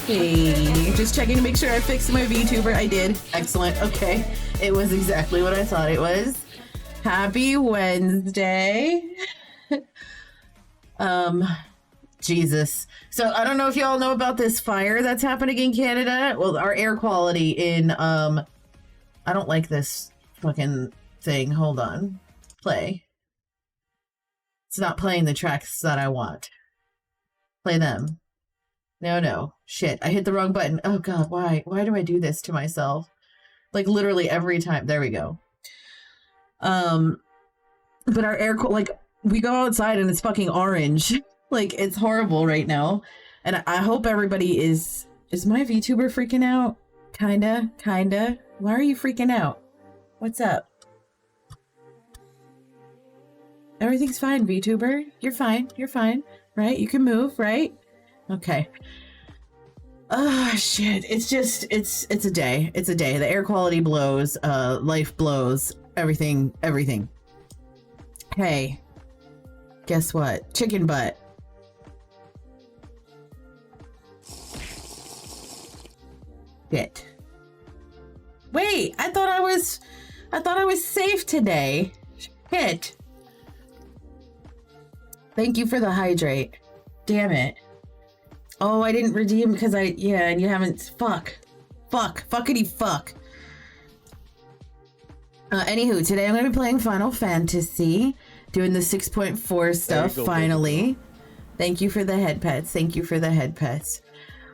Hey, just checking to make sure I fixed my VTuber. I did. Excellent. Okay. It was exactly what I thought it was. Happy Wednesday. Jesus. So I don't know if y'all know about this fire that's happening in Canada. Well, our air quality in, I don't like this fucking thing. Hold on. Play. It's not playing the tracks that I want. Play them. No. Shit. I hit the wrong button. Oh god, why? Why do I do this to myself? Like literally every time. There we go. But our air, like, we go outside and it's fucking orange. Like, it's horrible right now. And I hope everybody is my VTuber freaking out? Kinda. Why are you freaking out? What's up? Everything's fine, VTuber. You're fine, right? You can move, right? Okay. Oh shit. It's just, it's a day. It's a day. The air quality blows, life blows, everything. Hey, guess what? Chicken butt. Shit. Wait, I thought I was safe today. Shit. Thank you for the hydrate. Damn it. Oh, I didn't redeem because and you haven't. Fuckity fuck. Anywho, today I'm going to be playing Final Fantasy, doing the 6.4 stuff, finally. Thank you for the head pets.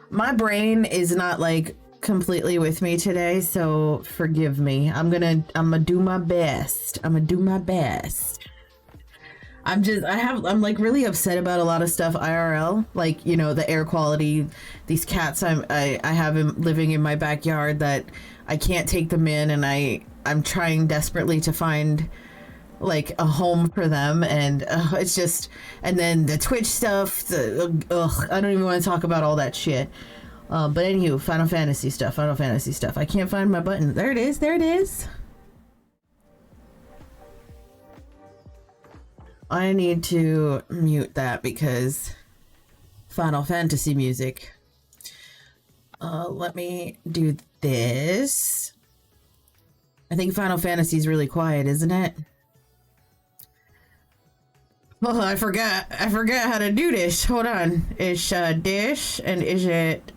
My brain is not, like, completely with me today, so forgive me. I'm gonna do my best. I'm like really upset about a lot of stuff IRL, like, you know, the air quality, these cats I have living in my backyard that I can't take them in, and I'm trying desperately to find like a home for them, and it's just, and then the Twitch stuff, I don't even want to talk about all that shit. But anywho, Final Fantasy stuff. I can't find my button. There it is. I need to mute that because Final Fantasy music. Let me do this. I think Final Fantasy is really quiet, isn't it? Oh, I forgot how to do this. Hold on. It's dish, and is it...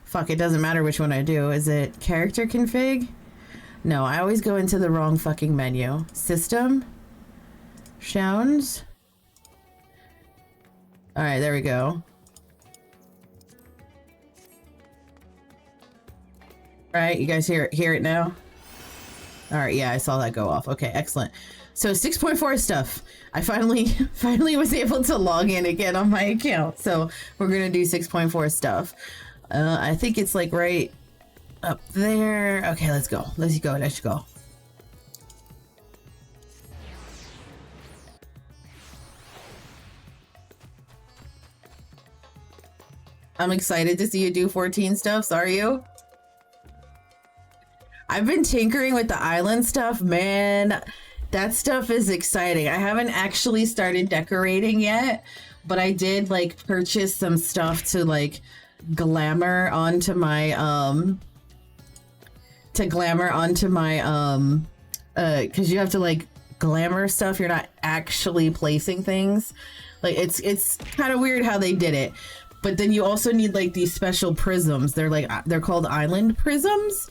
Fuck, it doesn't matter which one I do. Is it character config? No, I always go into the wrong fucking menu. System? Sounds? Alright, there we go. Alright, you guys hear it now? Alright, yeah, I saw that go off. Okay, excellent. So 6.4 stuff. I finally was able to log in again on my account. So we're gonna do 6.4 stuff. I think it's like right up there. Okay, let's go. Let's go. I'm excited to see you do 14 stuffs, are you? I've been tinkering with the island stuff, man. That stuff is exciting. I haven't actually started decorating yet, but I did like purchase some stuff to like glamour onto my because you have to like glamour stuff. You're not actually placing things. Like it's kind of weird how they did it. But then you also need like these special prisms. They're called island prisms,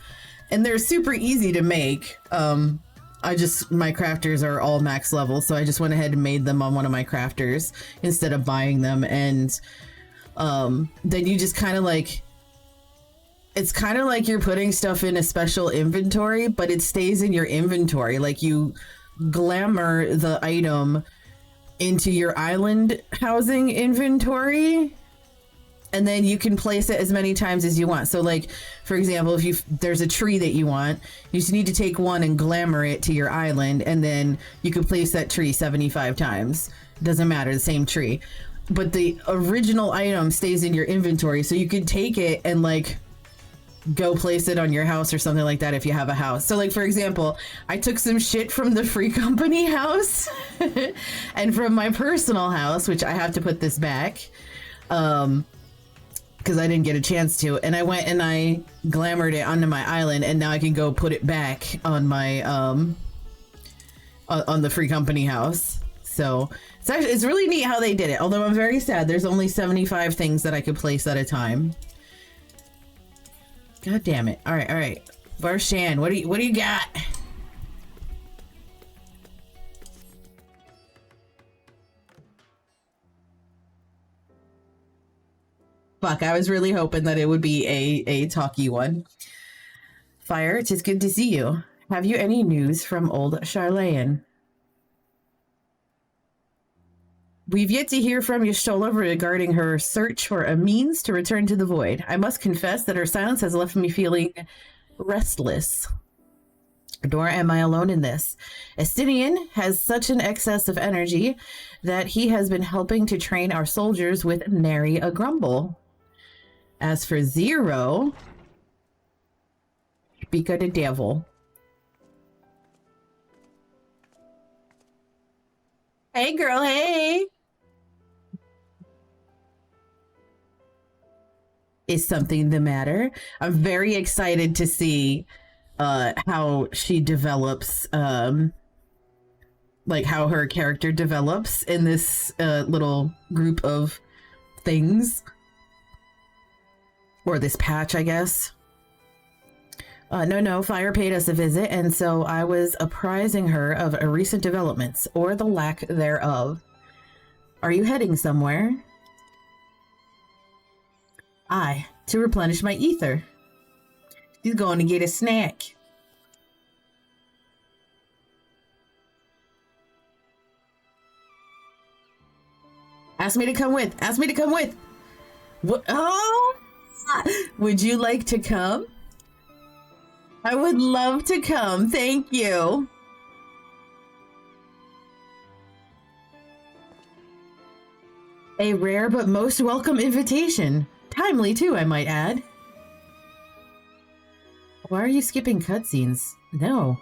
and they're super easy to make. My crafters are all max level, so I just went ahead and made them on one of my crafters instead of buying them. And then you just kind of like, it's kind of like you're putting stuff in a special inventory, but it stays in your inventory. Like you glamour the item into your island housing inventory, and then you can place it as many times as you want. So like, for example, if there's a tree that you want, you just need to take one and glamour it to your island, and then you can place that tree 75 times. It doesn't matter, the same tree. but the original item stays in your inventory, so you could take it and like go place it on your house or something like that if you have a house. So like, for example, I took some shit from the free company house and from my personal house, which I have to put this back because I didn't get a chance to, and I went and I glamored it onto my island, and now I can go put it back on my on the free company house. So it's really neat how they did it, although I'm very sad there's only 75 things that I could place at a time. God damn it. All right. Varshan, what do you got? Fuck, I was really hoping that it would be a talky one. Fire, it is good to see you. Have you any news from old Charlayan? We've yet to hear from Y'shtola regarding her search for a means to return to the void. I must confess that her silence has left me feeling restless. Nor am I alone in this. Estinian has such an excess of energy that he has been helping to train our soldiers with nary a grumble. As for Zero, speak of the devil. Hey girl, hey! Is something the matter? I'm very excited to see how she develops, like how her character develops in this little group of things. Or this patch, I guess. No, Fire paid us a visit, and so I was apprising her of recent developments, or the lack thereof. Are you heading somewhere? Aye, to replenish my ether. She's going to get a snack. Ask me to come with. What? Oh! Would you like to come? I would love to come. Thank you. A rare but most welcome invitation. Timely too, I might add. Why are you skipping cutscenes? No.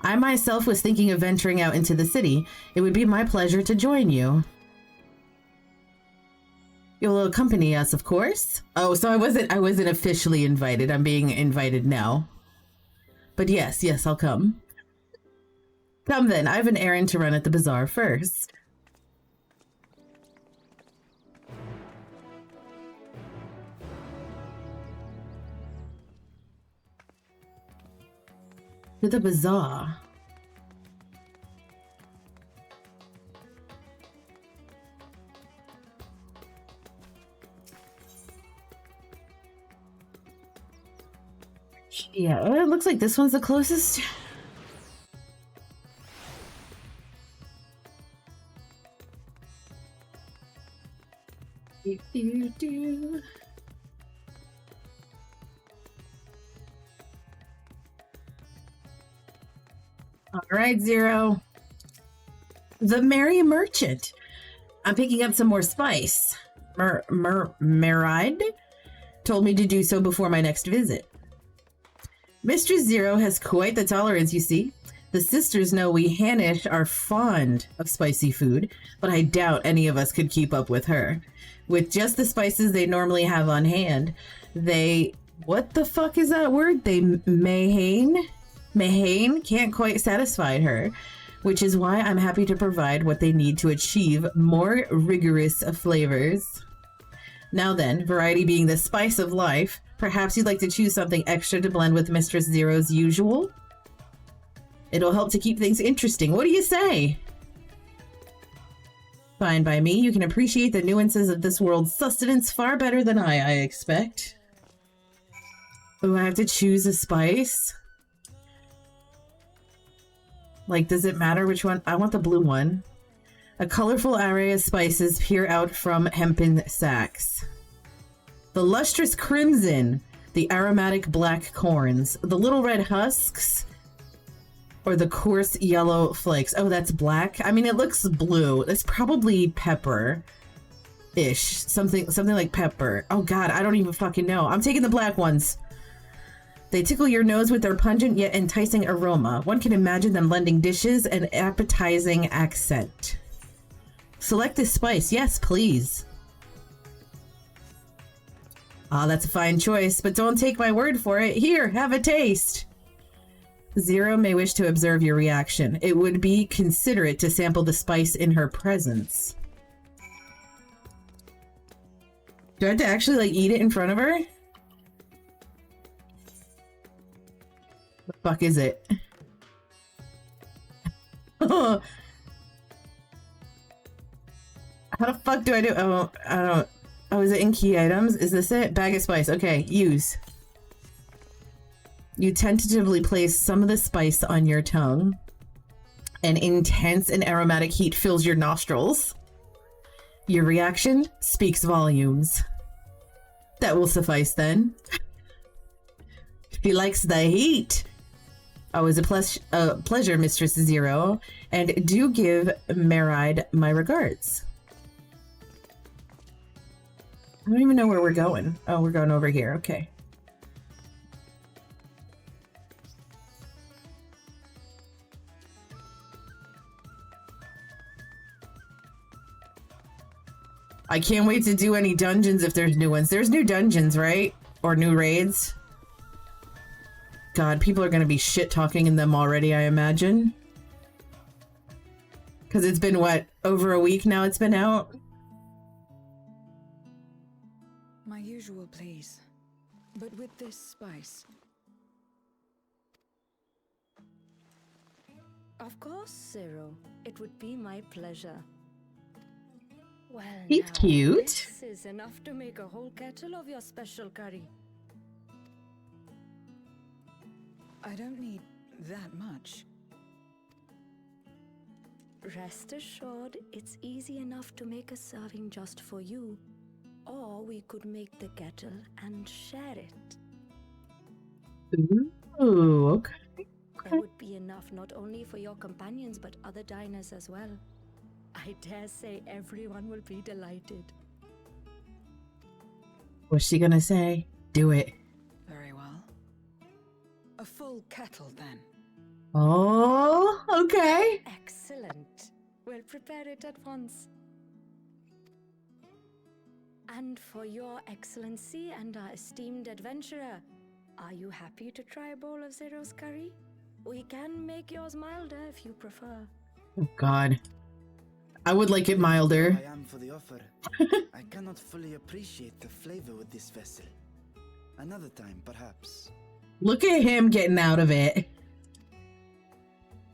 I myself was thinking of venturing out into the city. It would be my pleasure to join you. You'll accompany us, of course. Oh, so I wasn't officially invited. I'm being invited now. But yes, I'll come. Come then, I have an errand to run at the bazaar first. To the bazaar. Yeah, it looks like this one's the closest. All right, Zero. The Merry Merchant. I'm picking up some more spice. Meride told me to do so before my next visit. Mistress Zero has quite the tolerance, you see. The sisters know we Hanish are fond of spicy food, but I doubt any of us could keep up with her. With just the spices they normally have on hand, they... What the fuck is that word? They Mahane can't quite satisfy her, which is why I'm happy to provide what they need to achieve more rigorous flavors. Now then, variety being the spice of life, perhaps you'd like to choose something extra to blend with Mistress Zero's usual? It'll help to keep things interesting. What do you say? Fine by me. You can appreciate the nuances of this world's sustenance far better than I expect. Oh, I have to choose a spice? Like, does it matter which one? I want the blue one. A colorful array of spices peer out from hempen sacks. The lustrous crimson, the aromatic black corns, the little red husks, or the coarse yellow flakes. Oh, that's black? I mean, it looks blue. It's probably pepper. ish. Something like pepper. Oh god, I don't even fucking know. I'm taking the black ones. They tickle your nose with their pungent yet enticing aroma. One can imagine them lending dishes an appetizing accent. Select this spice. Yes, please. Ah, that's a fine choice, but don't take my word for it. Here, have a taste. Zero may wish to observe your reaction. It would be considerate to sample the spice in her presence. Do I have to actually, like, eat it in front of her? The fuck is it? How the fuck do I do? Oh, I don't. Oh, is it in key items? Is this it? Bag of spice. Okay, use. You tentatively place some of the spice on your tongue. An intense and aromatic heat fills your nostrils. Your reaction speaks volumes. That will suffice then. He likes the heat. Always a pleasure, Mistress Zero. And do give Maride my regards. I don't even know where we're going. Oh, we're going over here. Okay. I can't wait to do any dungeons if there's new ones. There's new dungeons, right? Or new raids? God, people are gonna be shit-talking in them already, I imagine. Because it's been, what, over a week now it's been out? My usual, please. But with this spice. Of course, Zero. It would be my pleasure. Well, He's now, cute. This is enough to make a whole kettle of your special curry. I don't need that much. Rest assured, it's easy enough to make a serving just for you. Or we could make the kettle and share it. Ooh, okay. There would be enough not only for your companions but other diners as well. I dare say everyone will be delighted. What's she gonna say? Do it. Very well. A full kettle, then. Oh, okay. Excellent. We'll prepare it at once. And for your excellency and our esteemed adventurer, are you happy to try a bowl of Zero's curry? We can make yours milder if you prefer. Oh god. I would like it milder. I am for the offer. I cannot fully appreciate the flavor with this vessel. Another time, perhaps. Look at him getting out of it.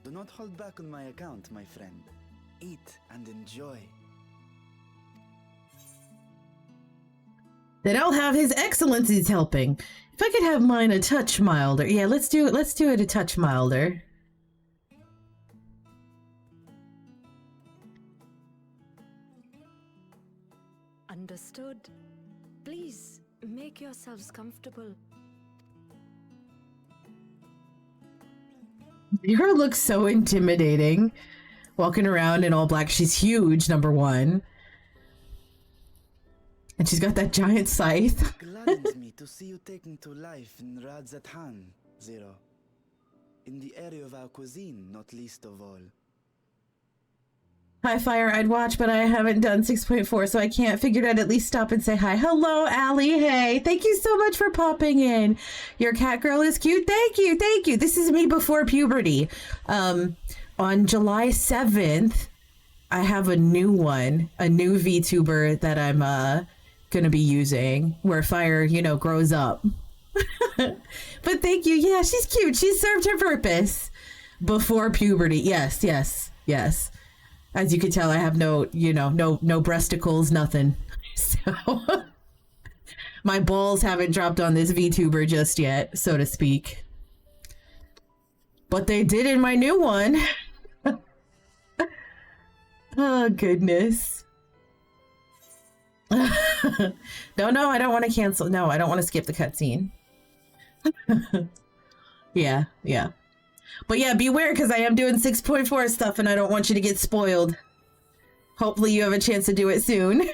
Do not hold back on my account, my friend. Eat and enjoy. Then I'll have His Excellency's helping. If I could have mine a touch milder. Yeah, let's do it. Let's do it a touch milder. Understood. Please, make yourselves comfortable. Her looks so intimidating. Walking around in all black. She's huge, number one. And she's got that giant scythe. It gladdens me to see you taking to life in Radzatan, Zero. In the area of our cuisine, not least of all. Hi, Fire. I'd watch, but I haven't done 6.4, so I can't. Figured I'd at least stop and say hi. Hello, Allie. Hey, thank you so much for popping in. Your cat girl is cute. Thank you. Thank you. This is me before puberty. On July 7th, I have a new one, a new VTuber that I'm going to be using where Fire, you know, grows up. But thank you. Yeah, she's cute. She served her purpose before puberty. Yes, yes, yes. As you can tell, I have no, you know, no breasticles, nothing. So my balls haven't dropped on this VTuber just yet, so to speak. But they did in my new one. Oh, goodness. No, I don't want to cancel. No, I don't want to skip the cutscene. Yeah. But yeah, beware, because I am doing 6.4 stuff and I don't want you to get spoiled. Hopefully you have a chance to do it soon.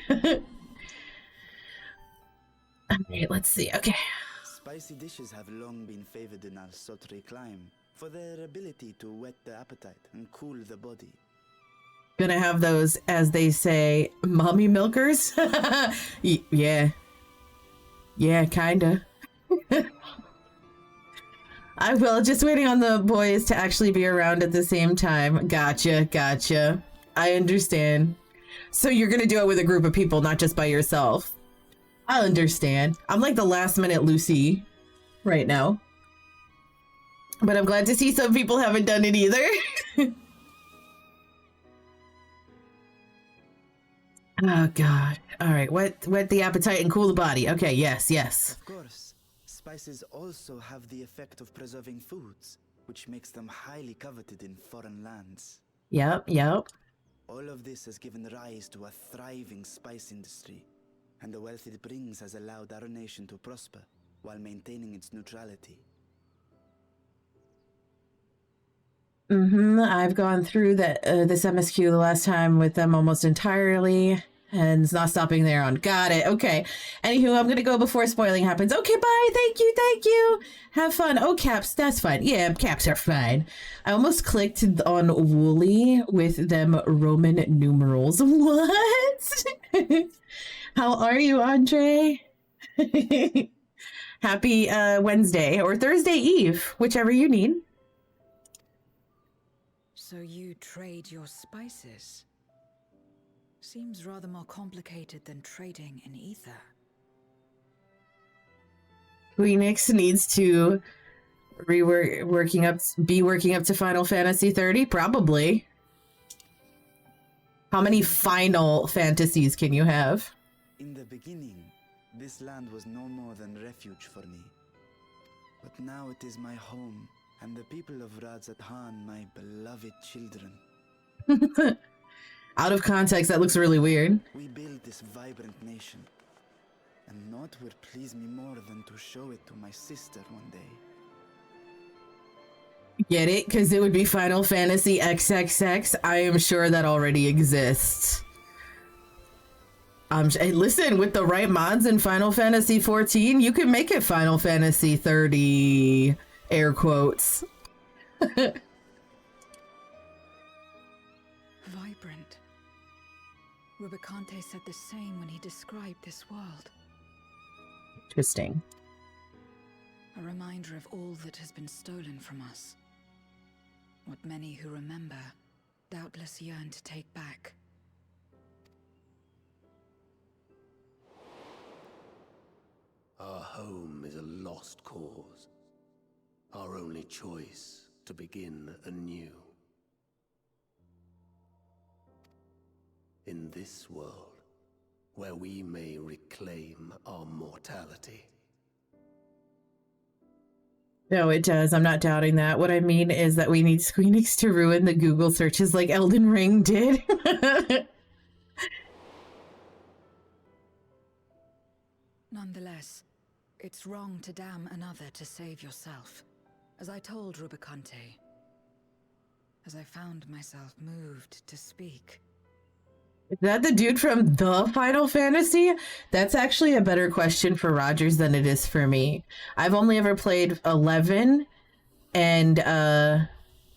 Alright, let's see. Okay. Spicy dishes have long been favored in our sultry clime for their ability to whet the appetite and cool the body. Gonna have those, as they say, mommy milkers? Yeah. Yeah, kinda. I will. Just waiting on the boys to actually be around at the same time. Gotcha, gotcha. I understand. So you're gonna do it with a group of people, not just by yourself. I understand. I'm like the last minute Lucy right now. But I'm glad to see some people haven't done it either. Oh god. All right, whet the appetite and cool the body. Okay, yes, yes. Of course, spices also have the effect of preserving foods, which makes them highly coveted in foreign lands. Yep, yep. All of this has given rise to a thriving spice industry, and the wealth it brings has allowed our nation to prosper while maintaining its neutrality. I've gone through this MSQ the last time with them almost entirely, and it's not stopping there on. Got it. Okay. Anywho, I'm gonna go before spoiling happens. Okay, bye. Thank you. Thank you. Have fun. Oh, caps. That's fine. Yeah, caps are fine. I almost clicked on Wooly with them Roman numerals. What? How are you, Andre? Happy Wednesday or Thursday Eve, whichever you need. So you trade your spices? Seems rather more complicated than trading in ether. Phoenix needs to be working up to Final Fantasy 30, probably. How many Final Fantasies can you have? In the beginning, this land was no more than refuge for me. But now it is my home, and the people of Radzathan my beloved children. Out of context, that looks really weird. We build this vibrant nation, and naught would please me more than to show it to my sister one day. Get it? Because it would be Final Fantasy XXX. I am sure that already exists. Hey, listen, with the right mods in Final Fantasy 14, you can make it Final Fantasy 30, air quotes. Vibrant. Rubicante said the same when he described this world. Interesting. A reminder of all that has been stolen from us. What many who remember doubtless yearn to take back. Our home is a lost cause. Our only choice to begin anew. In this world, where we may reclaim our mortality. No, it does. I'm not doubting that. What I mean is that we need Squeenix to ruin the Google searches like Elden Ring did. Nonetheless, it's wrong to damn another to save yourself. As I told Rubicante, as I found myself moved to speak. Is that the dude from the Final Fantasy? That's actually a better question for Rogers than it is for me. I've only ever played 11 and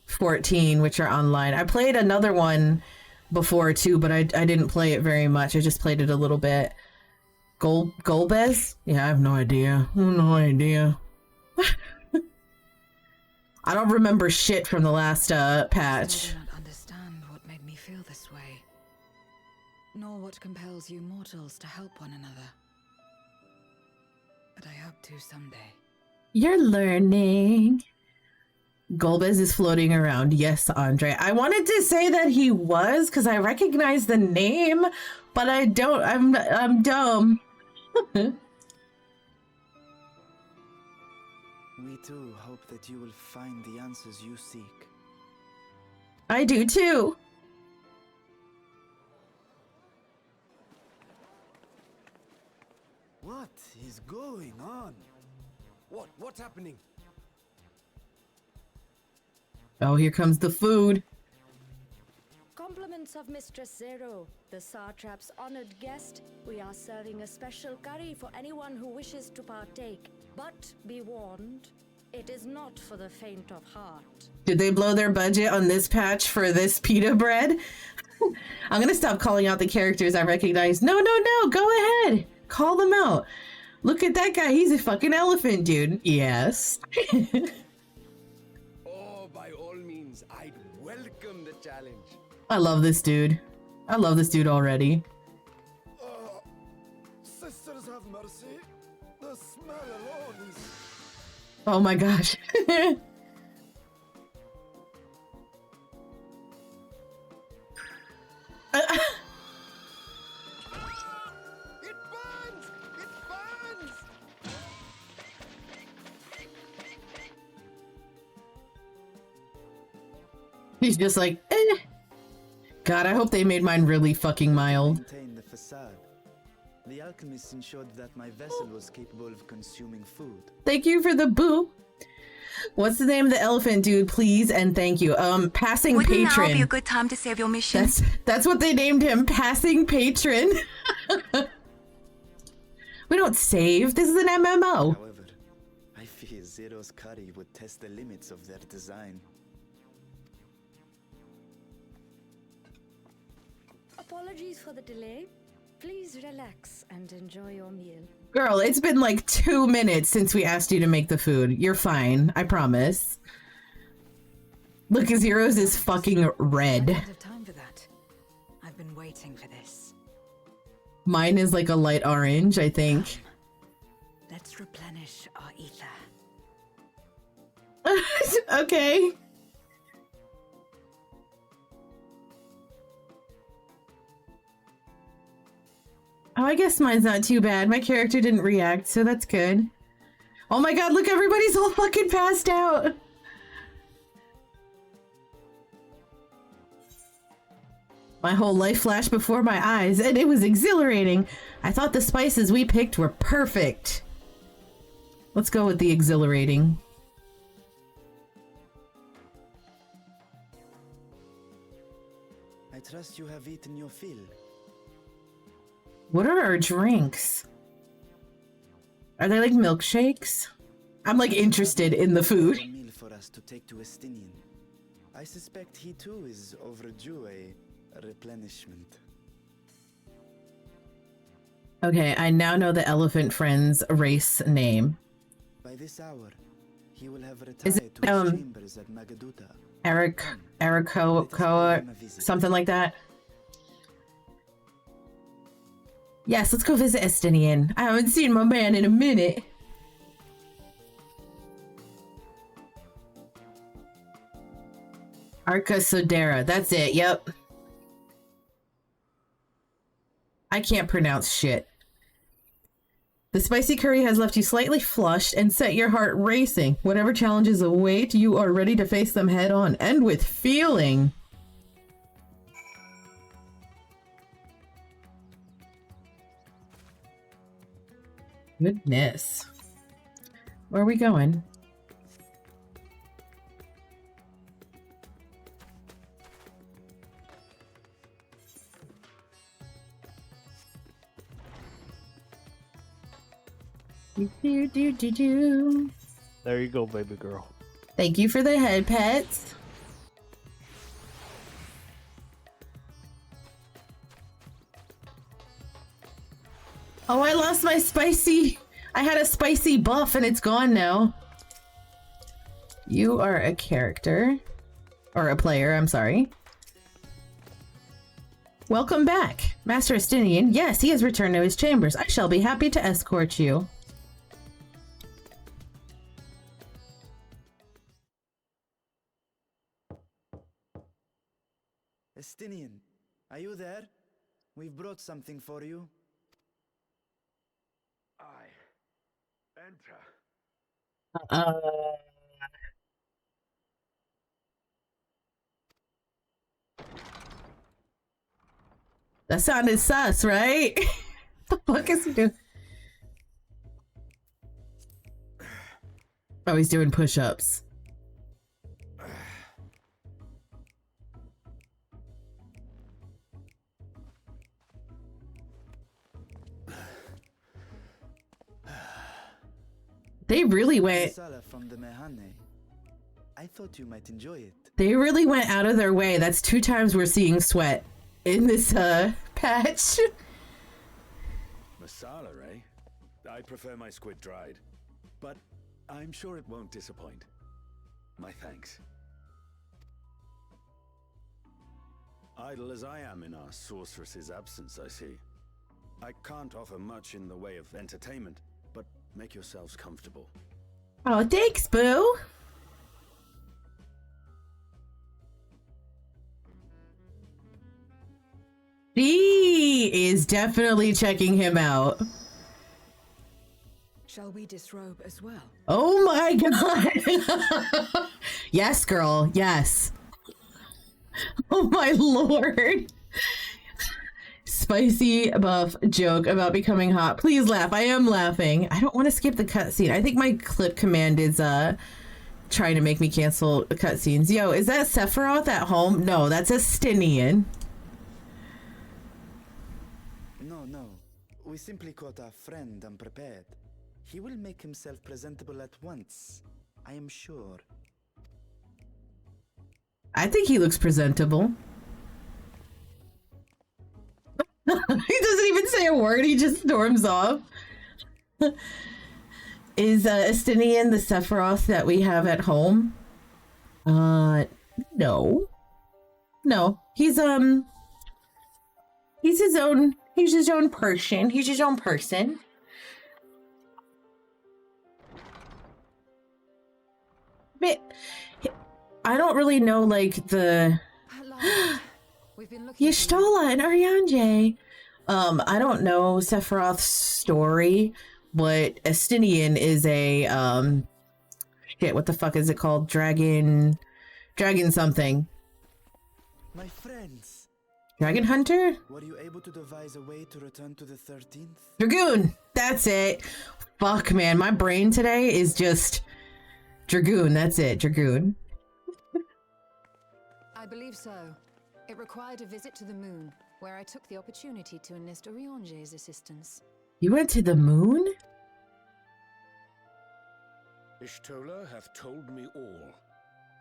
14, which are online. I played another one before too, but I didn't play it very much. I just played it a little bit. Golbez? Yeah, I have no idea. No idea. I don't remember shit from the last patch. I do not understand what made me feel this way, nor what compels you mortals to help one another. But I hope to someday. You're learning. Golbez is floating around. Yes, Andre. I wanted to say that he was because I recognize the name, but I don't. I'm dumb. We too hope that you will find the answers you seek. I do too. What is going on? What's happening? Oh, here comes the food. Compliments of Mistress Zero, the Satrap's honored guest. We are serving a special curry for anyone who wishes to partake. But be warned, it is not for the faint of heart. Did they blow their budget on this patch for this pita bread? I'm gonna stop calling out the characters I recognize. No, go ahead. Call them out. Look at that guy. He's a fucking elephant, dude. Yes. Oh, by all means, I'd welcome the challenge. I love this dude. I love this dude already. Sisters have mercy. The smell alone is... Oh my gosh. It burns! It burns! He's just like, eh. God, I hope they made mine really fucking mild. Maintain the facade. The alchemists ensured that my vessel was capable of consuming food. Thank you for the boo. What's the name of the elephant dude, please? And thank you. Passing Wouldn't Patron. now be a good time to save your mission? That's what they named him, Passing Patron. We don't save. This is an MMO. However, I fear Zero's curry would test the limits of their design. Apologies for the delay. Please relax and enjoy your meal. Girl, it's been like 2 minutes since we asked you to make the food. You're fine. I promise. Look, Zero's is fucking I red. don't have time for that. I've been waiting for this. Mine is like a light orange, I think. Let's replenish our ether. Okay. Oh, I guess mine's not too bad. My character didn't react, so that's good. Oh my god, look, everybody's all fucking passed out. My whole life flashed before my eyes, and it was exhilarating. I thought the spices we picked were perfect. Let's go with the exhilarating. I trust you have eaten your fill. What are our drinks? Are they like milkshakes? I'm like interested in the food. A meal for us to take to Estinian. I suspect he too is overdue a replenishment. Okay, I now know the elephant friend's race name. By this hour, he will have Is retired it, to his chambers at Magaduta. Erico, something like that. Yes, let's go visit Estinian. I haven't seen my man in a minute. Arca Sodera, that's it, yep. I can't pronounce shit. The spicy curry has left you slightly flushed and set your heart racing. Whatever challenges await, you are ready to face them head on and with feeling. Goodness. Where are we going? There you go, baby girl. Thank you for the head pets. Oh, I lost my spicy. I had a spicy buff and it's gone now. You are a character. Or a player, I'm sorry. Welcome back. Master Estinian. Yes, he has returned to his chambers. I shall be happy to escort you. Estinian, are you there? We've brought something for you. Enter. That sounded sus, right? The fuck is he doing? Oh, he's doing push-ups. They really went. Masala from the Mehane. I thought you might enjoy it. They really went out of their way. That's 2 times we're seeing sweat in this patch. Masala, eh? I prefer my squid dried, but I'm sure it won't disappoint. My thanks. Idle as I am in our sorceress's absence, I see. I can't offer much in the way of entertainment, but make yourselves comfortable. Oh, thanks, boo. She is definitely checking him out. Shall we disrobe as well? Oh my god. Yes, girl. Yes. Oh my lord. Spicy buff joke about becoming hot. Please laugh. I am laughing. I don't want to skip the cutscene. I think my clip command is trying to make me cancel the cutscenes. Yo, is that Sephiroth at home? No, that's Estinian. No. We simply caught our friend unprepared. He will make himself presentable at once, I am sure. I think he looks presentable. He doesn't even say a word, he just storms off. Is Estinian the Sephiroth that we have at home? No. No. He's his own person. He's his own person. But I don't really know, like, the Y'shtola and Arianje. I don't know Sephiroth's story, but Estinian is a shit, what the fuck is it called? Dragon something. My friends. Dragon Hunter? Were you able to devise a way to return to the 13th? Dragoon! That's it. Fuck, man, my brain today is just Dragoon, that's it, Dragoon. I believe so. It required a visit to the moon, where I took the opportunity to enlist Oriange's assistance. You went to the moon? Y'shtola hath told me all.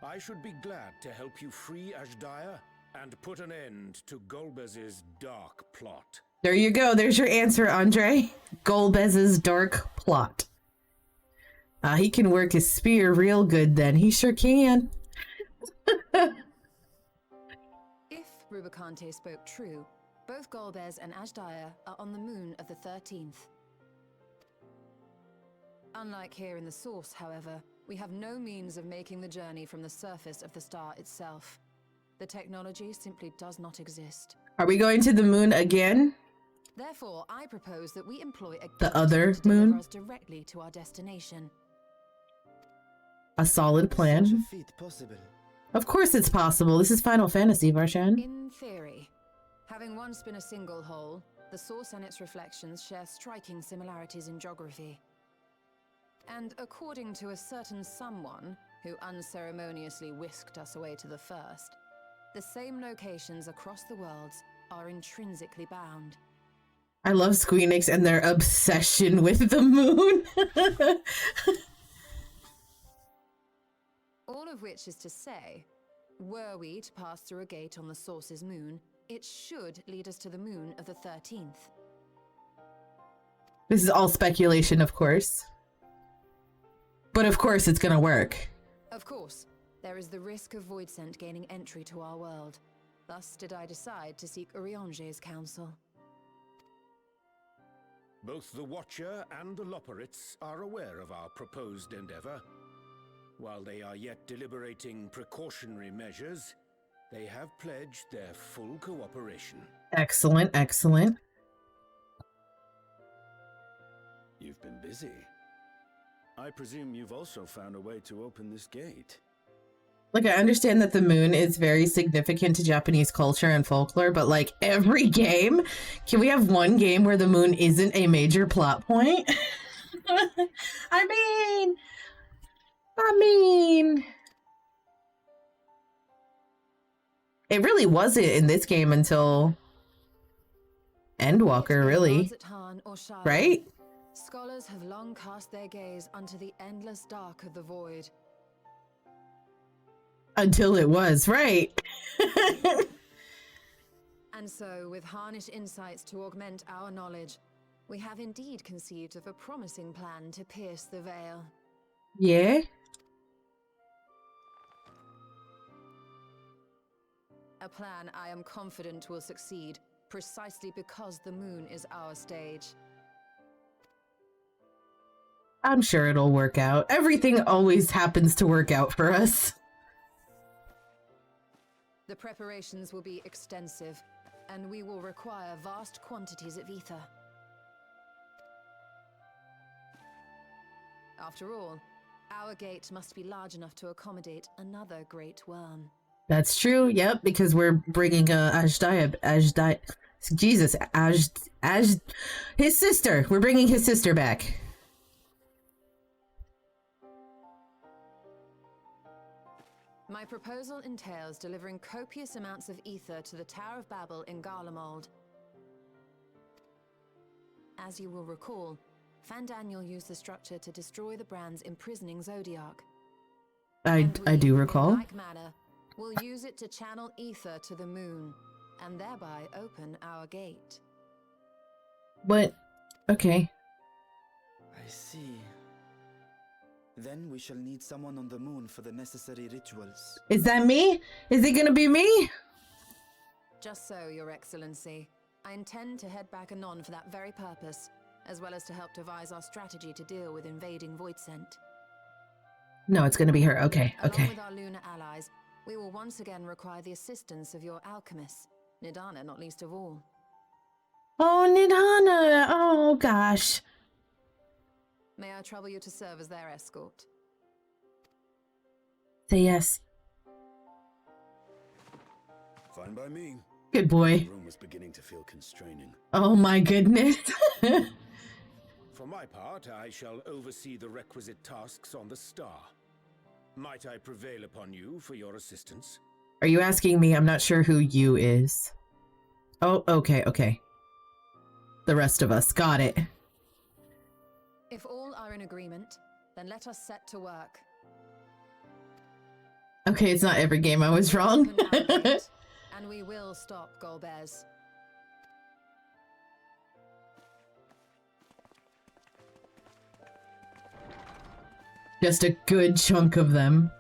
I should be glad to help you free Azhdaya and put an end to Golbez's dark plot. There you go, there's your answer, Andre. Golbez's dark plot. He can work his spear real good then. He sure can. If Rubicante spoke true, both Golbez and Azhdaya are on the moon of the 13th. Unlike here in the source, however, we have no means of making the journey from the surface of the star itself. The technology simply does not exist. Are we going to the moon again? Therefore, I propose that we employ the other to moon? deliver us directly to our destination. A solid plan. Such a feat possible. Of course it's possible. This is Final Fantasy, Varshan. In theory. Having once been a single whole, the source and its reflections share striking similarities in geography. And according to a certain someone who unceremoniously whisked us away to the first, the same locations across the worlds are intrinsically bound. I love Squeenix and their obsession with the moon. All of which is to say, were we to pass through a gate on the source's moon, it should lead us to the moon of the 13th. This is all speculation, of course. But of course it's gonna work. Of course, there is the risk of Voidsent gaining entry to our world. Thus did I decide to seek Oriange's counsel. Both the Watcher and the Loporrits are aware of our proposed endeavor. While they are yet deliberating precautionary measures, they have pledged their full cooperation. Excellent, excellent. You've been busy. I presume you've also found a way to open this gate. Like, I understand that the moon is very significant to Japanese culture and folklore, but like every game, can we have one game where the moon isn't a major plot point? I mean, it really wasn't in this game until Endwalker, really. Right? Scholars have long cast their gaze unto the endless dark of the void. Until it was, right? And so, with harnessed insights to augment our knowledge, we have indeed conceived of a promising plan to pierce the veil. Yeah? A plan I am confident will succeed, precisely because the moon is our stage. I'm sure it'll work out. Everything always happens to work out for us. The preparations will be extensive, and we will require vast quantities of ether. After all, our gate must be large enough to accommodate another great worm. That's true, yep, because we're bringing his sister. We're bringing his sister back. My proposal entails delivering copious amounts of ether to the Tower of Babel in Garlemald. As you will recall, Fandaniel used the structure to destroy the Brand's imprisoning Zodiac. I do recall. In like manner, we'll use it to channel ether to the moon, and thereby open our gate. What? Okay. I see. Then we shall need someone on the moon for the necessary rituals. Is that me? Is it gonna be me? Just so, Your Excellency. I intend to head back anon for that very purpose, as well as to help devise our strategy to deal with invading Voidsent. No, it's gonna be her. Okay, okay. Along with our lunar allies, we will once again require the assistance of your alchemists, Nidana not least of all. Oh, Nidana! Oh, gosh. May I trouble you to serve as their escort? Say yes. Fine by me. Good boy. The room was beginning to feel constraining. Oh my goodness. For my part, I shall oversee the requisite tasks on the star. Might I prevail upon you for your assistance? Are you asking me? I'm not sure who you is. Oh, okay, okay. The rest of us. Got it. If all are in agreement, then let us set to work. Okay, it's not every game I was wrong. Open our gate, and we will stop Golbez. Just a good chunk of them.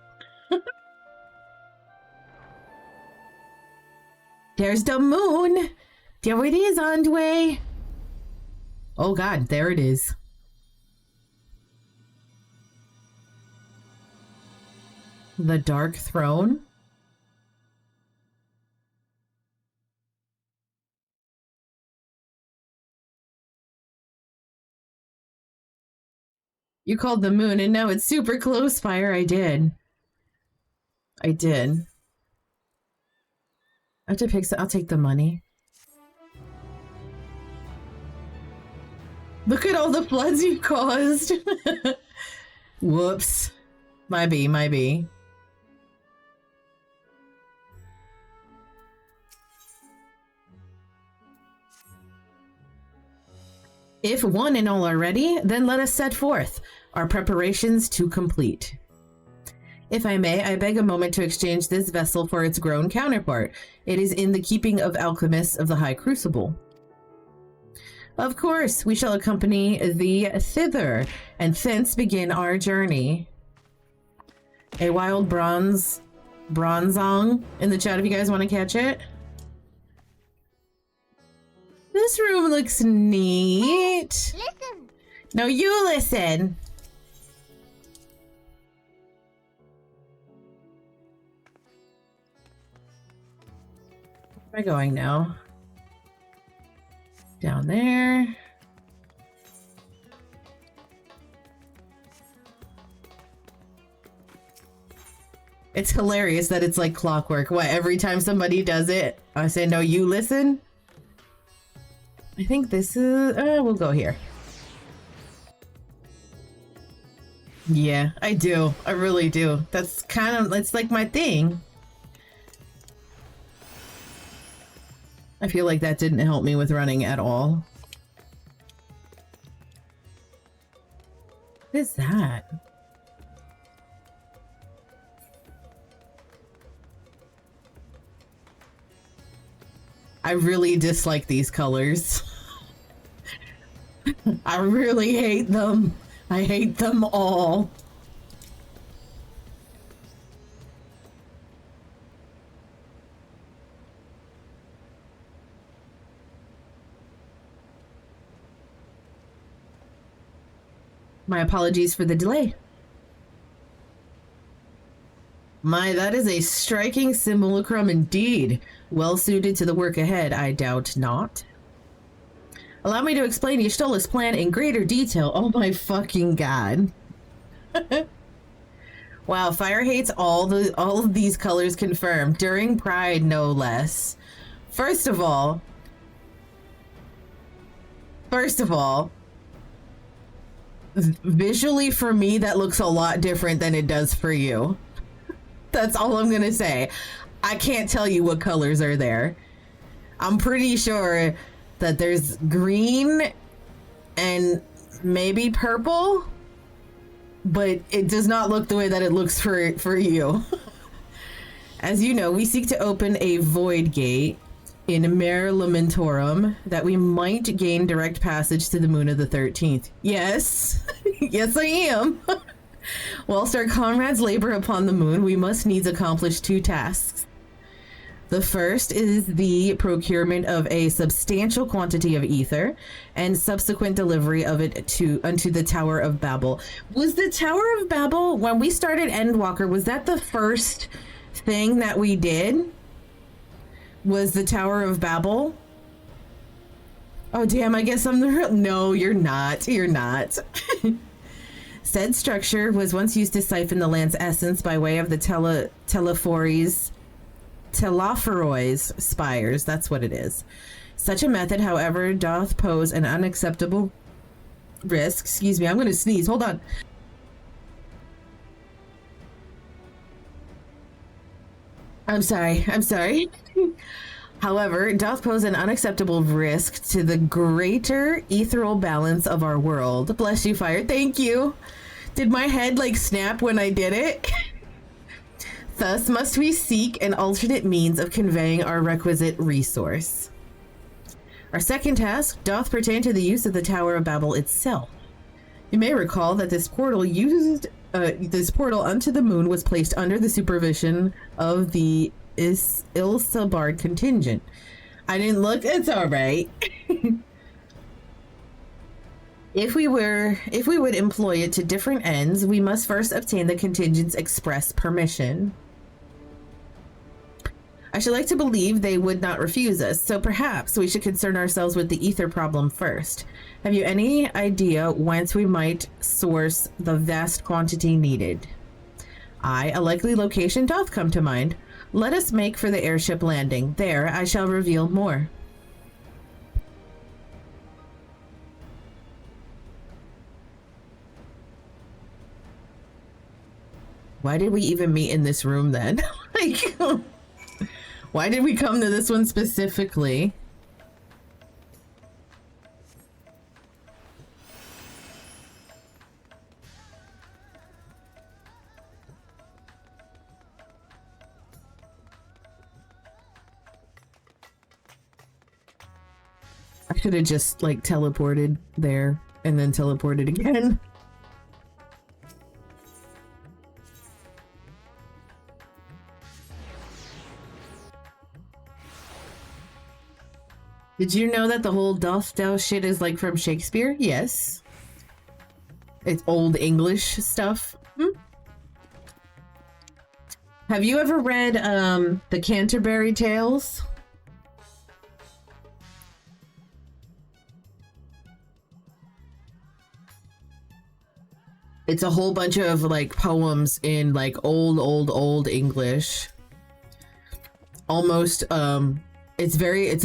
There's the moon. There it is, Andre. Oh god, there it is. The Dark Throne? You called the moon and now it's super close, Fire. I did. I did. I have to pick some. I'll take the money. Look at all the floods you caused. Whoops. Might be, might be. If one and all are ready, then let us set forth, our preparations to complete. If I may, I beg a moment to exchange this vessel for its grown counterpart. It is in the keeping of alchemists of the High Crucible. Of course, we shall accompany thee thither, and thence begin our journey. A wild bronzong in the chat if you guys want to catch it. This room looks neat. Listen. No, you listen. Where am I going now? Down there. It's hilarious that it's like clockwork. What, every time somebody does it, I say, no, you listen? I think this is, we'll go here. Yeah, I do. I really do. That's kind of, it's like my thing. I feel like that didn't help me with running at all. is that? I really dislike these colors. I really hate them. I hate them all. My apologies for the delay. My, that is a striking simulacrum indeed. Well suited to the work ahead, I doubt not. Allow me to explain Y'shtola's plan in greater detail. Oh my fucking god. Wow, Fire hates all of these colors confirmed. During Pride, no less. First of all, visually for me, that looks a lot different than it does for you. That's all I'm gonna say. I can't tell you what colors are there. I'm pretty sure that there's green and maybe purple, but it does not look the way that it looks for you. As you know, we seek to open a void gate in Mare Lamentorum that we might gain direct passage to the moon of the 13th. Yes, yes I am. Whilst our comrades labor upon the moon, we must needs accomplish two tasks. The first is the procurement of a substantial quantity of ether and subsequent delivery of it unto the Tower of Babel. Was the Tower of Babel, when we started Endwalker, was that the first thing that we did? Was the Tower of Babel? Oh damn, I guess I'm the real... No, you're not. You're not. Said structure was once used to siphon the land's essence by way of the Telopherois spires. That's what it is. Such a method, however, doth pose an unacceptable risk. Excuse me, I'm going to sneeze. Hold on. I'm sorry. However, it doth pose an unacceptable risk to the greater ethereal balance of our world. Bless you, Fire. Thank you. Did my head like snap when I did it? Thus must we seek an alternate means of conveying our requisite resource. Our second task doth pertain to the use of the Tower of Babel itself. You may recall that this portal unto the moon was placed under the supervision of the Ilsabard contingent. I didn't look. It's all right. If we would employ it to different ends, we must first obtain the contingent's express permission. I should like to believe they would not refuse us, so perhaps we should concern ourselves with the ether problem first. Have you any idea whence we might source the vast quantity needed? Aye, a likely location doth come to mind. Let us make for the airship landing. There I shall reveal more. Why did we even meet in this room then? Like, why did we come to this one specifically? I should have just like teleported there and then teleported again. Did you know that the whole doth thou shit is like from Shakespeare? Yes. It's old English stuff. Have you ever read the Canterbury Tales? It's a whole bunch of like poems in like old English. Almost it's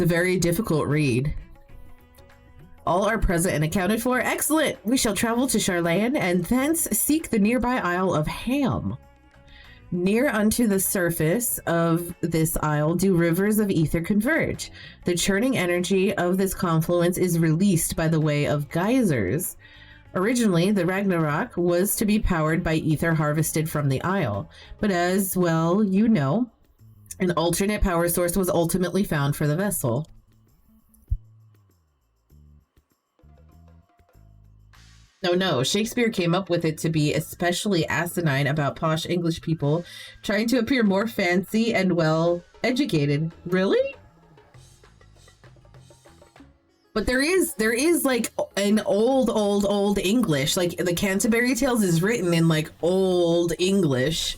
a very difficult read. All are present and accounted for. Excellent. We shall travel to Charlayan and thence seek the nearby Isle of Ham. Near unto the surface of this isle do rivers of ether converge. The churning energy of this confluence is released by the way of geysers. Originally, the Ragnarok was to be powered by ether harvested from the Isle, but as well you know, an alternate power source was ultimately found for the vessel. No, Shakespeare came up with it to be especially asinine about posh English people trying to appear more fancy and well educated. Really? But there is like an old English. Like the Canterbury Tales is written in like old English.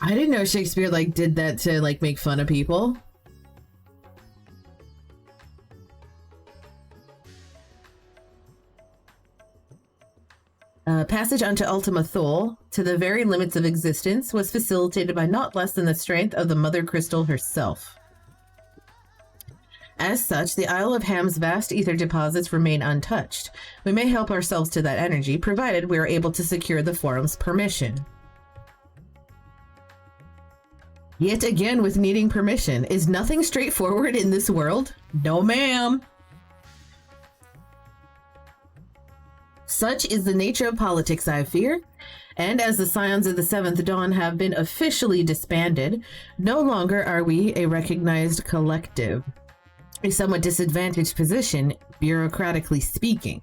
I didn't know Shakespeare like did that to like make fun of people. Passage onto Ultima Thule, to the very limits of existence, was facilitated by not less than the strength of the Mother Crystal herself. As such, the Isle of Ham's vast ether deposits remain untouched. We may help ourselves to that energy, provided we are able to secure the forum's permission. Yet again with needing permission. Is nothing straightforward in this world? No, ma'am. Such is the nature of politics, I fear. And as the Scions of the Seventh Dawn have been officially disbanded, no longer are we a recognized collective. A somewhat disadvantaged position, bureaucratically speaking.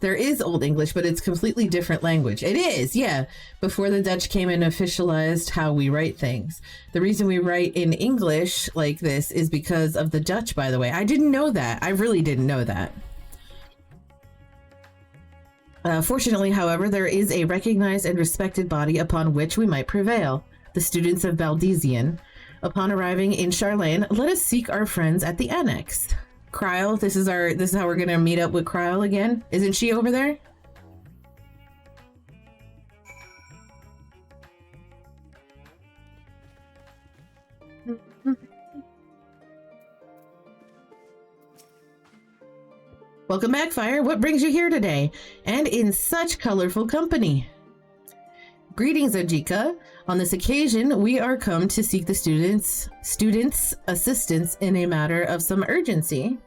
There is Old English, but it's completely different language. It is, yeah. Before the Dutch came and officialized how we write things. The reason we write in English like this is because of the Dutch, by the way. I didn't know that. I really didn't know that. Fortunately, however, there is a recognized and respected body upon which we might prevail. The students of Baldesion. Upon arriving in Charlene, let us seek our friends at the Annex. Kryl, this is how we're gonna meet up with Kryl again. Isn't she over there? Welcome back, Fire. What brings you here today? And in such colorful company. Greetings, Ajika. On this occasion, we are come to seek the students' assistance in a matter of some urgency.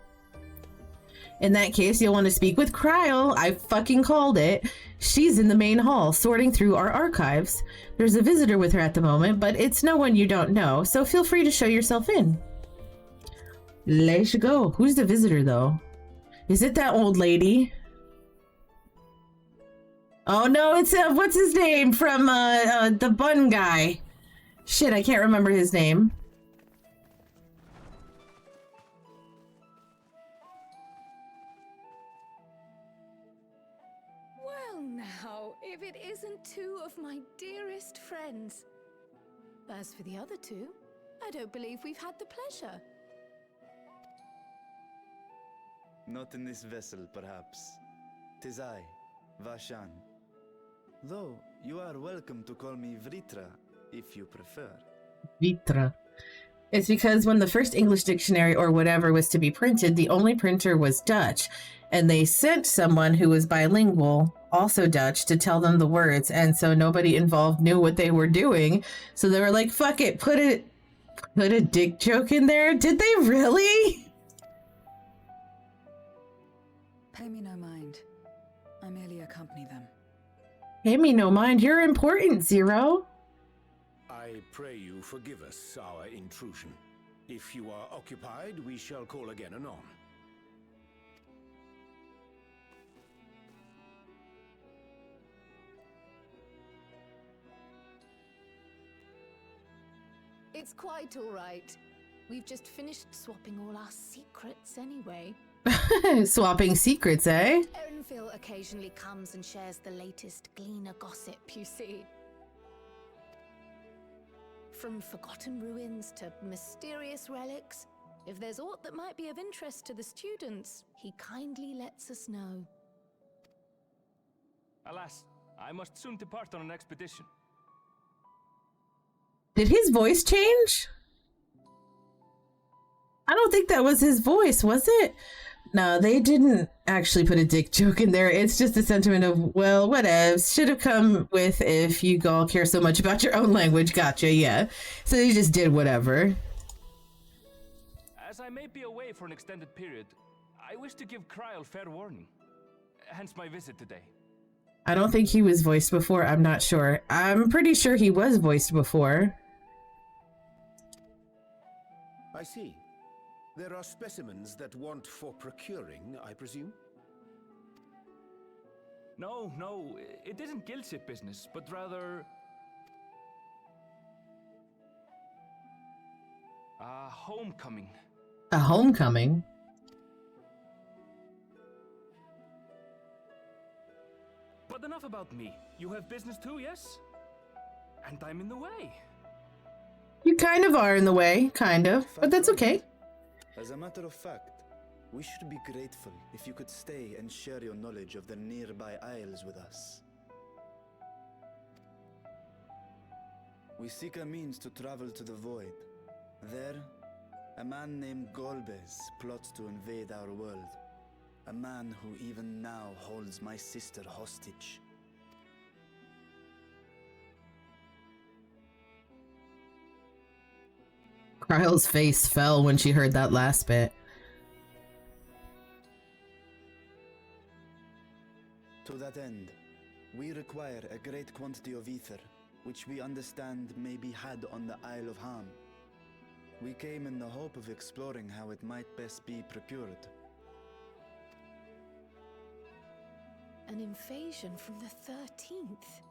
In that case, you'll want to speak with Kryl. I fucking called it. She's in the main hall, sorting through our archives. There's a visitor with her at the moment, but it's no one you don't know, so feel free to show yourself in. Let's go. Who's the visitor, though? Is it that old lady? Oh no, it's what's his name from the bun guy. Shit, I can't remember his name. Well now, if it isn't two of my dearest friends. As for the other two, I don't believe we've had the pleasure. Not in this vessel, perhaps. 'Tis I, Vashan. Though, you are welcome to call me Vritra, if you prefer. Vitra. It's because when the first English dictionary or whatever was to be printed, the only printer was Dutch, and they sent someone who was bilingual, also Dutch, to tell them the words, and so nobody involved knew what they were doing, so they were like, fuck it, put a dick joke in there? Did they really? Pay me no mind. I merely accompany them. Pay me no mind, you're important, Zero. I pray you forgive us our intrusion. If you are occupied, we shall call again anon. It's quite all right. We've just finished swapping all our secrets anyway. Swapping secrets, eh? Erenville occasionally comes and shares the latest Gleaner gossip, you see. From forgotten ruins to mysterious relics, if there's aught that might be of interest to the students, he kindly lets us know. Alas, I must soon depart on an expedition. Did his voice change? I don't think that was his voice, was it? No, they didn't actually put a dick joke in there. It's just a sentiment of, well, whatevs. Should have come with if you all care so much about your own language. Gotcha, yeah. So they just did whatever. As I may be away for an extended period, I wish to give Kryl fair warning. hence my visit today. I don't think he was voiced before. I'm not sure. I'm pretty sure he was voiced before. I see. There are specimens that want for procuring, I presume? No, it isn't guild ship business, but rather... a homecoming. A homecoming? But enough about me. You have business too, yes? And I'm in the way. You kind of are in the way, kind of, but that's okay. As a matter of fact, we should be grateful if you could stay and share your knowledge of the nearby isles with us. We seek a means to travel to the Void. There, a man named Golbez plots to invade our world. A man who even now holds my sister hostage. Kryle's face fell when she heard that last bit. To that end, we require a great quantity of ether, which we understand may be had on the Isle of Ham. We came in the hope of exploring how it might best be procured. An invasion from the 13th?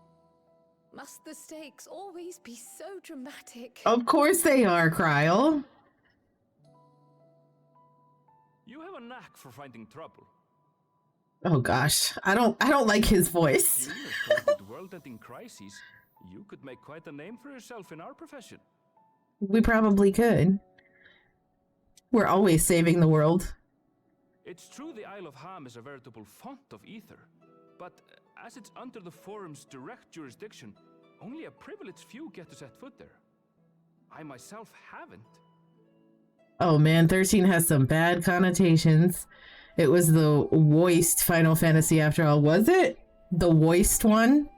Must the stakes always be so dramatic? Of course they are, Kryle. You have a knack for finding trouble. Oh gosh, I don't like his voice. You have caused the world-ending crises. You could make quite a name for yourself in our profession. We probably could. We're always saving the world. It's true the Isle of Ham is a veritable font of ether, but as it's under the Forum's direct jurisdiction, only a privileged few get to set foot there. I myself haven't. Oh man, 13 has some bad connotations. It was the Woist Final Fantasy after all, was it? The Woist one?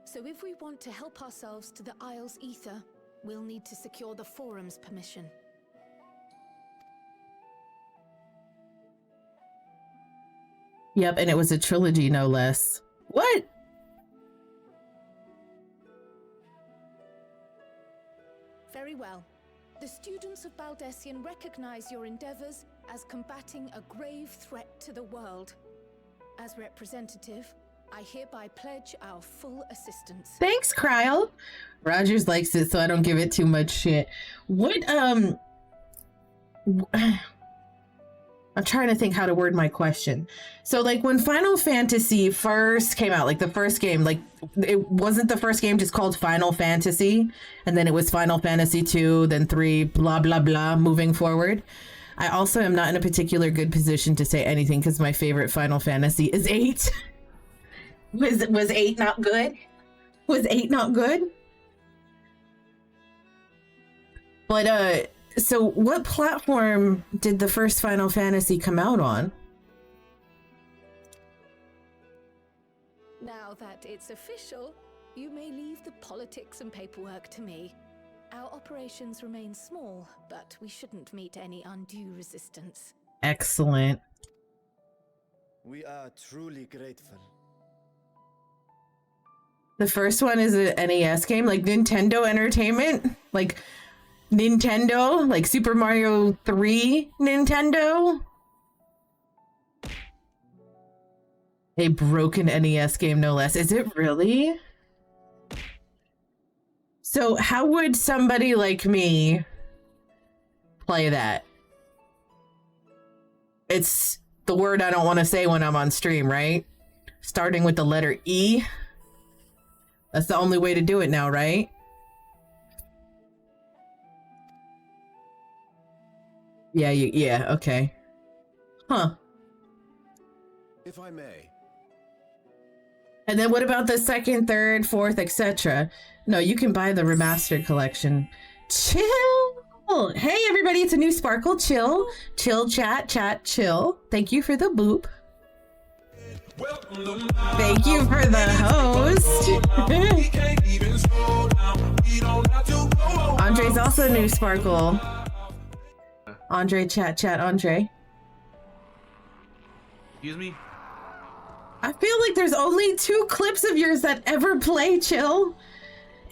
So if we want to help ourselves to the Isle's ether, we'll need to secure the Forum's permission. Yep, and it was a trilogy, no less. What? Very well. The students of Baldessian recognize your endeavors as combating a grave threat to the world. As representative, I hereby pledge our full assistance. Thanks, Kryle. Rogers likes it, so I don't give it too much shit. What, I'm trying to think how to word my question. So, like, when Final Fantasy first came out, like, the first game, like, it wasn't the first game just called Final Fantasy, and then it was Final Fantasy 2, then 3, blah, blah, blah, moving forward. I also am not in a particular good position to say anything because my favorite Final Fantasy is 8. Was 8 not good? Was 8 not good? But, so what platform did the first Final Fantasy come out on? Now that it's official, you may leave the politics and paperwork to me. Our operations remain small, but we shouldn't meet any undue resistance. Excellent. We are truly grateful. The first one is an NES game, like Nintendo Entertainment, like Nintendo, like Super Mario 3 Nintendo. A broken NES game, no less. Is it really? So how would somebody like me play that? It's the word I don't want to say when I'm on stream, right? Starting with the letter E. That's the only way to do it now, right? Yeah, yeah, okay. Huh. If I may. And then what about the second, third, fourth, etc.? No, you can buy the remastered collection. Chill! Hey everybody, it's a new Sparkle. Chill. Chill, chat, chill. Thank you for the boop. Thank you for the host. Andre's also new Sparkle. Andre, chat, Andre. Excuse me? I feel like there's only 2 clips of yours that ever play, Chill.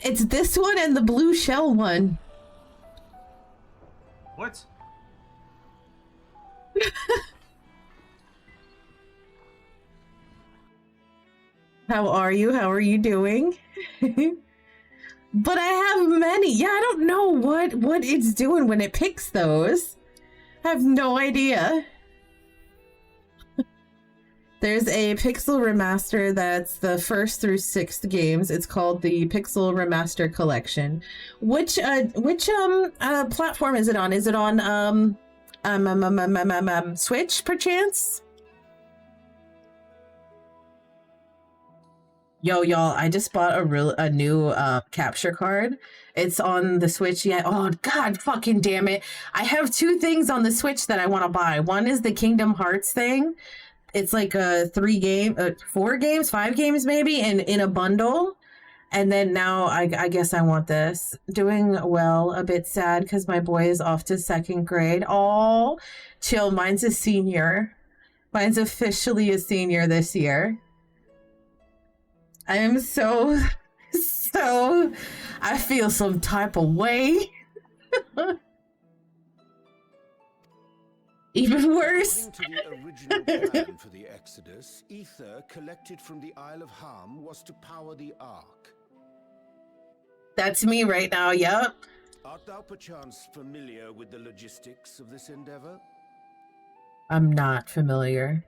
It's this one and the blue shell one. What? How are you? How are you doing? But I have many. Yeah, I don't know what it's doing when it picks those. I have no idea. There's a Pixel Remaster that's the 1st through 6th games. It's called the Pixel Remaster Collection. Which platform is it on? Is it on Switch perchance? Yo, y'all, I just bought a new capture card. It's on the Switch. Yeah. Oh, God fucking damn it. I have 2 things on the Switch that I want to buy. One is the Kingdom Hearts thing. It's like a 4 games, 5 games maybe in a bundle. And then now I guess I want this. Doing well, a bit sad because my boy is off to 2nd grade. Oh, Chill, mine's a senior. Mine's officially a senior this year. I am so, I feel some type of way. Even worse. According to the original plan for the Exodus, ether collected from the Isle of Ham was to power the Ark. That's me right now, yep. Art thou perchance familiar with the logistics of this endeavor? I'm not familiar.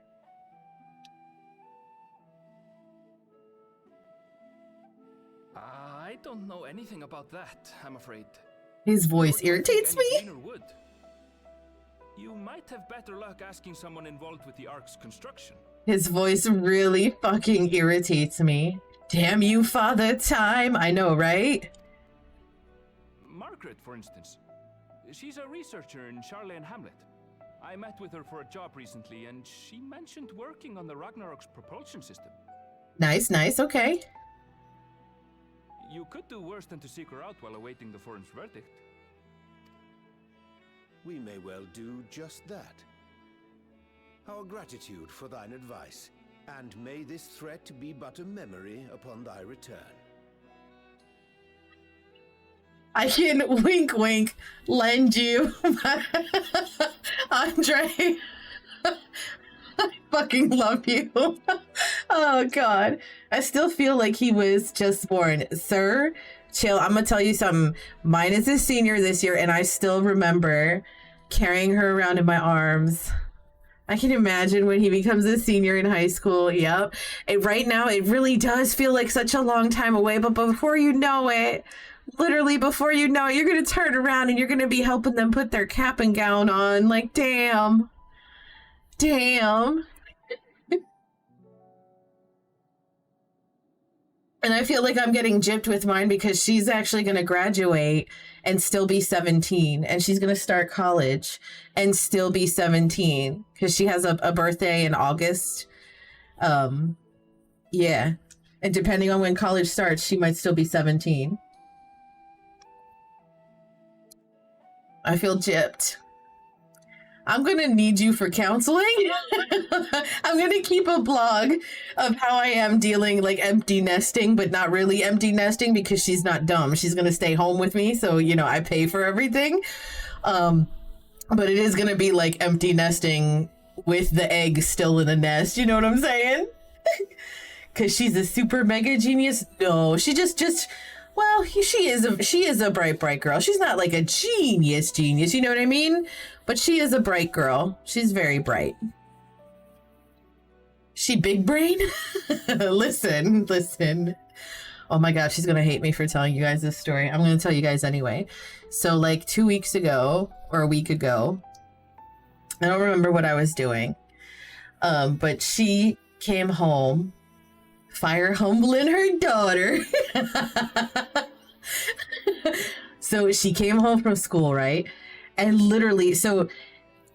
I don't know anything about that, I'm afraid. His voice irritates me. You might have better luck asking someone involved with the Ark's construction. His voice really fucking irritates me. Damn you, Father Time. I know, right? Margaret, for instance. She's a researcher in Charley and Hamlet. I met with her for a job recently, and she mentioned working on the Ragnarok's propulsion system. Nice, nice, okay. You could do worse than to seek her out while awaiting the forum's verdict. We may well do just that. Our gratitude for thine advice, and may this threat be but a memory upon thy return. I can wink wink lend you Andre. I fucking love you. Oh God. I still feel like he was just born. Sir, chill. I'm gonna tell you something. Mine is a senior this year, and I still remember carrying her around in my arms. I can imagine when he becomes a senior in high school. Yep. Right now, it really does feel like such a long time away, but before you know it, literally before you know it, you're gonna turn around and you're gonna be helping them put their cap and gown on. Like, damn. Damn. And I feel like I'm getting gypped with mine because she's actually going to graduate and still be 17. And she's going to start college and still be 17 because she has a birthday in August. Yeah. And depending on when college starts, she might still be 17. I feel gypped. I'm going to need you for counseling. I'm going to keep a blog of how I am dealing like empty nesting, but not really empty nesting because she's not dumb. She's going to stay home with me. So, you know, I pay for everything. But it is going to be like empty nesting with the egg still in the nest. You know what I'm saying? Because she's a super mega genius. No, she just well, she is a bright girl. She's not like a genius. You know what I mean? But she is a bright girl. She's very bright. She big brain? Listen. Oh my God, she's gonna hate me for telling you guys this story. I'm gonna tell you guys anyway. So like 2 weeks ago or a week ago, I don't remember what I was doing. But she came home, fire humbling her daughter. So she came home from school, right? And literally, so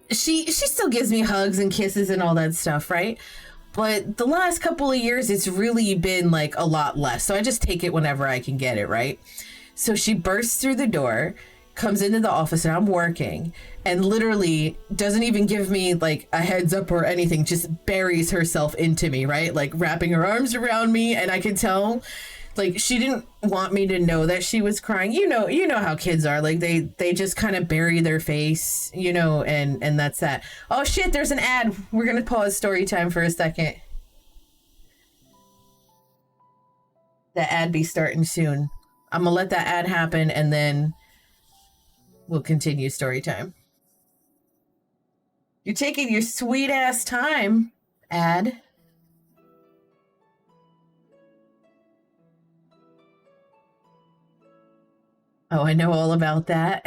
she still gives me hugs and kisses and all that stuff, right? But the last couple of years, it's really been like a lot less. So I just take it whenever I can get it, right? So she bursts through the door, comes into the office and I'm working and literally doesn't even give me like a heads up or anything, just buries herself into me, right? Like wrapping her arms around me, and I could tell like she didn't want me to know that she was crying. You know how kids are. Like they just kind of bury their face, you know, and that's that. Oh shit, there's an ad. We're gonna pause story time for a second. The ad be starting soon. I'm gonna let that ad happen and then we'll continue story time. You're taking your sweet ass time, ad. Oh, I know all about that.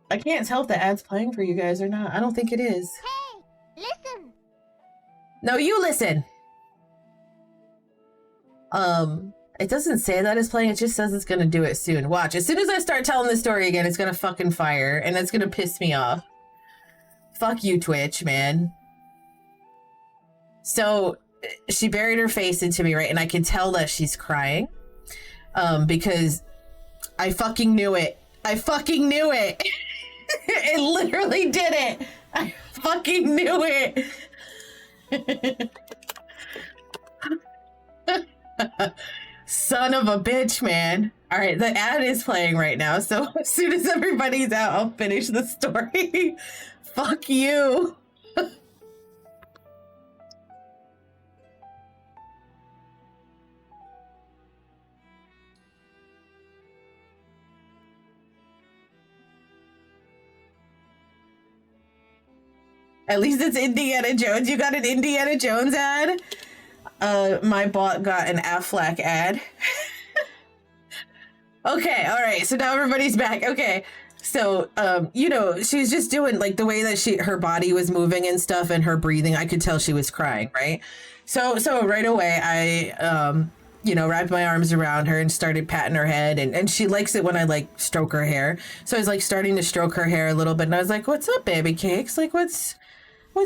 I can't tell if the ad's playing for you guys or not. I don't think it is. Hey, listen. No, you listen. It doesn't say that it's playing. It just says it's gonna do it soon. Watch. As soon as I start telling the story again, it's gonna fucking fire, and it's gonna piss me off. Fuck you, Twitch, man. So she buried her face into me, right? And I can tell that she's crying. Because I fucking knew it. I fucking knew it. It literally did it. I fucking knew it. Son of a bitch, man. All right, the ad is playing right now, so as soon as everybody's out, I'll finish the story. Fuck you. At least it's Indiana Jones. You got an Indiana Jones ad? My bot got an Affleck ad. Okay, all right. So now everybody's back. Okay. So, you know, she's just doing like the way that her body was moving and stuff and her breathing. I could tell she was crying, right? So right away, I, you know, wrapped my arms around her and started patting her head. And she likes it when I like stroke her hair. So I was like starting to stroke her hair a little bit. And I was like, what's up, baby cakes? Like, what's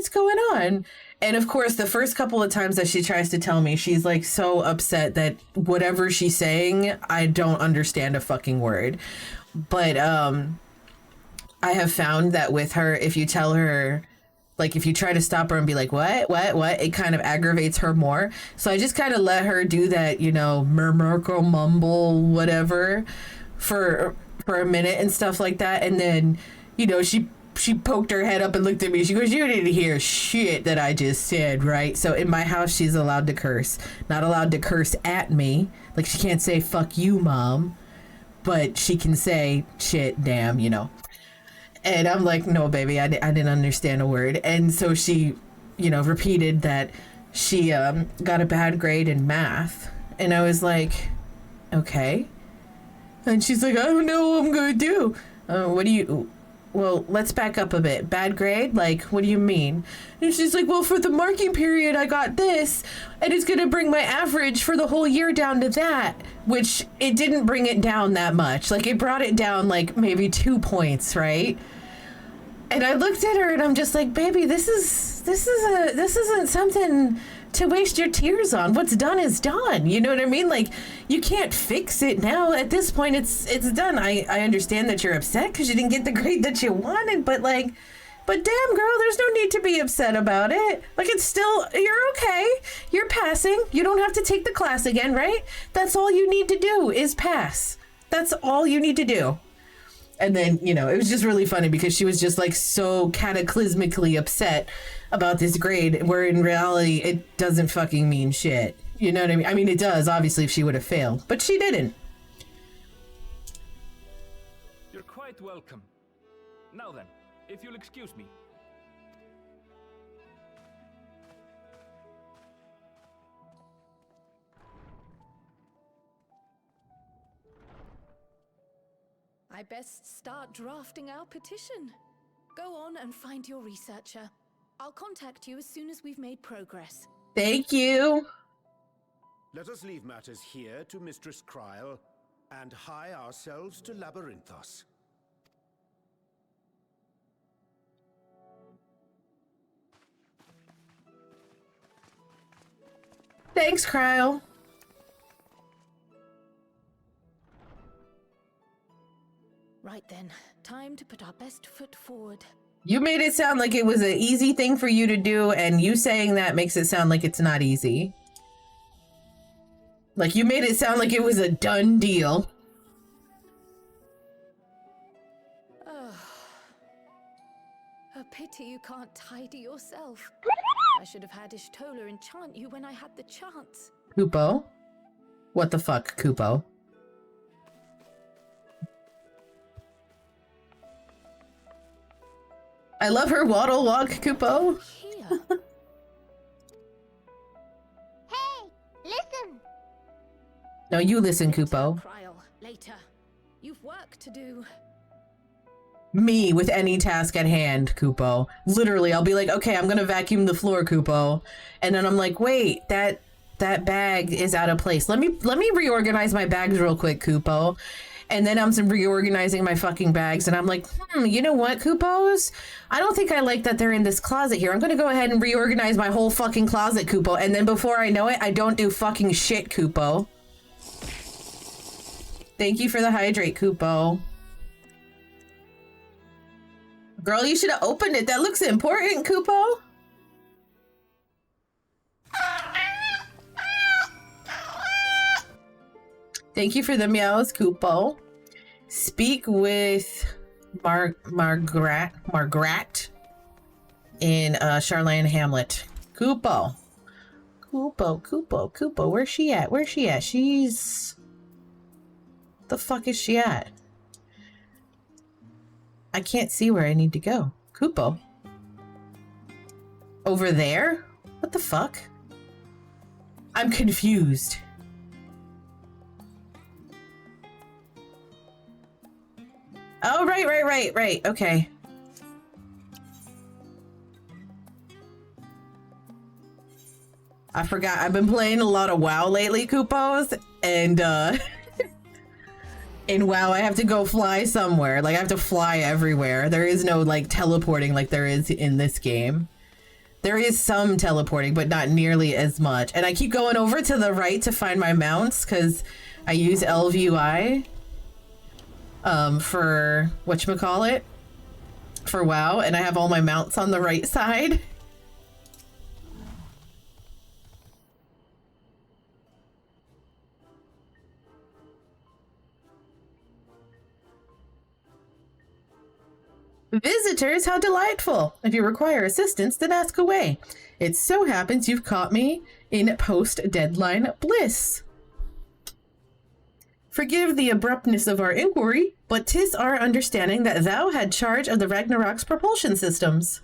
going on? And of course, the first couple of times that she tries to tell me, she's like so upset that whatever she's saying, I don't understand a fucking word. But I have found that with her, if you tell her, like if you try to stop her and be like, what, it kind of aggravates her more. So I just kind of let her do that, you know, murmur, mumble, whatever for a minute and stuff like that. And then, you know, she poked her head up and looked at me. She goes, you didn't hear shit that I just said, right? So in my house, she's allowed to curse. Not allowed to curse at me. Like, she can't say, fuck you, mom. But she can say, shit, damn, you know. And I'm like, no, baby, I didn't understand a word. And so she, you know, repeated that she got a bad grade in math. And I was like, okay. And she's like, I don't know what I'm going to do. Well, let's back up a bit. Bad grade? Like, what do you mean? And she's like, well, for the marking period, I got this, and it's going to bring my average for the whole year down to that, which it didn't bring it down that much. Like, it brought it down, like, maybe 2 points, right? And I looked at her, and I'm just like, baby, this isn't something to waste your tears on. What's done is done. You know what I mean? Like, you can't fix it now. At this point, it's done. I understand that you're upset because you didn't get the grade that you wanted, but damn, girl, there's no need to be upset about it. Like, it's still, you're okay. You're passing. You don't have to take the class again, right? That's all you need to do is pass. That's all you need to do. And then, you know, it was just really funny because she was just like so cataclysmically upset about this grade, where in reality, it doesn't fucking mean shit. You know what I mean? I mean, it does, obviously, if she would have failed, but she didn't. You're quite welcome. Now then, if you'll excuse me. I best start drafting our petition. Go on and find your researcher. I'll contact you as soon as we've made progress. Thank you. Let us leave matters here to Mistress Kryl and hie ourselves to Labyrinthos. Thanks, Kryl. then. Time to put our best foot forward. You made it sound like it was an easy thing for you to do, and you saying that makes it sound like it's not easy. Like, you made it sound like it was a done deal. A pity you can't tidy yourself. I should have had Ishtola enchant you when I had the chance. Kupo? What the fuck, Kupo? I love her waddle walk, Kupo. Here. Hey, listen. No, you listen, Kupo. Trial later. You've work to do. Me with any task at hand, Kupo. Literally, I'll be like, okay, I'm gonna vacuum the floor, Kupo. And then I'm like, wait, that bag is out of place. Let me reorganize my bags real quick, Kupo. And then I'm reorganizing my fucking bags, and I'm like, you know what, Kupos? I don't think I like that they're in this closet here. I'm gonna go ahead and reorganize my whole fucking closet, Kupo. And then before I know it, I don't do fucking shit, Kupo. Thank you for the hydrate, Kupo. Girl, you should have opened it. That looks important, Kupo. Thank you for the meows, Kupo. Speak with Margaret in Charlene Hamlet. Kupo. Kupo. Where's she at? She's... The fuck is she at? I can't see where I need to go. Kupo. Over there? What the fuck? I'm confused. Oh, right. Okay. I forgot. I've been playing a lot of WoW lately, Kupos, and in WoW I have to go fly somewhere. Like, I have to fly everywhere. There is no, like, teleporting like there is in this game. There is some teleporting, but not nearly as much. And I keep going over to the right to find my mounts, because I use LVUI. For whatchamacallit, for WoW, and I have all my mounts on the right side. Visitors, how delightful! If you require assistance, then ask away. It so happens you've caught me in post-deadline bliss. Forgive the abruptness of our inquiry, but 'tis our understanding that thou had charge of the Ragnarok's propulsion systems.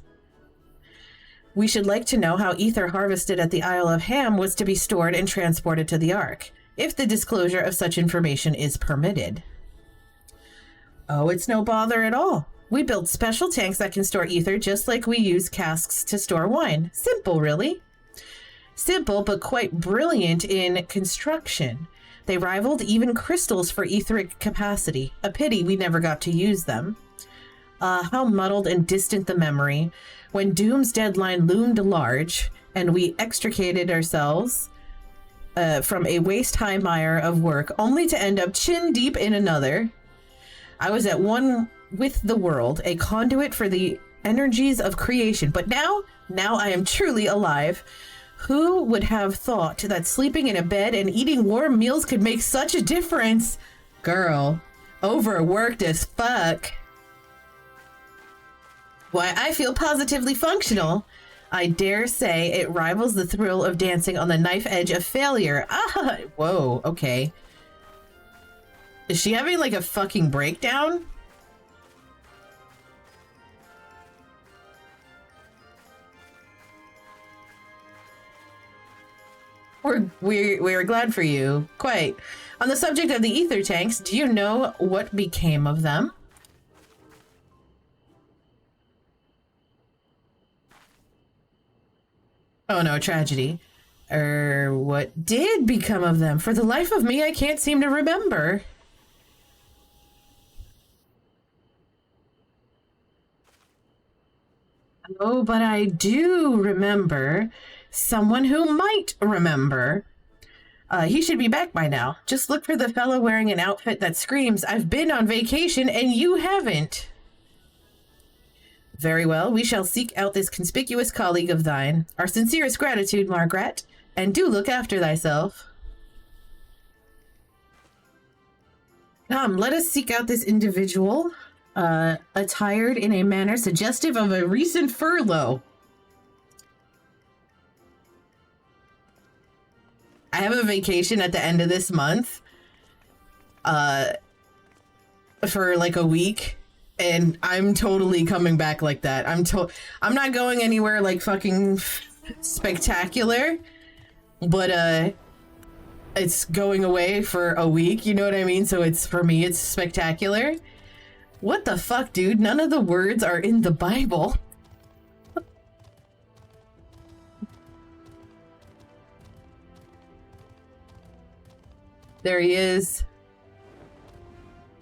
We should like to know how ether harvested at the Isle of Ham was to be stored and transported to the Ark, if the disclosure of such information is permitted. Oh, it's no bother at all. We built special tanks that can store ether just like we use casks to store wine. Simple, really. Simple, but quite brilliant in construction. They rivaled even crystals for etheric capacity. A pity we never got to use them. How muddled and distant the memory. When Doom's deadline loomed large, and we extricated ourselves from a waist-high mire of work, only to end up chin-deep in another. I was at one with the world, a conduit for the energies of creation. But now I am truly alive. Who would have thought that sleeping in a bed and eating warm meals could make such a difference? Girl, overworked as fuck. Why, I feel positively functional. I dare say it rivals the thrill of dancing on the knife edge of failure. Ah, whoa, okay. Is she having like a fucking breakdown? We're glad for you. Quite. On the subject of the ether tanks, do you know what became of them? Oh no, tragedy. What did become of them? For the life of me, I can't seem to remember. Oh, but I do remember someone who might remember. He should be back by now. Just look for the fellow wearing an outfit that screams, "I've been on vacation and you haven't." Very well, we shall seek out this conspicuous colleague of thine. Our sincerest gratitude, Margaret, and do look after thyself. Come, let us seek out this individual, attired in a manner suggestive of a recent furlough. I have a vacation at the end of this month, for like a week, and I'm totally coming back like that. I'm not going anywhere like fucking spectacular, but it's going away for a week, you know what I mean? So it's, for me, it's spectacular. What the fuck, dude? None of the words are in the Bible. There he is.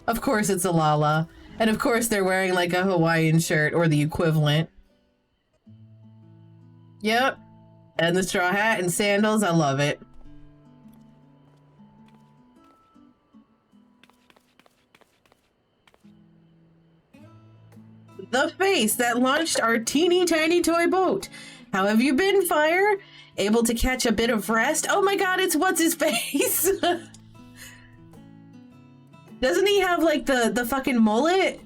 Of course it's a Lala. And of course they're wearing like a Hawaiian shirt or the equivalent. Yep. And the straw hat and sandals. I love it. The face that launched our teeny tiny toy boat. How have you been, Fire? Able to catch a bit of rest? Oh my god, it's what's his face? Doesn't he have like the fucking mullet?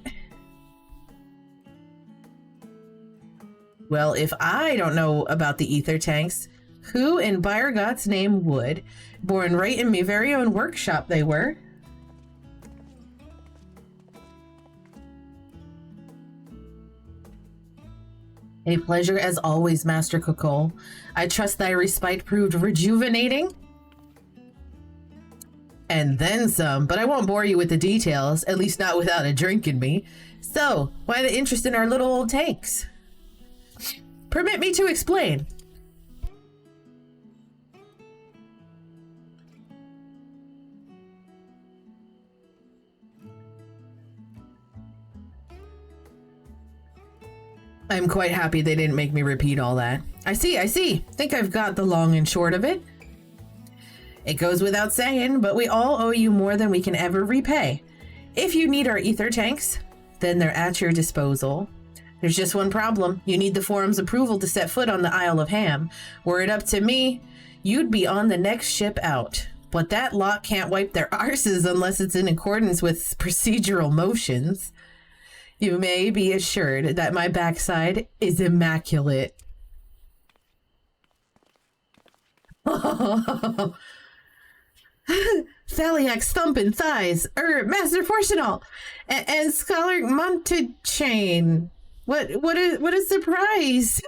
Well, if I don't know about the ether tanks, who in Byregot's name would? Born right in my very own workshop they were. A pleasure as always, Master Kokol. I trust thy respite proved rejuvenating. And then some, but I won't bore you with the details, at least not without a drink in me. So, why the interest in our little old tanks? Permit me to explain. I'm quite happy they didn't make me repeat all that. I see. Think I've got the long and short of it. It goes without saying, but we all owe you more than we can ever repay. If you need our ether tanks, then they're at your disposal. There's just one problem. You need the forum's approval to set foot on the Isle of Ham. Were it up to me, you'd be on the next ship out. But that lot can't wipe their arses unless it's in accordance with procedural motions. You may be assured that my backside is immaculate. Thaliak's thumping thighs, Master Fortunal, and Scholar Montechain. What a surprise!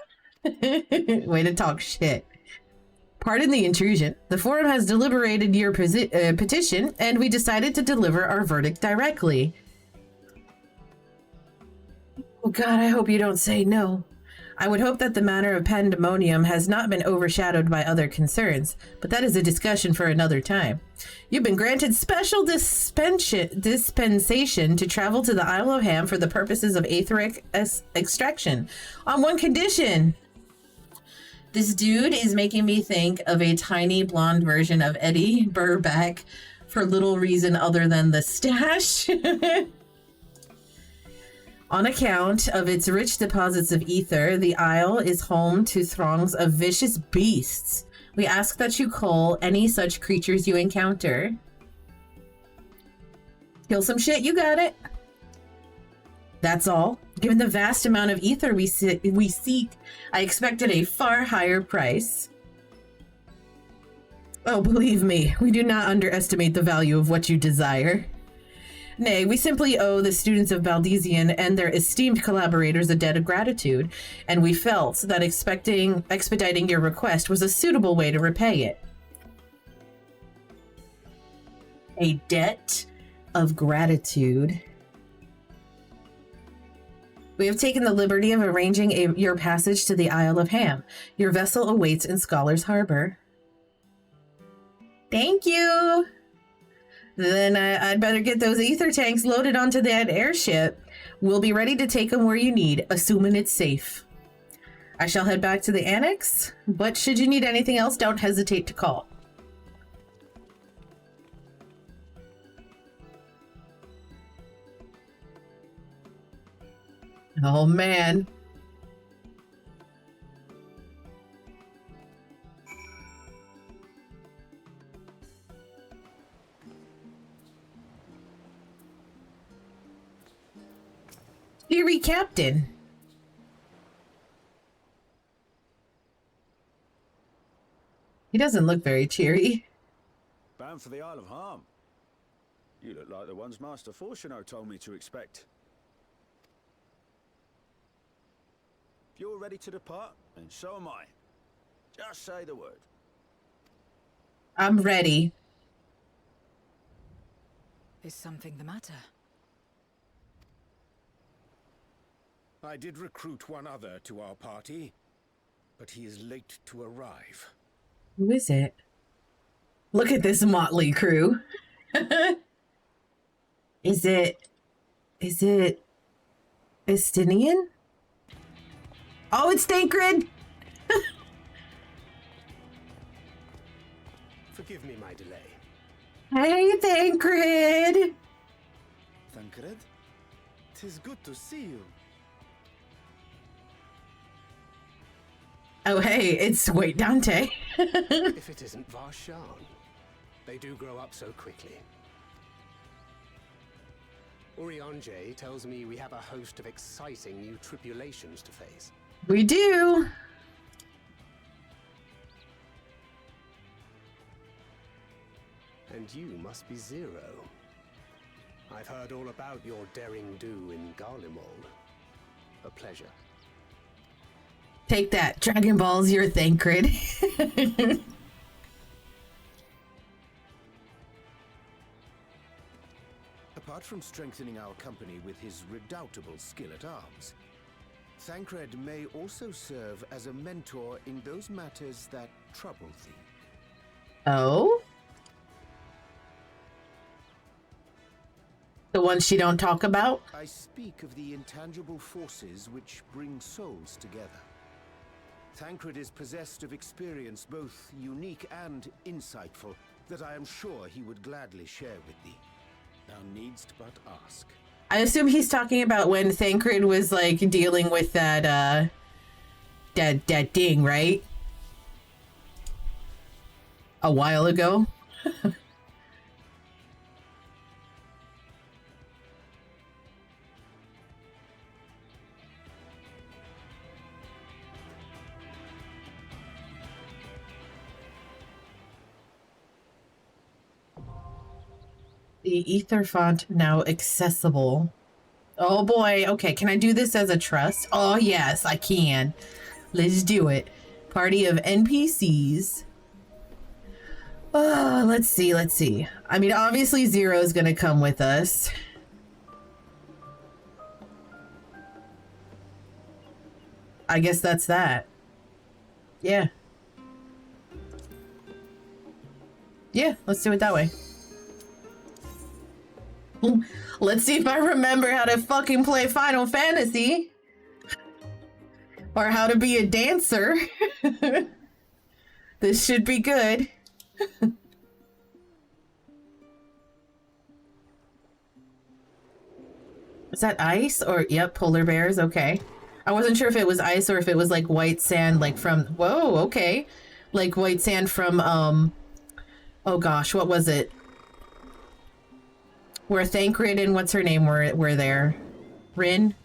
Way to talk shit. Pardon the intrusion. The forum has deliberated your petition, and we decided to deliver our verdict directly. Oh God, I hope you don't say no. I would hope that the matter of pandemonium has not been overshadowed by other concerns, but that is a discussion for another time. You've been granted special dispensation to travel to the Isle of Ham for the purposes of etheric extraction, on one condition. This dude is making me think of a tiny blonde version of Eddie Burback for little reason other than the stash. On account of its rich deposits of ether, the Isle is home to throngs of vicious beasts. We ask that you cull any such creatures you encounter. Kill some shit, you got it. That's all. Given the vast amount of ether we seek, I expected a far higher price. Oh, believe me, we do not underestimate the value of what you desire. Nay, we simply owe the students of Baldesion and their esteemed collaborators a debt of gratitude, and we felt that expediting your request was a suitable way to repay it. A debt of gratitude. We have taken the liberty of arranging your passage to the Isle of Ham. Your vessel awaits in Scholar's Harbor. Thank you! Then I'd better get those ether tanks loaded onto that airship. We'll be ready to take them where you need, assuming it's safe. I shall head back to the annex, but should you need anything else, don't hesitate to call. Oh man. Cheery Captain. He doesn't look very cheery. Bound for the Isle of Harm. You look like the ones Master Fortuno told me to expect. If you're ready to depart, then so am I. Just say the word. I'm ready. Is something the matter? I did recruit one other to our party, but he is late to arrive. Who is it? Look at this motley crew. Is it Estinian? Oh, it's Thancred! Forgive me my delay. Hey, Thancred! Thancred? 'Tis good to see you. Oh, hey, it's Wait Dante. If it isn't Varshan. They do grow up so quickly. Urianje tells me we have a host of exciting new tribulations to face. We do. And you must be Zero. I've heard all about your daring do in Garlemald. A pleasure. Take that, Dragon Balls, you're Thancred. Apart from strengthening our company with his redoubtable skill at arms, Thancred may also serve as a mentor in those matters that trouble thee. Oh? The ones you don't talk about? I speak of the intangible forces which bring souls together. Thancred is possessed of experience both unique and insightful that I am sure he would gladly share with thee. Thou needst but ask. I assume he's talking about when Thancred was like dealing with that that thing, right? A while ago. The ether font now accessible. Oh boy. Okay, can I do this as a trust? Oh yes, I can. Let's do it. Party of NPCs. Let's see. I mean, obviously Zero is gonna come with us. I guess that's that. Yeah. Yeah, let's do it that way. Let's see if I remember how to fucking play Final Fantasy. Or how to be a dancer. This should be good. Is that ice? Or, yep, polar bears, okay. I wasn't sure if it was ice or if it was like white sand, like from, whoa, okay. Like white sand from, oh gosh, what was it? Where Thancred and what's her name were there. Rhine?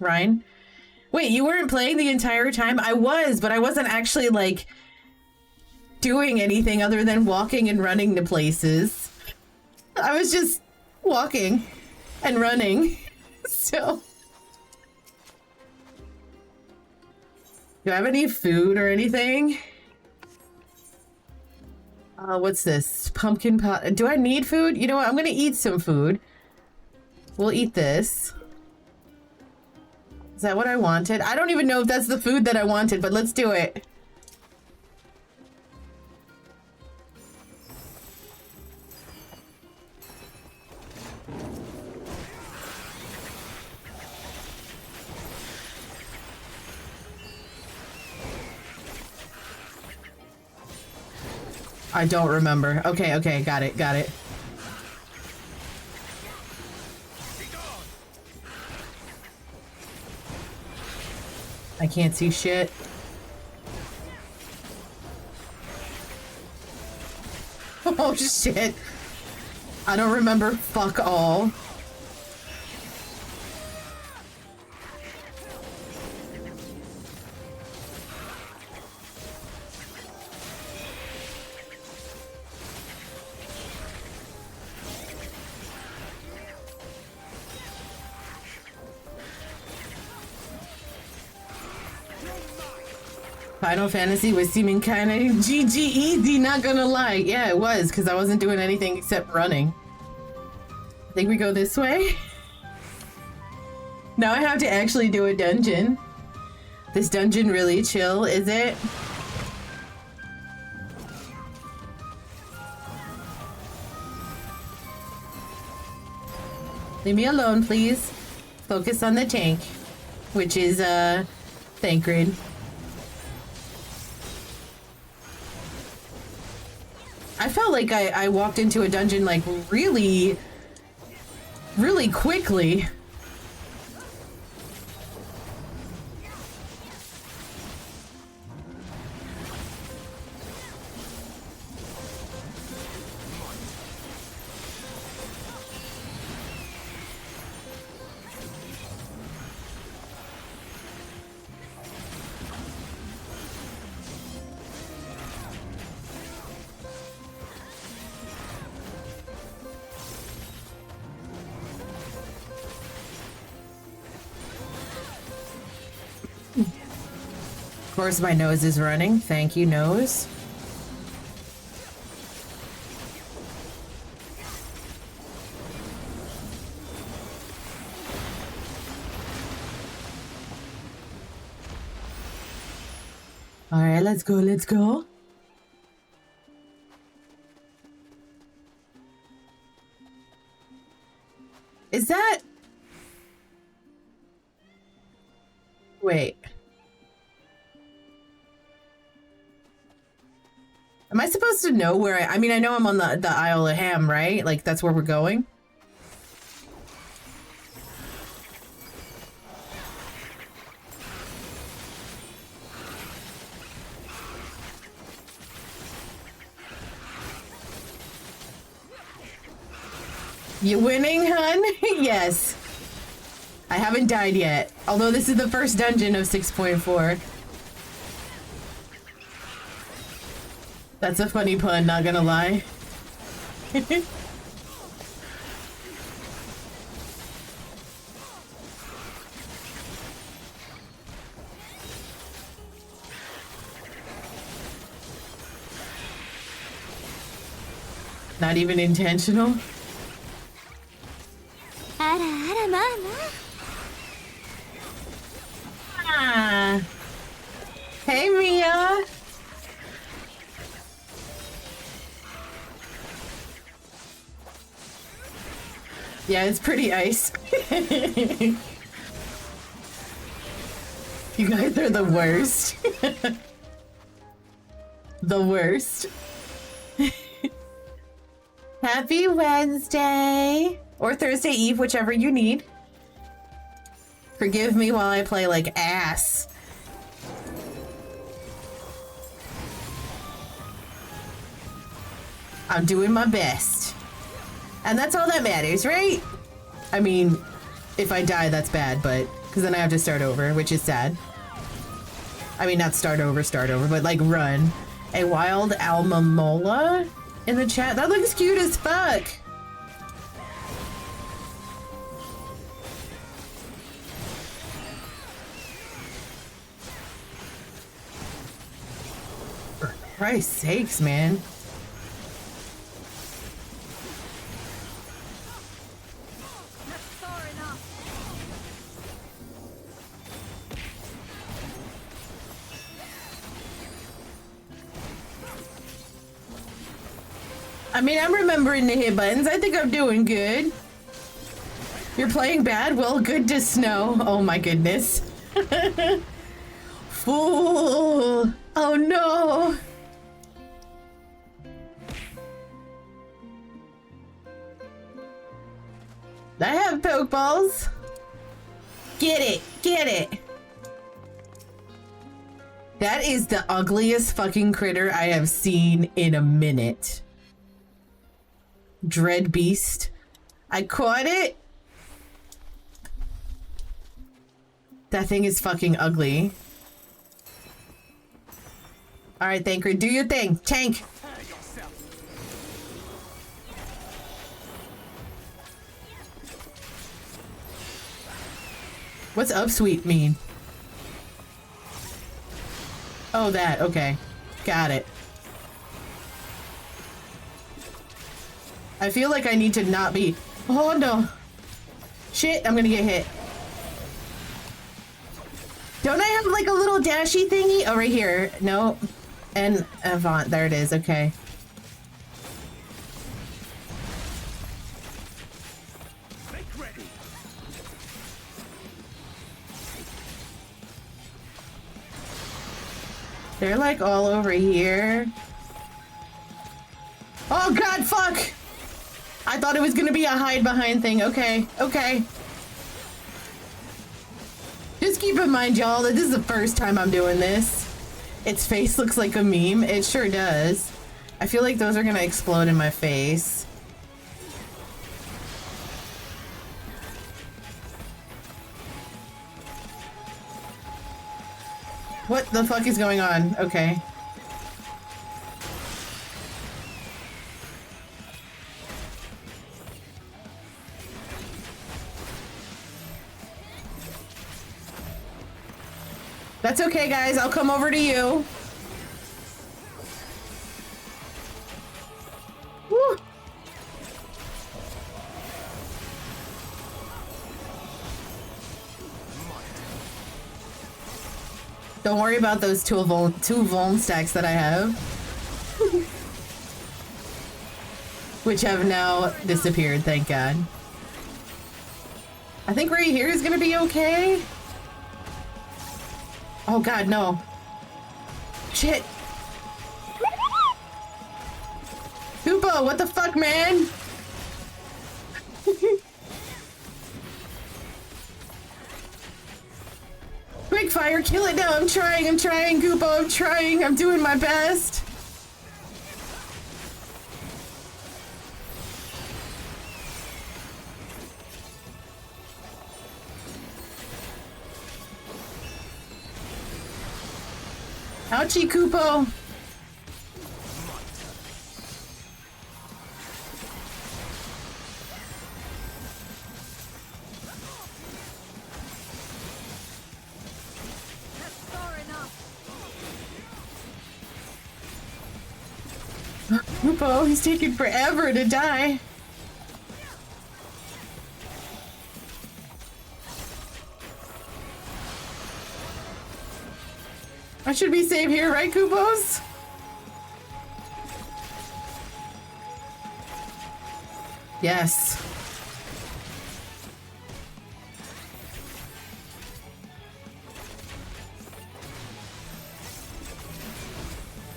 Wait, you weren't playing the entire time? I was, but I wasn't actually like doing anything other than walking and running to places. I was just walking and running. So do I have any food or anything? What's this? Pumpkin pot. Do I need food? You know what? I'm gonna eat some food. We'll eat this. Is that what I wanted? I don't even know if that's the food that I wanted, but let's do it. I don't remember. Okay, got it. I can't see shit. Oh shit. I don't remember fuck all. Final Fantasy was seeming kind of GG easy, not gonna lie. Yeah, it was, because I wasn't doing anything except running. I think we go this way. Now I have to actually do a dungeon. This dungeon really chill, is it? Leave me alone, please. Focus on the tank, which is, Thancred. I felt like I walked into a dungeon like really quickly. Of course, my nose is running. Thank you, nose. All right, let's go, let's go. Is that... Wait. Am I supposed to know where I mean, I know I'm on the Isle of Ham, right? Like, that's where we're going? You winning, hun? Yes. I haven't died yet. Although this is the first dungeon of 6.4. That's a funny pun, not gonna lie. Not even intentional. Ah. Hey, Mia. Yeah, it's pretty ice. You guys are the worst. The worst. Happy Wednesday! Or Thursday Eve, whichever you need. Forgive me while I play like ass. I'm doing my best. And that's all that matters, right? I mean, if I die, that's bad, but... Because then I have to start over, which is sad. I mean, not start over, but like run. A wild almamola in the chat? That looks cute as fuck! For Christ's sakes, man. I mean, I'm remembering the hit buttons. I think I'm doing good. You're playing bad? Well, good to know. Oh my goodness. Fool! Oh no! I have Pokeballs. Get it! Get it! That is the ugliest fucking critter I have seen in a minute. Dread beast. I caught it. That thing is fucking ugly. All right, Thancred, do your thing. Tank. What's upsweep mean? Oh, that. Okay. Got it. I feel like I need to not be... Oh, no. Shit, I'm gonna get hit. Don't I have, like, a little dashy thingy? Oh, right here. No. And Avant. There it is. Okay. They're like all over here. Oh god, fuck! I thought it was gonna be a hide behind thing. Okay, okay. Just keep in mind, y'all, that this is the first time I'm doing this. Its face looks like a meme. It sure does. I feel like those are gonna explode in my face. What the fuck is going on? Okay. That's okay, guys. I'll come over to you. Woo. Don't worry about those two vuln stacks that I have. Which have now disappeared, thank God. I think right here is gonna be okay. Oh God, no. Shit. Hoopo, what the fuck, man? Quick fire, kill it now. I'm trying, Goopo, I'm trying. I'm doing my best. Ouchie, Koopo. Koopo, he's taking forever to die. I should be safe here, right, Koopos? Yes.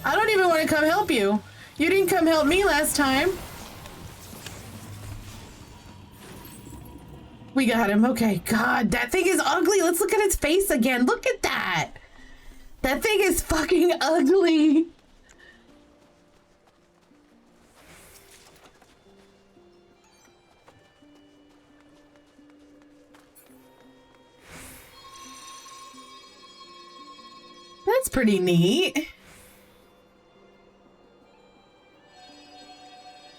I don't even want to come help you. You didn't come help me last time. We got him. Okay. God, that thing is ugly. Let's look at its face again. Look at that. That thing is fucking ugly. That's pretty neat.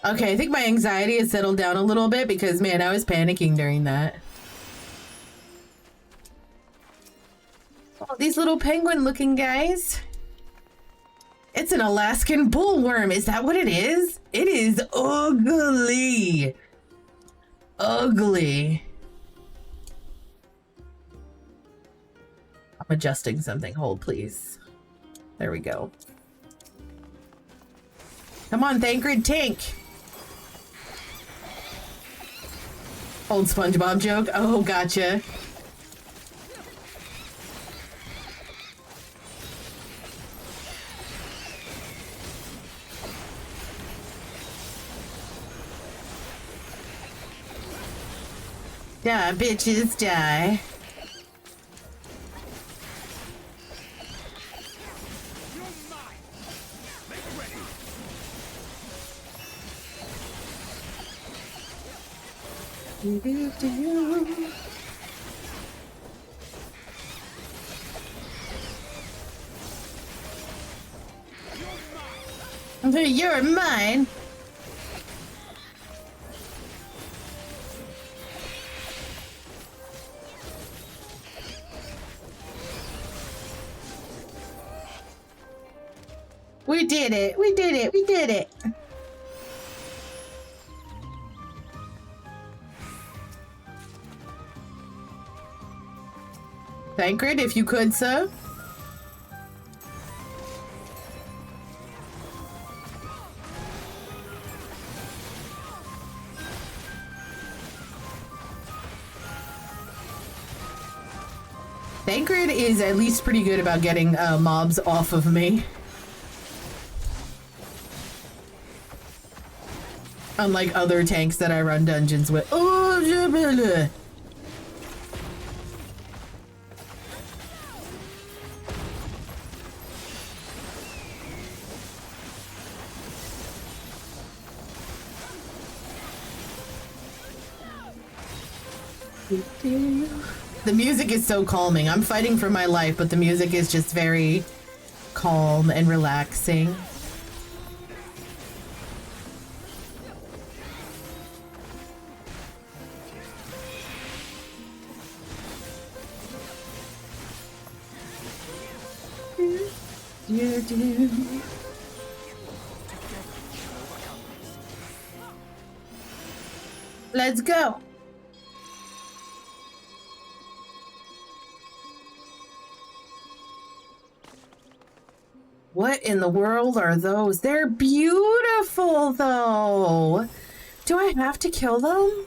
Okay, I think my anxiety has settled down a little bit because, man, I was panicking during that. Oh, these little penguin-looking guys. It's an Alaskan bullworm. Is that what it is? It is ugly. Ugly. I'm adjusting something. Hold, please. There we go. Come on, Thancred, tank. Old SpongeBob joke. Oh, gotcha. Die, bitches, die. You're mine. We did it. We did it. We did it. Thancred, if you could, sir. Thancred is at least pretty good about getting mobs off of me. Unlike other tanks that I run dungeons with. Oh, jabala. The music is so calming. I'm fighting for my life, but the music is just very calm and relaxing. Let's go. What in the world are those? They're beautiful, though. Do I have to kill them?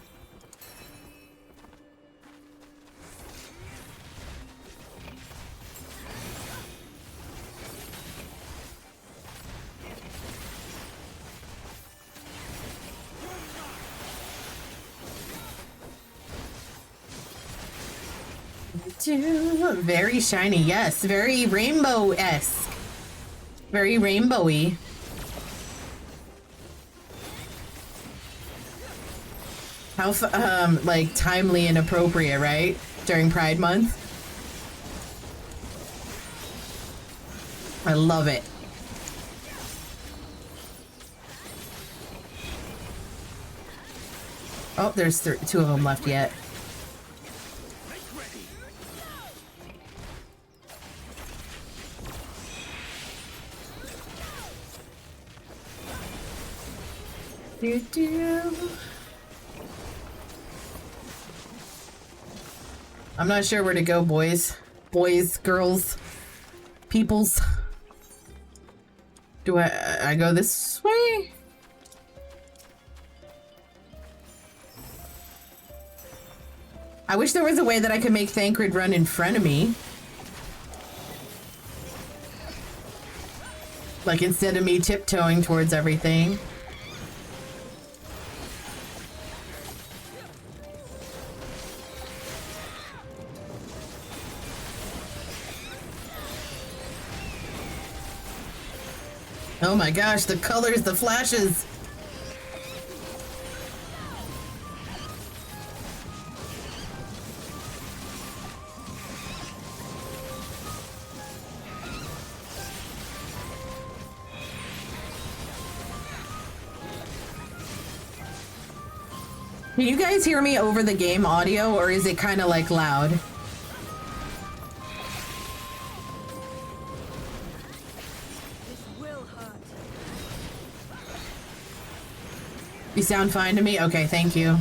Very shiny, yes. Very rainbow-esque. Very rainbowy. How, like, timely and appropriate, right? During Pride Month. I love it. Oh, there's two of them left yet. I'm not sure where to go, boys. Boys, girls, peoples. Do I go this way? I wish there was a way that I could make Thancred run in front of me. Like, instead of me tiptoeing towards everything. Oh my gosh, the colors, the flashes. Can you guys hear me over the game audio, or is it kind of like loud? You sound fine to me? Okay, thank you.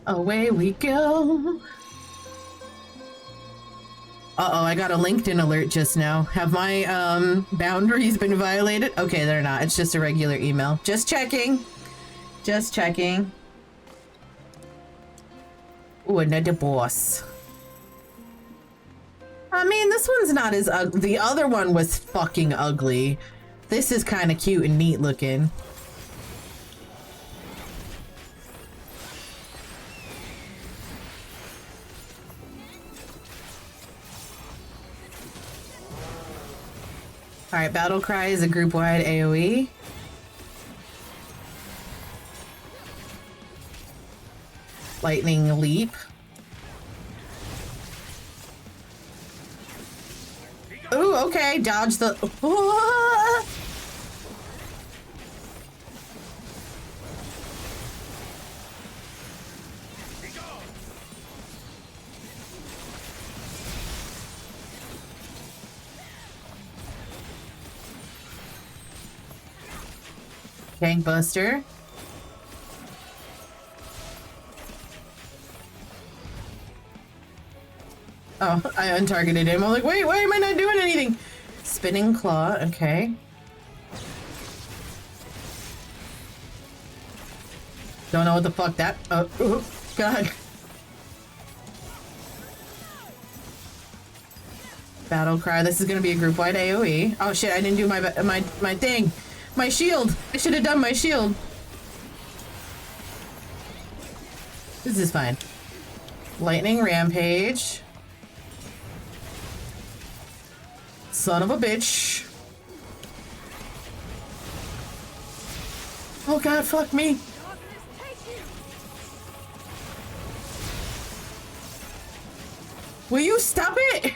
Away we go. Uh-oh, I got a LinkedIn alert just now. Have my boundaries been violated? Okay, they're not. It's just a regular email. Just checking. Just checking. Ooh, another boss. I mean, this one's not as ugly. The other one was fucking ugly. This is kind of cute and neat looking. Alright, Battle Cry is a group-wide AoE. Lightning Leap. Ooh, okay, dodge the... Tank Buster. Oh, I untargeted him. I'm like, wait, why am I not doing anything? Spinning Claw, okay. Don't know what the fuck that... Oh, God. Battle Cry. This is gonna be a group-wide AoE. Oh shit, I didn't do my thing. My shield! I should have done my shield. This is fine. Lightning Rampage. Son of a bitch. Oh god, fuck me. Will you stop it?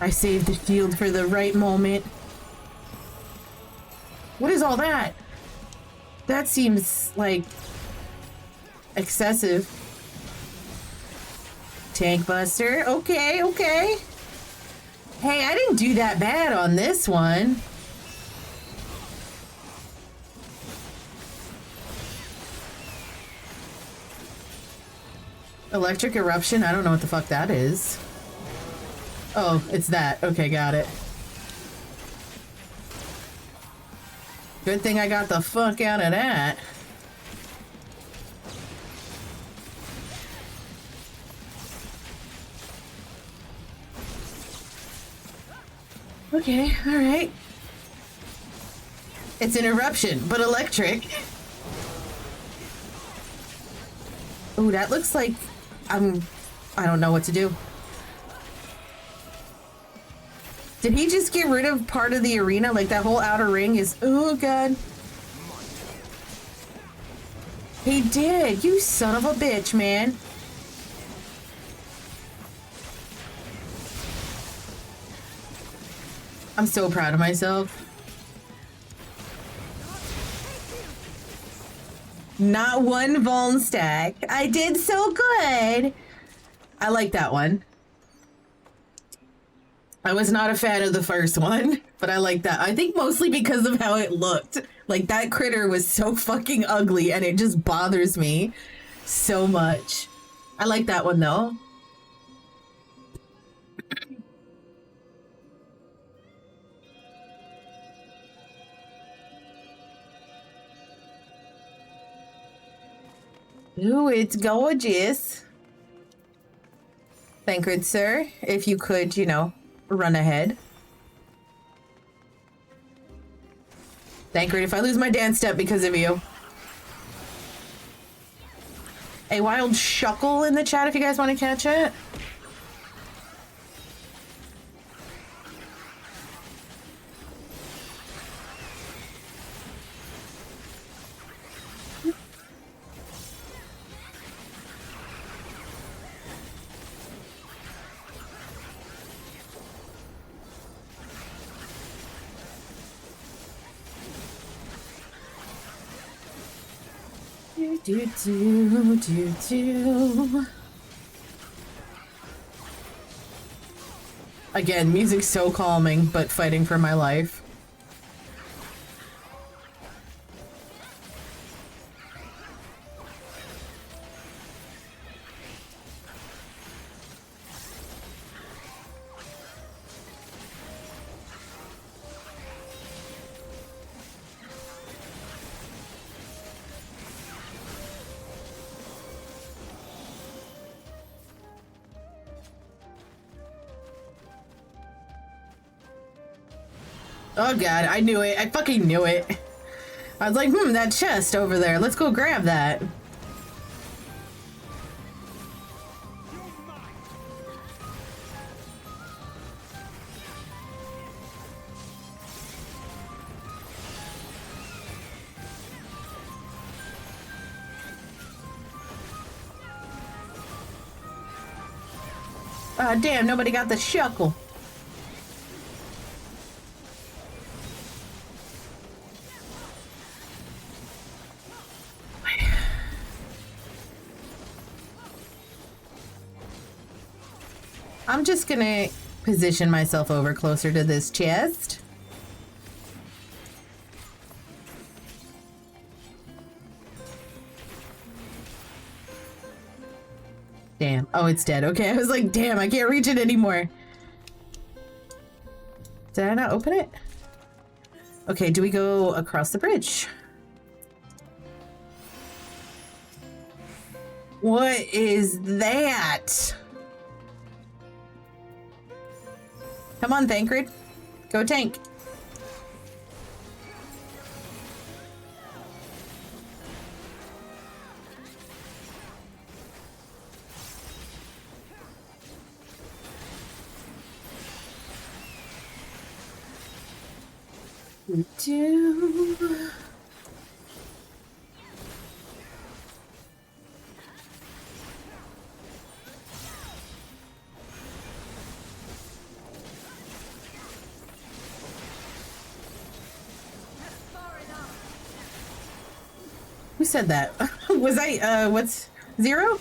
I saved the shield for the right moment. What is all that? That seems like excessive. Tank Buster. Okay, okay. Hey, I didn't do that bad on this one. Electric Eruption? I don't know what the fuck that is. Oh, it's that. Okay, got it. Good thing I got the fuck out of that. Okay, alright. It's an eruption, but electric. Ooh, that looks like I don't know what to do. Did he just get rid of part of the arena? Like that whole outer ring is... Oh, God. He did. You son of a bitch, man. I'm so proud of myself. Not one Vuln stack. I did so good. I like that one. I was not a fan of the first one, but I like that. I think mostly because of how it looked. Like, that critter was so fucking ugly, and it just bothers me so much. I like that one, though. Ooh, it's gorgeous. Thankred, sir, if you could, you know, run ahead. Thankred, if I lose my dance step because of you. A wild shuckle in the chat if you guys want to catch it. Again, music's so calming, but fighting for my life. Oh god, I knew it. I fucking knew it. I was like, that chest over there. Let's go grab that. Damn, nobody got the shuckle. I'm just gonna position myself over closer to this chest. Damn. Oh, it's dead. Okay, I was like, damn, I can't reach it anymore. Did I not open it? Okay, do we go across the bridge? What is that? Come on, Thancred. Go tank. Who said that? Was I, what's Zero?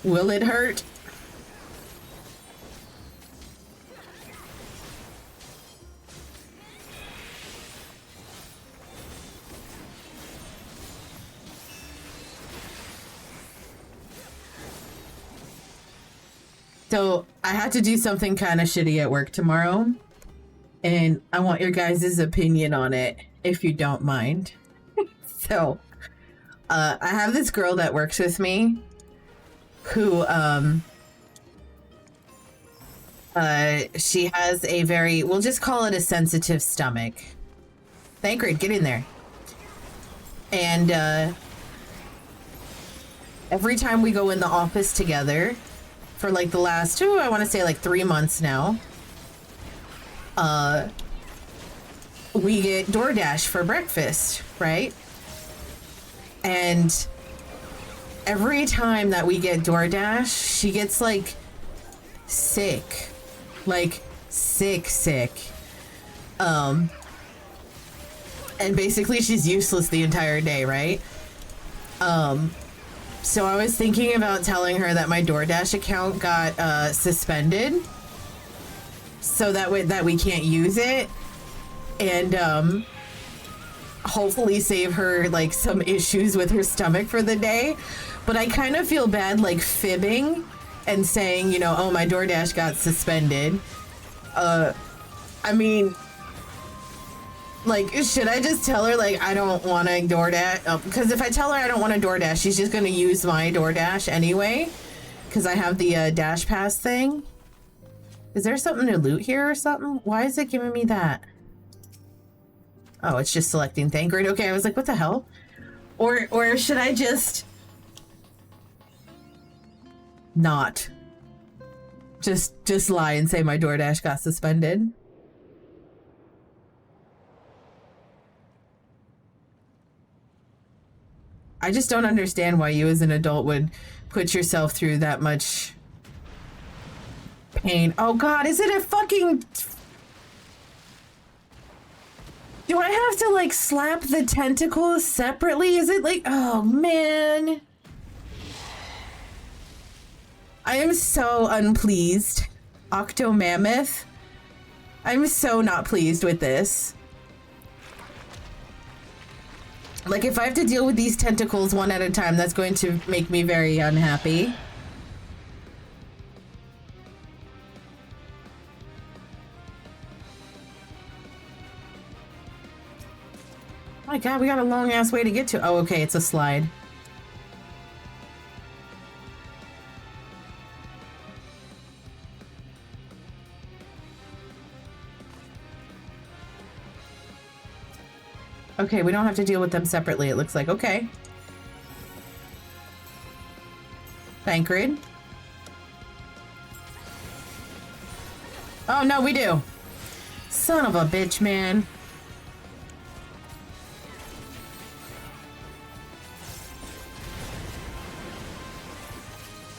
Will it hurt? So I had to do something kind of shitty at work tomorrow, and I want your guys' opinion on it, if you don't mind. So, I have this girl that works with me who, she has a very, we'll just call it a sensitive stomach. Thancred, get in there. And, every time we go in the office together, for like the last, I want to say like 3 months now, we get DoorDash for breakfast, right? And every time that we get DoorDash, she gets like sick, like sick. And basically she's useless the entire day, right? So I was thinking about telling her that my DoorDash account got suspended, so that we can't use it, and hopefully save her like some issues with her stomach for the day. But I kind of feel bad like fibbing and saying, you know, oh, my DoorDash got suspended. I mean, like, should I just tell her, like, I don't want a DoorDash? Because if I tell her I don't want a DoorDash, she's just going to use my DoorDash anyway. Because I have the Dash Pass thing. Is there something to loot here or something? Why is it giving me that? Oh, it's just selecting Thancred. Okay, I was like, what the hell? Or should I just... not? Just lie and say my DoorDash got suspended? I just don't understand why you as an adult would put yourself through that much pain. Oh god, is it a fucking... Do I have to like slap the tentacles separately? Is it like... Oh man. I am so unpleased. Octomammoth. I'm so not pleased with this. Like, if I have to deal with these tentacles one at a time, that's going to make me very unhappy. My my god, we got a long ass way to get to. Oh, okay, it's a slide. Okay, we don't have to deal with them separately, it looks like. Okay. Thancred. Oh, no, we do. Son of a bitch, man.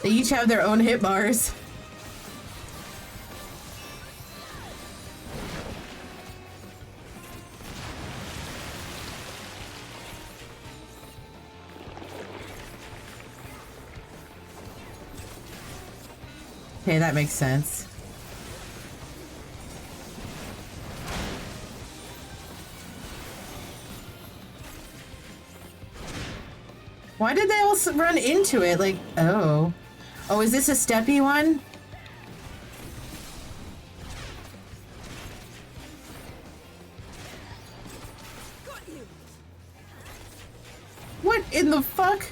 They each have their own hit bars. Okay, that makes sense. Why did they all run into it? Like, oh. Oh, is this a steppy one? What in the fuck?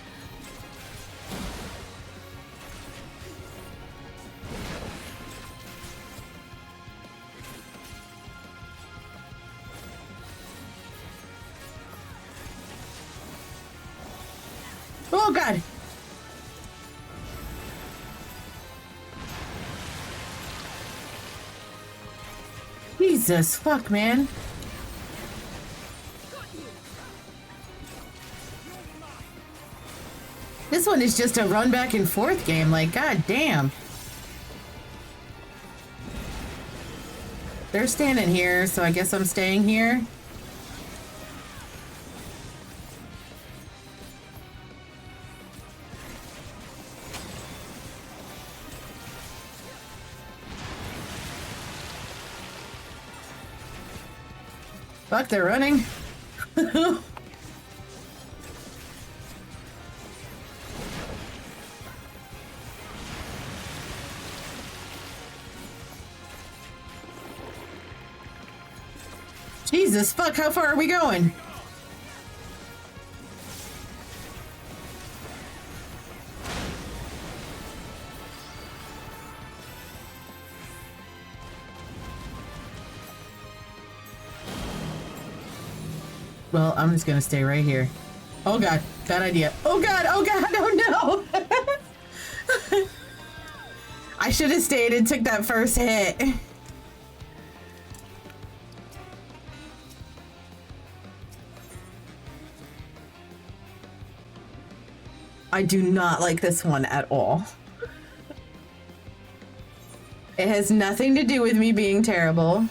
Oh god! Jesus, fuck, man. This one is just a run back and forth game, like, god damn. They're standing here, so I guess I'm staying here. Fuck, they're running. Jesus, fuck, how far are we going? Well, I'm just gonna stay right here. Oh god, bad idea. Oh god, oh no! I should have stayed and took that first hit. I do not like this one at all. It has nothing to do with me being terrible.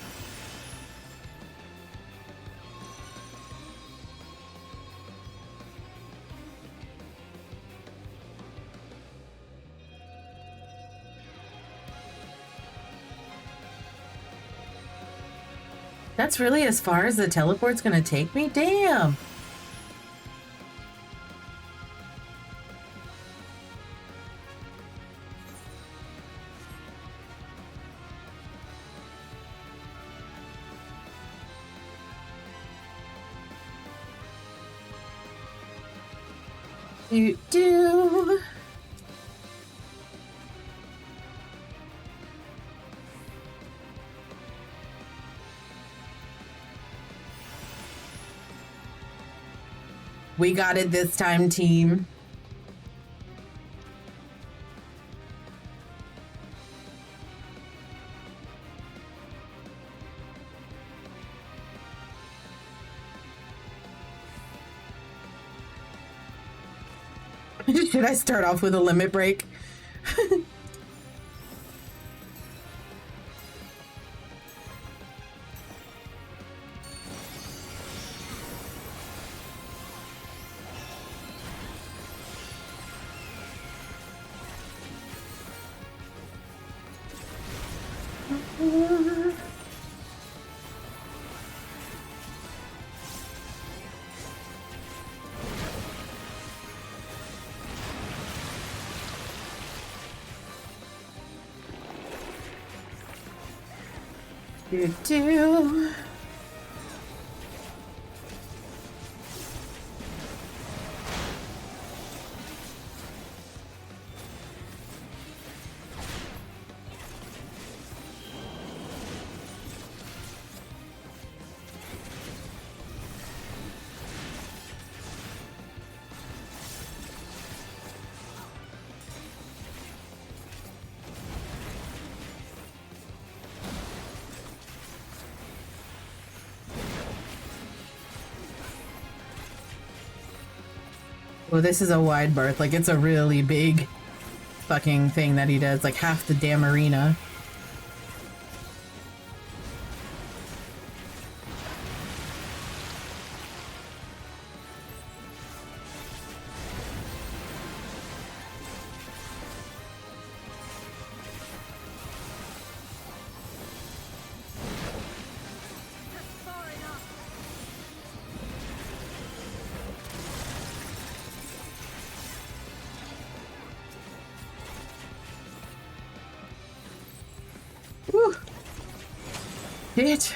That's really as far as the teleport's gonna take me? Damn! Do. We got it this time, team. Should I start off with a limit break? Do. Well, this is a wide berth. Like, it's a really big fucking thing that he does. Like, half the damn arena. Whew. Bitch.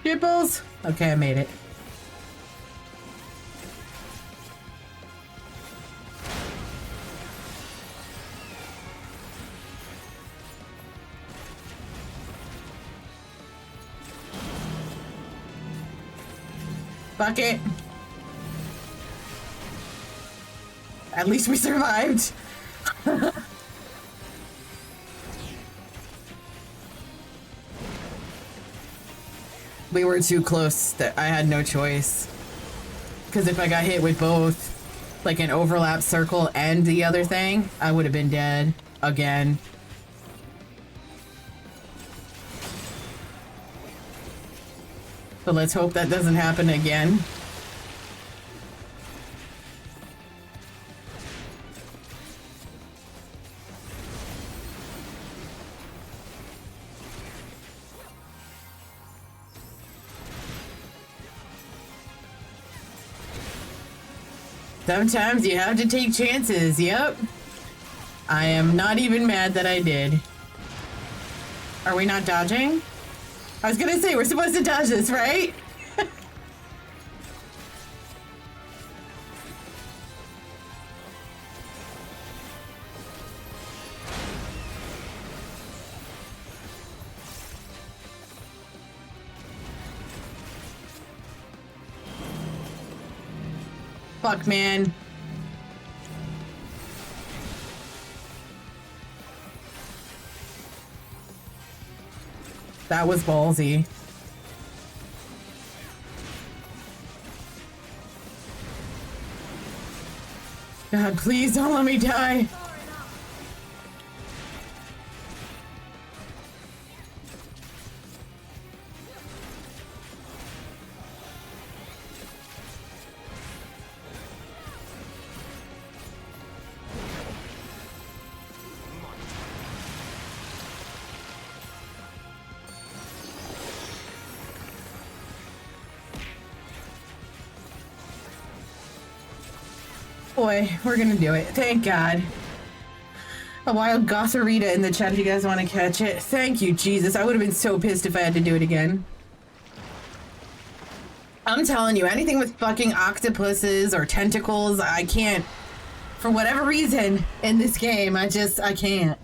Shitballs. Okay, I made it. Fuck it. At least we survived. We were too close that I had no choice. Because if I got hit with both, like an overlap circle and the other thing, I would have been dead again. But let's hope that doesn't happen again. Sometimes you have to take chances, yep. I am not even mad that I did. Are we not dodging? I was gonna say, we're supposed to dodge this, right? Fuck, man. That was ballsy. God, please don't let me die. Boy, we're gonna do it. Thank God. A wild Gotharita in the chat if you guys want to catch it. Thank you, Jesus. I would have been so pissed if I had to do it again. I'm telling you, anything with fucking octopuses or tentacles, I can't. For whatever reason in this game, I can't.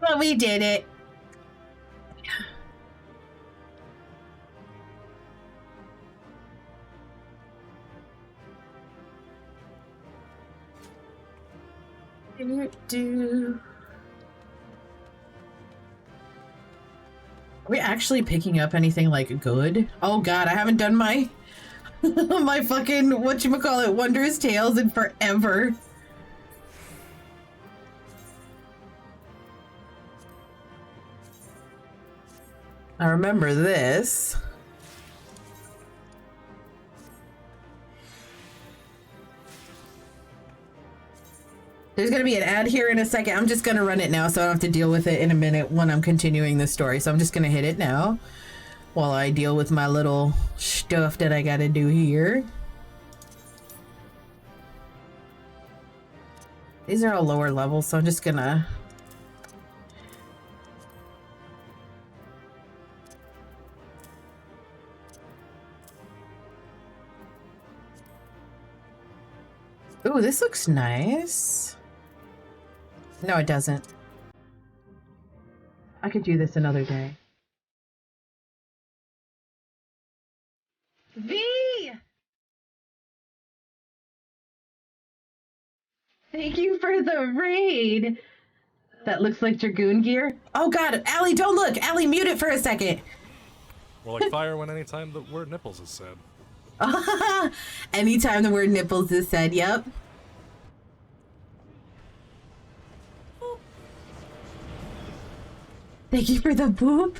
But we did it. Are we actually picking up anything like good? Oh God, I haven't done my my fucking whatchamacallit Wondrous Tales in forever. I remember this. There's going to be an ad here in a second. I'm just going to run it now so I don't have to deal with it in a minute when I'm continuing the story. So I'm just going to hit it now while I deal with my little stuff that I got to do here. These are all lower levels, so I'm just going to... Ooh, this looks nice. No, it doesn't. I could do this another day. V! Thank you for the raid. That looks like Dragoon gear. Oh god, Allie, don't look! Allie, mute it for a second. Well, like fire when anytime the word nipples is said. Anytime the word nipples is said, yep. Thank you for the boop.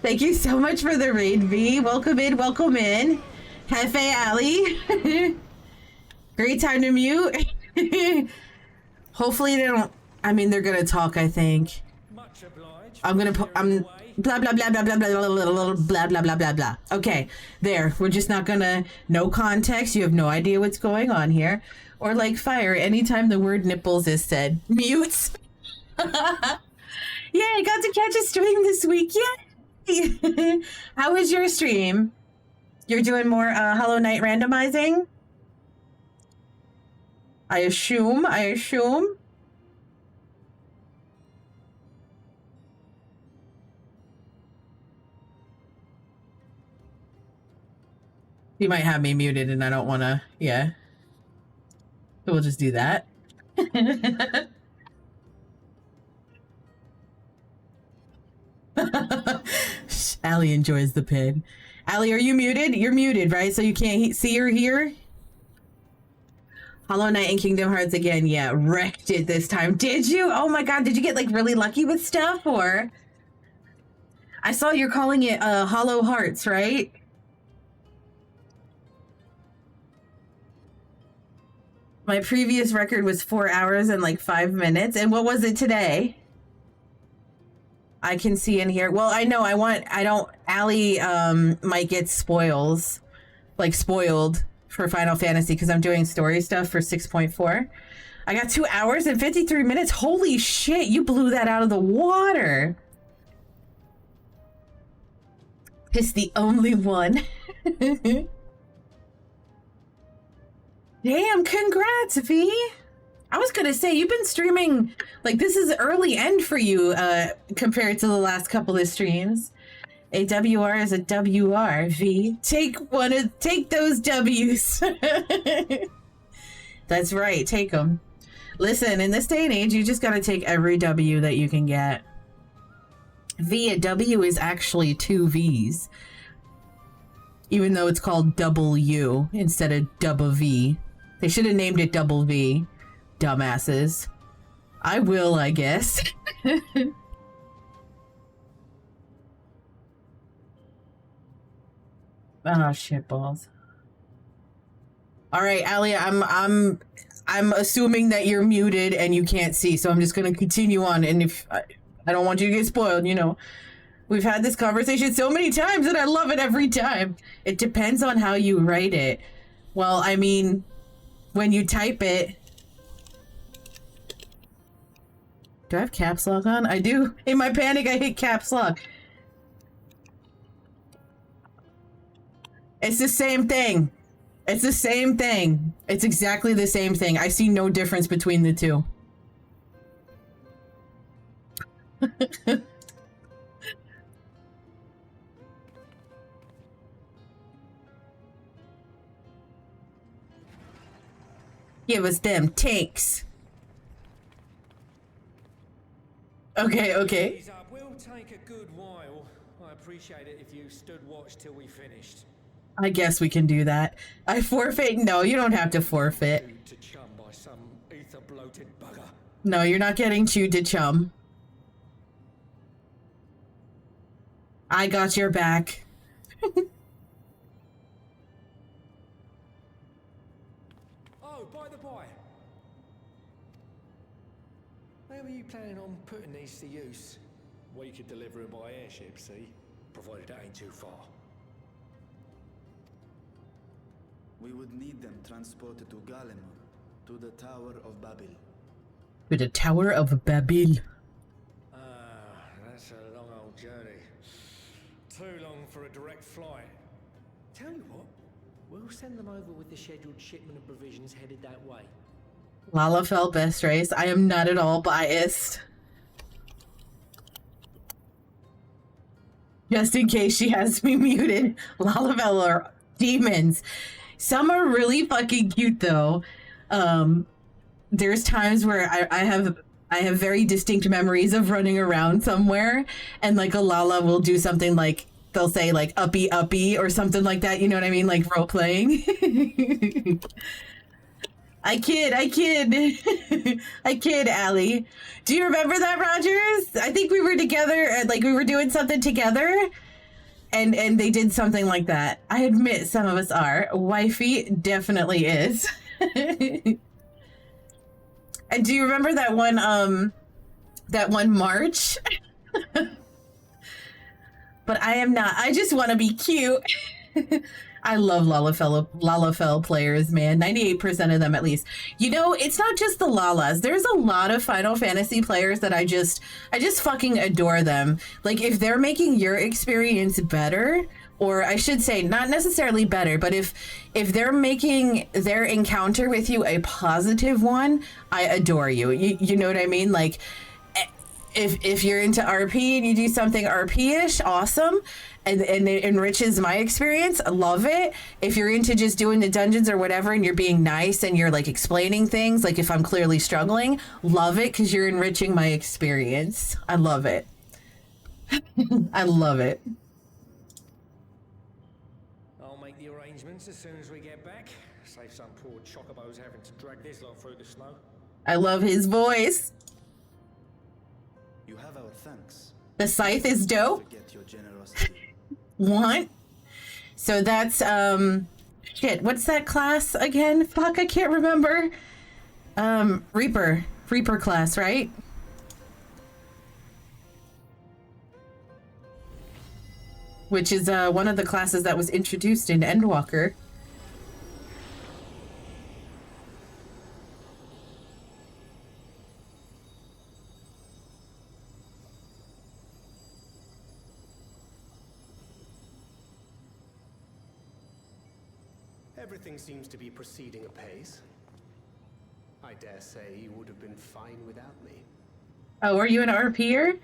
Thank you so much for the raid, V. Welcome in, welcome in. Hefe Allie. Great time to mute. Hopefully they don't, I mean, they're gonna talk, I think. I'm gonna put, I'm blah blah blah blah blah blah blah blah blah blah blah blah blah. Okay, there. We're just not gonna, no context. You have no idea what's going on here. Or like fire, anytime the word nipples is said, mutes. Yay, I got to catch a stream this week. Yay! How was your stream? You're doing more Hollow Knight randomizing? I assume. You might have me muted and I don't want to, yeah. So we'll just do that. Allie enjoys the pin. Allie, are you muted? You're muted, right? So you can't see or hear? Hollow Knight and Kingdom Hearts again. Yeah, wrecked it this time. Did you? Oh my god, did you get like really lucky with stuff or? I saw you're calling it Hollow Hearts, right? My previous record was 4 hours and like 5 minutes. And what was it today? I can see in here. Well, I know Allie might get spoiled for Final Fantasy because I'm doing story stuff for 6.4. I got 2 hours and 53 minutes. Holy shit, you blew that out of the water. It's the only one. Damn, congrats, V. I was gonna say, you've been streaming, like, this is early end for you, compared to the last couple of streams. A WR is a WR, V. Take those W's. That's right, take them. Listen, in this day and age, you just gotta take every W that you can get. V, a W is actually 2 V's. Even though it's called double U instead of double V. They should have named it double V. Dumbasses. I will, I guess. Oh, shit balls. All right, Allie, I'm assuming that you're muted and you can't see, so I'm just gonna continue on. And if I don't want you to get spoiled, you know. We've had this conversation so many times and I love it every time. It depends on how you write it. Well, I mean, when you type it. Do I have caps lock on? I do. In my panic, I hit caps lock. It's the same thing. It's the same thing. It's exactly the same thing. I see no difference between the two. Give us them tanks. Okay. It will take a good while. I appreciate it if you stood watch till we finished. I guess we can do that. I forfeit? No, you don't have to forfeit. To chum by some ether-bloated bugger. No, you're not getting chewed to chum. I got your back. Oh, by the by. Where were you planning on putting these to use? We could deliver them by airship, see? Provided it ain't too far. We would need them transported to Gallimore, to the Tower of Babel. To the Tower of Babel. That's a long old journey. Too long for a direct flight. Tell you what, We'll send them over with the scheduled shipment of provisions headed that way. Lalafell best race. I am not at all biased. Just in case she has me muted. Lalafell are demons. Some are really fucking cute though. There's times where I have very distinct memories of running around somewhere and like a Lala will do something like they'll say like uppy uppy or something like that, you know what I mean, like role playing. I kid Allie. Do you remember that, Rogers? I think we were together, like we were doing something together and they did something like that. I admit some of us are. Wifey definitely is. And do you remember that one march? But I am not. I just want to be cute. I love Lalafell players, man. 98% of them at least. You know, it's not just the Lalas. There's a lot of Final Fantasy players that I just fucking adore them. Like if they're making your experience better, or I should say not necessarily better, but if they're making their encounter with you a positive one, I adore you. You know what I mean? Like if you're into RP and you do something RP-ish, awesome. And it enriches my experience. I love it. If you're into just doing the dungeons or whatever and you're being nice and you're like explaining things, like if I'm clearly struggling, love it because you're enriching my experience. I love it. I love it. I'll make the arrangements as soon as we get back. Save some poor chocobos having to drag this lot through the snow. I love his voice. You have our thanks. The scythe is dope. Forget your generosity. What? So that's shit, what's that class again? Fuck, I can't remember. Reaper class, right? Which is one of the classes that was introduced in Endwalker. Everything seems to be proceeding apace. I dare say you would have been fine without me. Oh, are you an RPer?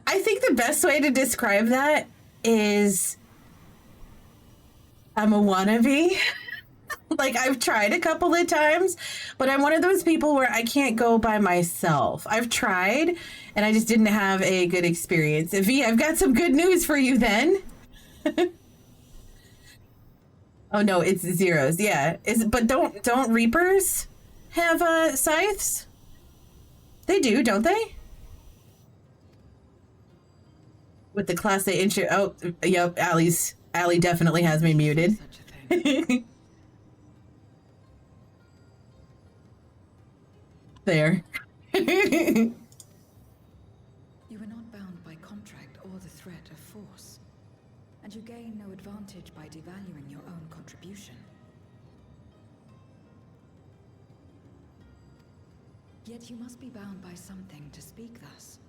I think the best way to describe that is I'm a wannabe. Like I've tried a couple of times, but I'm one of those people where I can't go by myself. I've tried and I just didn't have a good experience. V, I've got some good news for you then. Oh no, it's zeros. Yeah. But don't Reapers have scythes? They do, don't they? With the class they intro. Oh, yep. Allie definitely has me muted. There. You are not bound by contract or the threat of force, and you gain no advantage by devaluing your own contribution. Yet you must be bound by something to speak thus.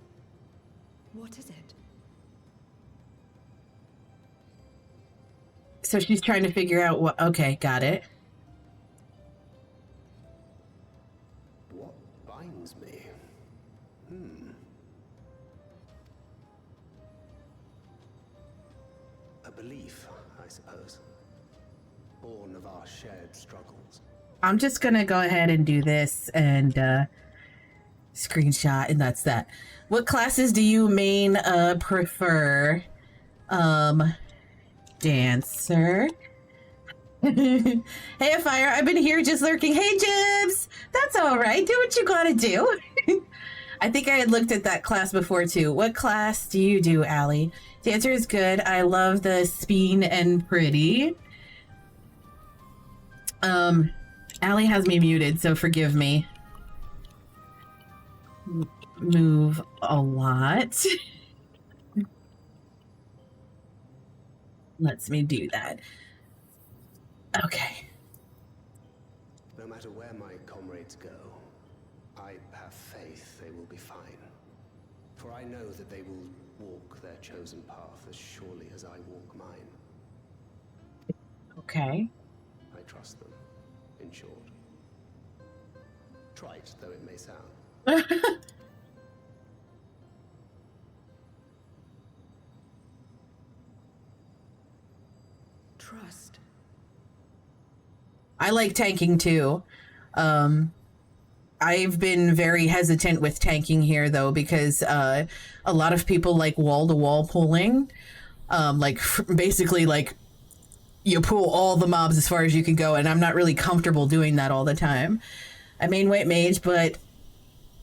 What is it? So she's trying to figure out what... Okay, got it. What binds me? A belief, I suppose. Born of our shared struggles. I'm just gonna go ahead and do this and screenshot, and that's that. What classes do you main prefer? Dancer. Hey, Fire, I've been here just lurking. Hey, Jibs! That's all right. Do what you gotta do. I think I had looked at that class before, too. What class do you do, Allie? Dancer is good. I love the speen and pretty. Allie has me muted, so forgive me. Move a lot. Lets me do that. Okay. No matter where my comrades go, I have faith they will be fine. For I know that they will walk their chosen path as surely as I walk mine. Okay. I trust them, in short. Trite though it may sound. Trust. I like tanking too. I've been very hesitant with tanking here though, because a lot of people like wall-to-wall pulling. Basically like you pull all the mobs as far as you can go, and I'm not really comfortable doing that all the time. I main white mage, but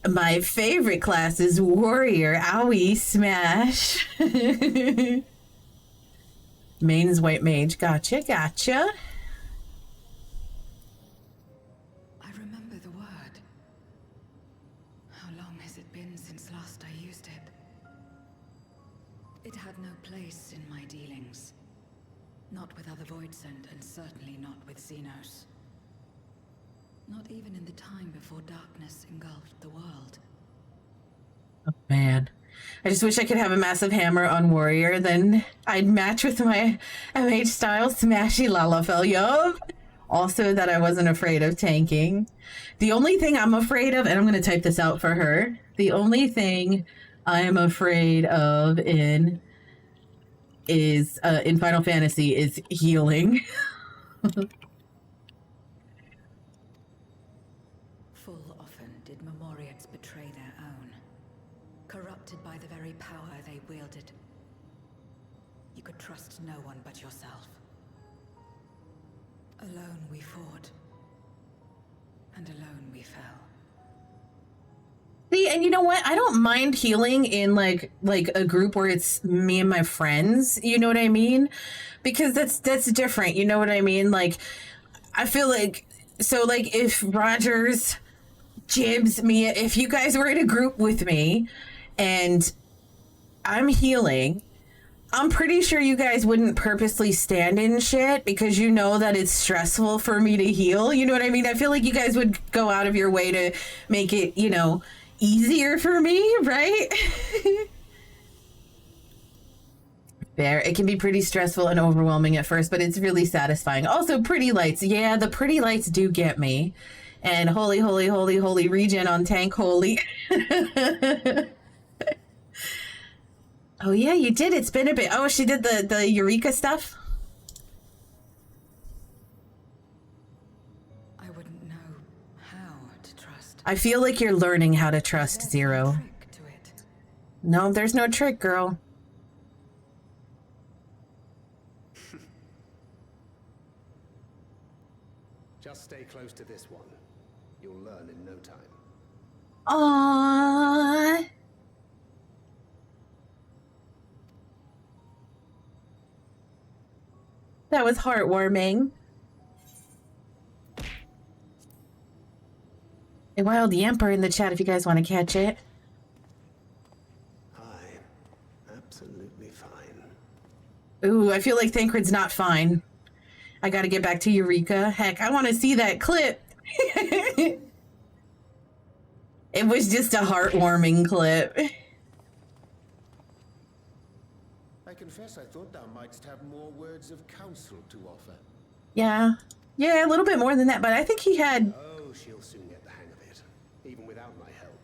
my favorite class is warrior. Owie, smash. Main's white mage. Gotcha, gotcha. I remember the word. How long has it been since last I used it? It had no place in my dealings. Not with other Voidsent, and certainly not with Xenos. Not even in the time before darkness engulfed the world. Oh, man. I just wish I could have a massive hammer on warrior, then I'd match with my MH style smashy Lalafell, yup. Also that I wasn't afraid of tanking. The only thing I'm afraid of, and I'm going to type this out for her, the only thing I'm afraid of in Final Fantasy is healing. Full often did Memoriates betray their own, corrupted by the very power they wielded. You could trust no one but yourself. Alone we fought, and alone we fell. See, and you know what? I don't mind healing in like a group where it's me and my friends. You know what I mean? Because that's different. You know what I mean? Like, I feel like, so like if Rogers, Jibs, Mia, if you guys were in a group with me and I'm healing, I'm pretty sure you guys wouldn't purposely stand in shit because you know that it's stressful for me to heal. You know what I mean? I feel like you guys would go out of your way to make it, you know, easier for me, right? There, it can be pretty stressful and overwhelming at first, but it's really satisfying. Also, pretty lights. Yeah, the pretty lights do get me. And holy, holy, holy, holy regen on tank, holy. Oh yeah, you did. It's been a bit. Oh, she did the Eureka stuff? I wouldn't know how to trust. I feel like you're learning how to trust, Zero. No, there's no trick, girl. Just stay close to this one. You'll learn in no time. Aww. That was heartwarming. A wild yamper in the chat if you guys want to catch it. Absolutely fine. Ooh, I feel like Thancred's not fine. I gotta get back to Eureka. Heck, I want to see that clip. It was just a heartwarming clip. I confess I thought thou mightst have more words of counsel to offer. Yeah. Yeah, a little bit more than that, but I think he had... Oh, she'll soon get the hang of it, even without my help.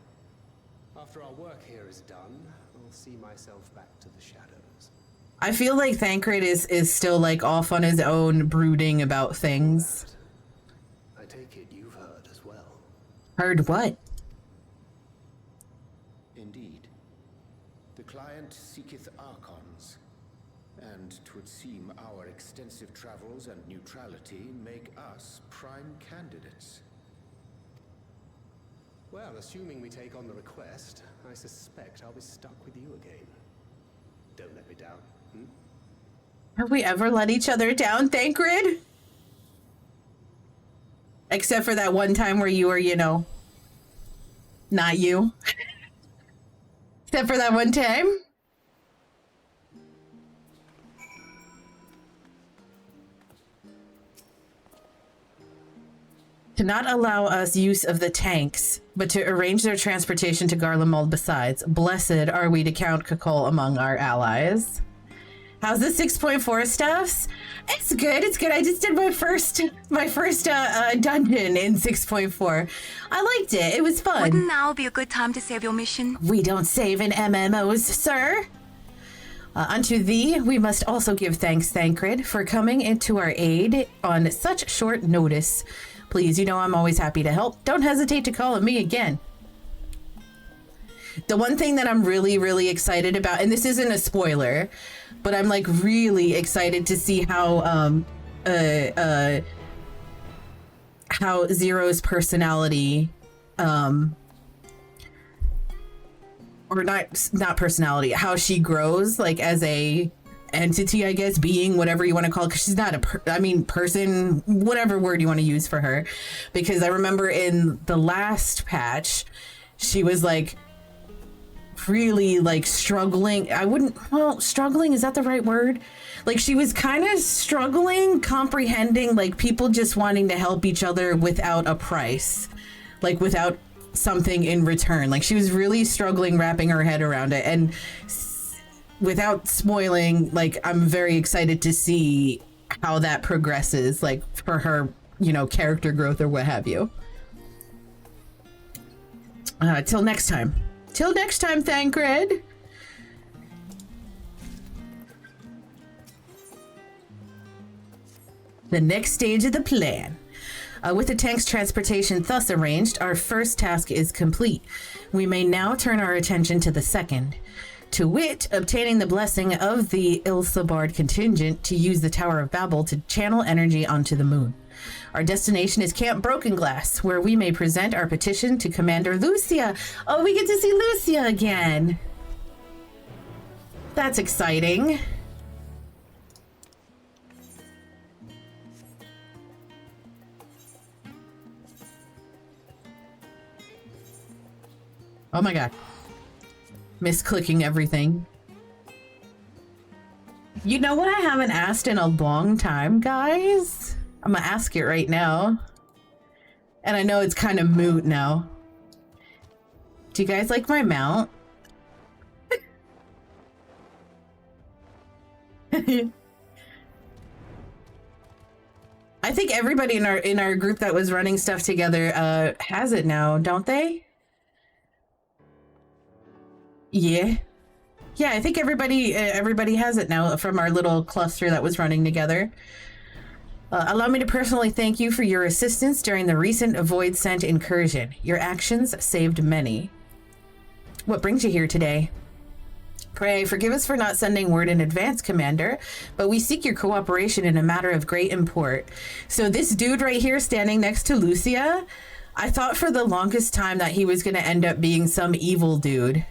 After our work here is done, I'll see myself back to the shadows. I feel like Thancred is still like off on his own, brooding about things. I take it you've heard as well. Heard what? Indeed. The client seeketh archons, and 'twould seem our extensive travels and neutrality make us prime candidates. Well, assuming we take on the request, I suspect I'll be stuck with you again. Don't let me down, hmm? Have we ever let each other down, Thancred? Except for that one time where you were, you know, not you. Except for that one time. To not allow us use of the tanks, but to arrange their transportation to Garlemald besides. Blessed are we to count Kakol among our allies. How's the 6.4 stuffs? It's good. It's good. I just did my first dungeon in 6.4. I liked it. It was fun. Wouldn't now be a good time to save your mission? We don't save in MMOs, sir. Unto thee, we must also give thanks, Thancred, for coming into our aid on such short notice. Please, you know I'm always happy to help. Don't hesitate to call on me again. The one thing that I'm really, really excited about, and this isn't a spoiler, but I'm like really excited to see how Zero's personality, or not personality, how she grows, like as a entity, I guess, being, whatever you want to call it, because she's not person, whatever word you want to use for her. Because I remember in the last patch, she was like really like struggling. Struggling, is that the right word? Like she was kind of struggling comprehending like people just wanting to help each other without a price, like without something in return. Like she was really struggling wrapping her head around it. And without spoiling, like I'm very excited to see how that progresses, like for her, you know, character growth or what have you. Till next time, Thancred. The next stage of the plan. With the tank's transportation thus arranged, our first task is complete. We may now turn our attention to the second, to wit, obtaining the blessing of the Ilsabard contingent to use the Tower of Babel to channel energy onto the moon. Our destination is Camp Broken Glass, where we may present our petition to Commander Lucia. Oh, we get to see Lucia again. That's exciting. Oh my god. Misclicking everything. You know what I haven't asked in a long time, guys? I'm gonna ask it right now. And I know it's kind of moot now. Do you guys like my mount? I think everybody in our group that was running stuff together has it now, don't they? Yeah, I think everybody has it now from our little cluster that was running together. Allow me to personally thank you for your assistance during the recent Void Scent incursion. Your actions saved many. What brings you here today? Pray, forgive us for not sending word in advance, Commander, but we seek your cooperation in a matter of great import. So this dude right here standing next to Lucia, I thought for the longest time that he was going to end up being some evil dude.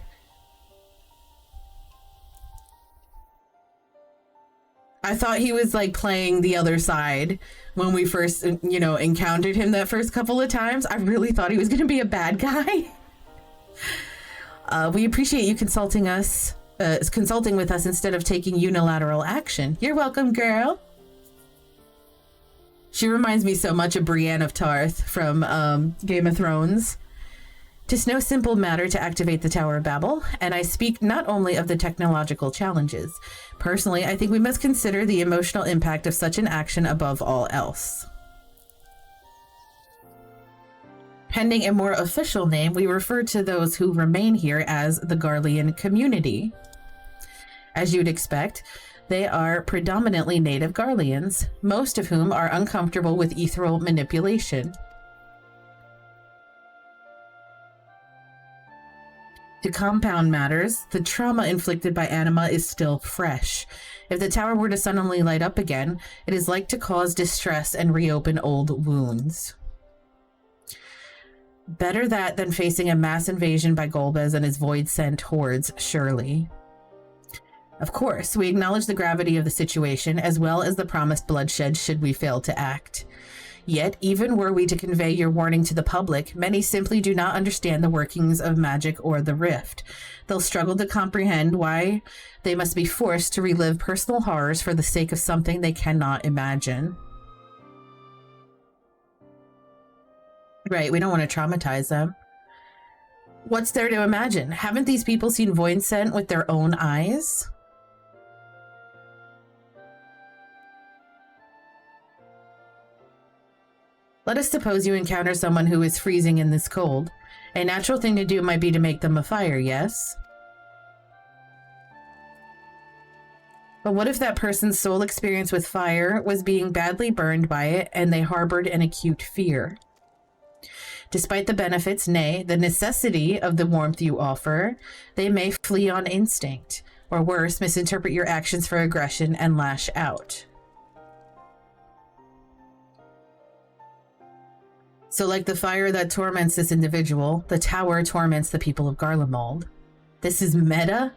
I thought he was like playing the other side when we first, you know, encountered him that first couple of times. I really thought he was going to be a bad guy. We appreciate you consulting with us instead of taking unilateral action. You're welcome, girl. She reminds me so much of Brienne of Tarth from Game of Thrones. 'Tis no simple matter to activate the Tower of Babel, and I speak not only of the technological challenges. Personally, I think we must consider the emotional impact of such an action above all else. Pending a more official name, we refer to those who remain here as the Garlean community. As you'd expect, they are predominantly native Garleans, most of whom are uncomfortable with ethereal manipulation. To compound matters, the trauma inflicted by anima is still fresh. If the tower were to suddenly light up again, it is like to cause distress and reopen old wounds. Better that than facing a mass invasion by Golbez and his void-sent hordes, surely. Of course, we acknowledge the gravity of the situation, as well as the promised bloodshed should we fail to act. Yet, even were we to convey your warning to the public, many simply do not understand the workings of magic or the rift. They'll struggle to comprehend why they must be forced to relive personal horrors for the sake of something they cannot imagine. Right, we don't want to traumatize them. What's there to imagine? Haven't these people seen Void Scent with their own eyes? Let us suppose you encounter someone who is freezing in this cold. A natural thing to do might be to make them a fire, yes? But what if that person's sole experience with fire was being badly burned by it and they harbored an acute fear? Despite the benefits, nay, the necessity of the warmth you offer, they may flee on instinct, or worse, misinterpret your actions for aggression and lash out. So like the fire that torments this individual, the tower torments the people of Garlemald. This is meta?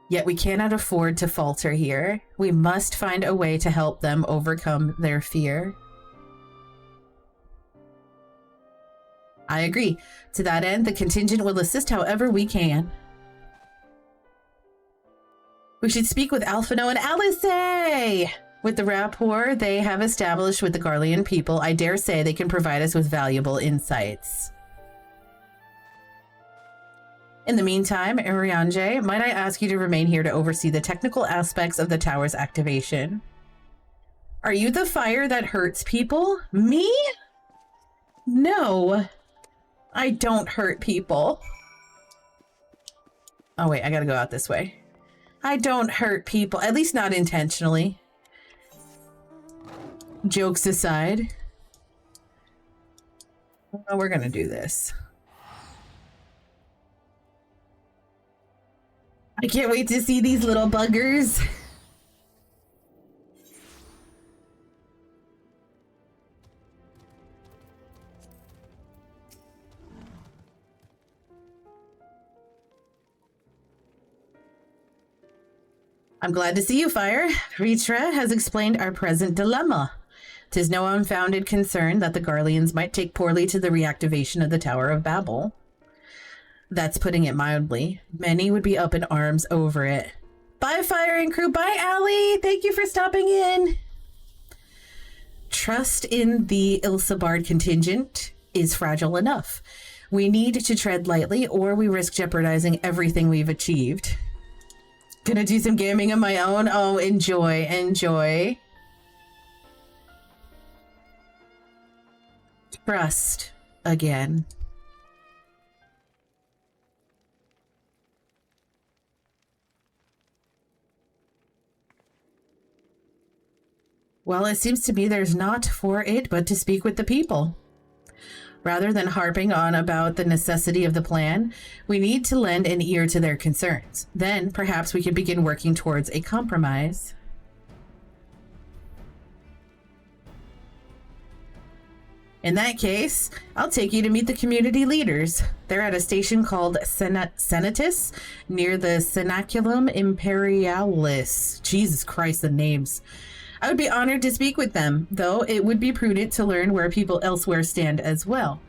Yet we cannot afford to falter here. We must find a way to help them overcome their fear. I agree. To that end, the contingent will assist however we can. We should speak with Alphino and Alice! With the rapport they have established with the Garlean people, I dare say they can provide us with valuable insights. In the meantime, Iriange, might I ask you to remain here to oversee the technical aspects of the tower's activation? Are you the fire that hurts people? Me? No. I don't hurt people. Oh wait, I gotta go out this way. I don't hurt people, at least not intentionally. Jokes aside. Well, we're gonna do this. I can't wait to see these little buggers. I'm glad to see you, Fire. Ritra has explained our present dilemma. 'Tis no unfounded concern that the Garleans might take poorly to the reactivation of the Tower of Babel. That's putting it mildly. Many would be up in arms over it. Bye, Fire and crew. Bye, Allie. Thank you for stopping in. Trust in the Ilsabard contingent is fragile enough. We need to tread lightly, or we risk jeopardizing everything we've achieved. Gonna do some gaming of my own? Oh, enjoy, enjoy. Trust again. Well, it seems to me there's naught for it but to speak with the people. Rather than harping on about the necessity of the plan, we need to lend an ear to their concerns. Then, perhaps we can begin working towards a compromise. In that case, I'll take you to meet the community leaders. They're at a station called Senatus, near the Cenaculum Imperialis. Jesus Christ, the names. I would be honored to speak with them, though it would be prudent to learn where people elsewhere stand as well.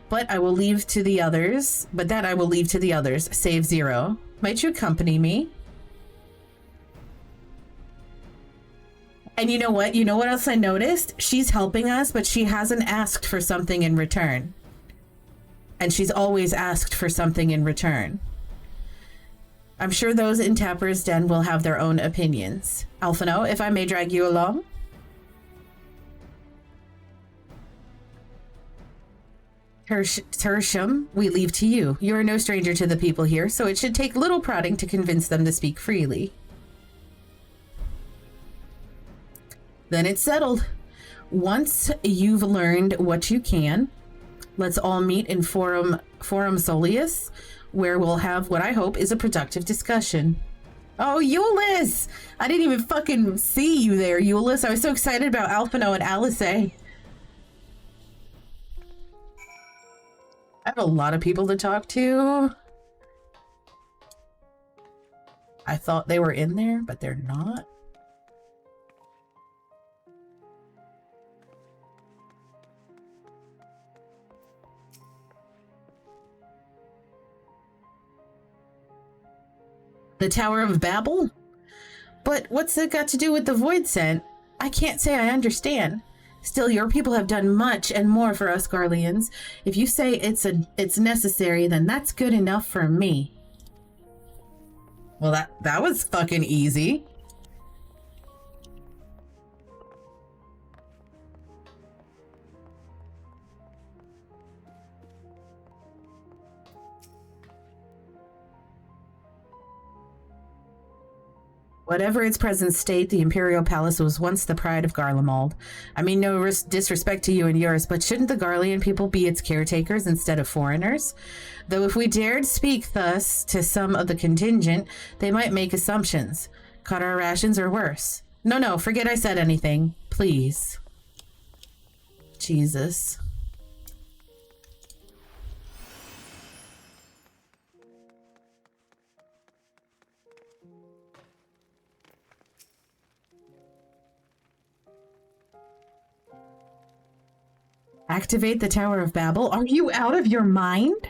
But I will leave to the others, save Zero. Might you accompany me? And you know what? You know what else I noticed? She's helping us, but she hasn't asked for something in return. And she's always asked for something in return. I'm sure those in Tapper's Den will have their own opinions. Alphino, if I may drag you along? Tertium, we leave to you. You are no stranger to the people here, so it should take little prodding to convince them to speak freely. Then it's settled. Once you've learned what you can, let's all meet in Forum Solius, where we'll have what I hope is a productive discussion. Oh, Euless! I didn't even fucking see you there, Euless. I was so excited about Alphino and Alice. I have a lot of people to talk to. I thought they were in there, but they're not. The Tower of Babel? But what's it got to do with the Void Scent? I can't say I understand. Still, your people have done much and more for us Garleans. If you say it's necessary, then that's good enough for me. Well, that was fucking easy. Whatever its present state, the Imperial Palace was once the pride of Garlemald. I mean no disrespect to you and yours, but shouldn't the Garlean people be its caretakers instead of foreigners? Though if we dared speak thus to some of the contingent, they might make assumptions. Cut our rations or worse. No, forget I said anything. Please. Jesus. Activate the Tower of Babel? Are you out of your mind?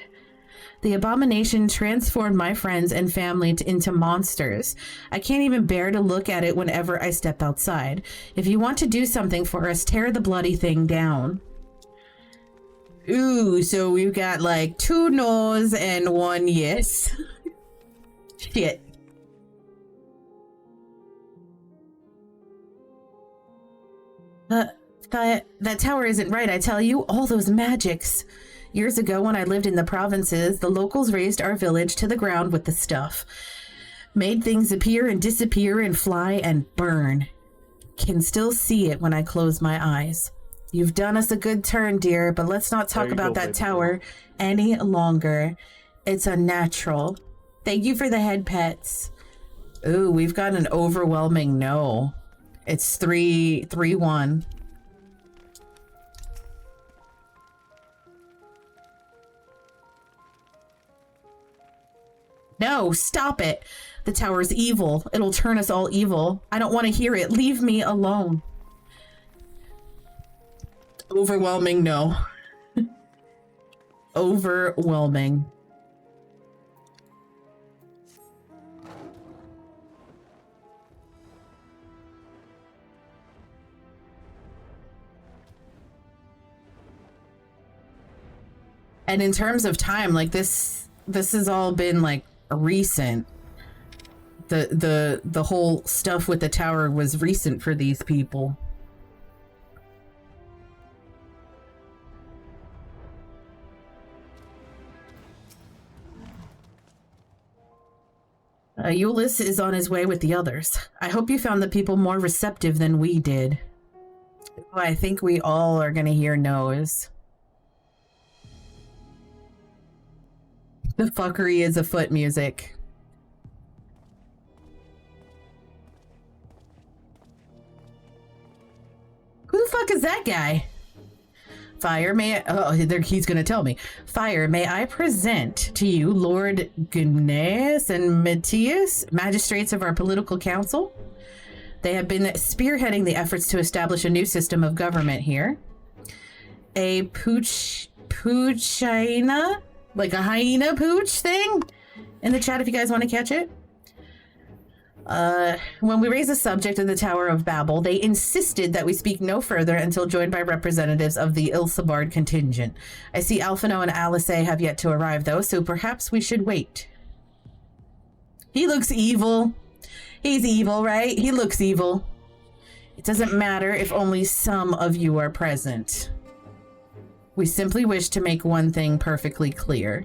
The abomination transformed my friends and family into monsters. I can't even bear to look at it whenever I step outside. If you want to do something for us, tear the bloody thing down. Ooh, so we've got like 2 no's and 1 yes. Shit. That tower isn't right, I tell you. All those magics. Years ago, when I lived in the provinces, the locals razed our village to the ground with the stuff. Made things appear and disappear and fly and burn. Can still see it when I close my eyes. You've done us a good turn, dear, but let's not talk about that tower any longer. It's unnatural. Thank you for the head pets. Ooh, we've got an overwhelming no. It's 3-1. No, stop it. The tower's evil. It'll turn us all evil. I don't want to hear it. Leave me alone. Overwhelming no. Overwhelming. And in terms of time, like this has all been like recent. The whole stuff with the tower was recent for these people. Euless is on his way with the others. I hope you found the people more receptive than we did. I think we all are gonna hear no's. The fuckery is afoot music. Who the fuck is that guy? Fire, may I... Oh, he's gonna tell me. Fire, may I present to you Lord Gymnaeus and Matthias, magistrates of our political council? They have been spearheading the efforts to establish a new system of government here. A poochina? Like a hyena pooch thing? In the chat if you guys want to catch it. When we raised the subject of the Tower of Babel, they insisted that we speak no further until joined by representatives of the Ilsabard contingent. I see Alphino and Alice have yet to arrive, though, so perhaps we should wait. He looks evil. He's evil, right? He looks evil. It doesn't matter if only some of you are present. We simply wish to make one thing perfectly clear.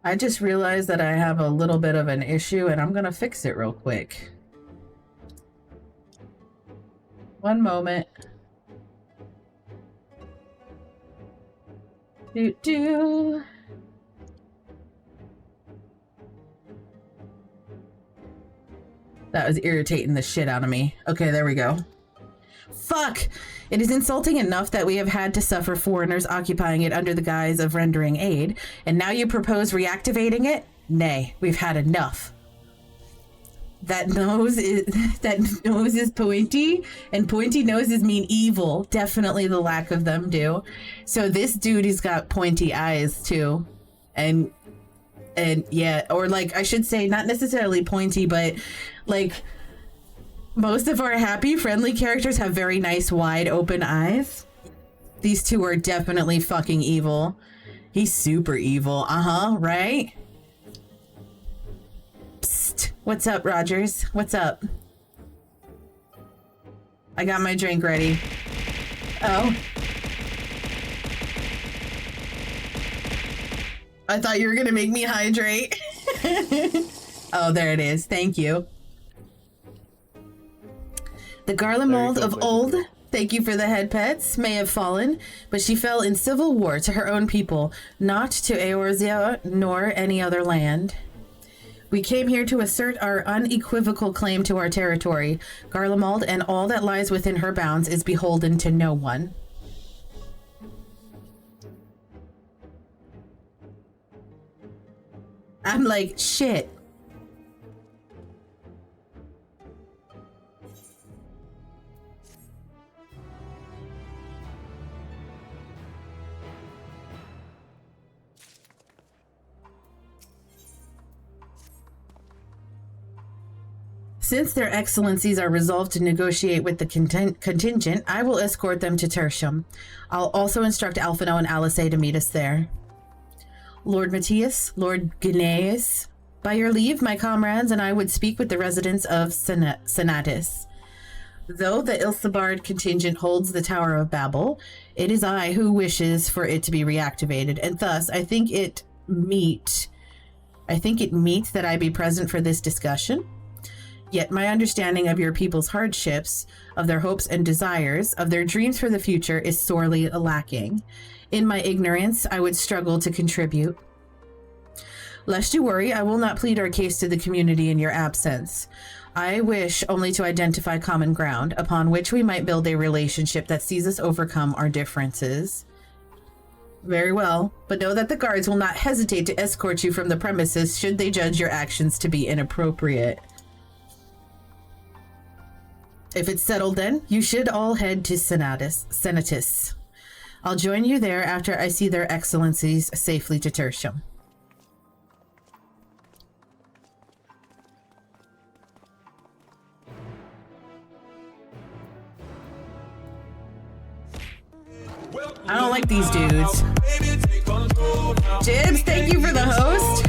I just realized that I have a little bit of an issue and I'm gonna fix it real quick. One moment. That was irritating the shit out of me. Okay, there we go. Fuck! It is insulting enough that we have had to suffer foreigners occupying it under the guise of rendering aid, and now you propose reactivating it? Nay, we've had enough. That nose is pointy, and pointy noses mean evil. Definitely the lack of them do. So this dude has got pointy eyes too. And yeah, or like I should say not necessarily pointy, but like most of our happy, friendly characters have very nice, wide open eyes. These two are definitely fucking evil. He's super evil. Uh-huh, right? Psst. What's up, Rogers? What's up? I got my drink ready. Oh. I thought you were gonna make me hydrate. Oh, there it is. Thank you. The Garlemald of old, thank you for the head pets, may have fallen, but she fell in civil war to her own people, not to Eorzea nor any other land. We came here to assert our unequivocal claim to our territory. Garlemald and all that lies within her bounds is beholden to no one. I'm like, shit. Since their excellencies are resolved to negotiate with the contingent, I will escort them to Tertium. I'll also instruct Alphino and Alice to meet us there. Lord Matthias, Lord Gnaeus, by your leave, my comrades and I would speak with the residents of Senatus. Though the Ilsabard contingent holds the Tower of Babel, it is I who wishes for it to be reactivated, and thus I think it meet that I be present for this discussion. Yet my understanding of your people's hardships, of their hopes and desires, of their dreams for the future is sorely lacking. In my ignorance, I would struggle to contribute. Lest you worry, I will not plead our case to the community in your absence. I wish only to identify common ground, upon which we might build a relationship that sees us overcome our differences. Very well, but know that the guards will not hesitate to escort you from the premises should they judge your actions to be inappropriate. If it's settled then, you should all head to Senatus. I'll join you there after I see their excellencies safely to Tertium. I don't like these dudes. Jibs, thank you for the host.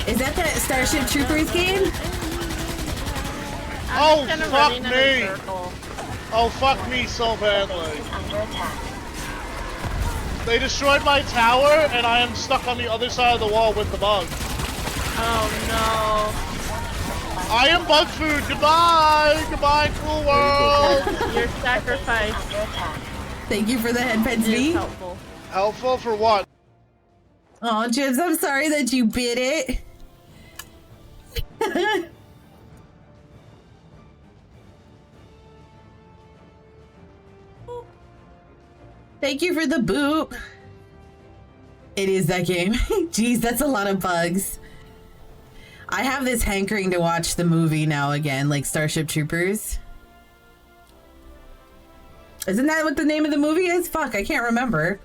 Is that Starship Troopers game? Oh, fuck me! Oh, fuck me so badly. They destroyed my tower, and I am stuck on the other side of the wall with the bug. Oh no. I am bug food! Goodbye! Goodbye, cool world! Your sacrifice. Thank you for the headpens, V. Helpful. Helpful for what? Oh, Jibs, I'm sorry that you bit it. Thank you for the boop. It is that game. Jeez, that's a lot of bugs. I have this hankering to watch the movie now again, like Starship Troopers. Isn't that what the name of the movie is? Fuck, I can't remember.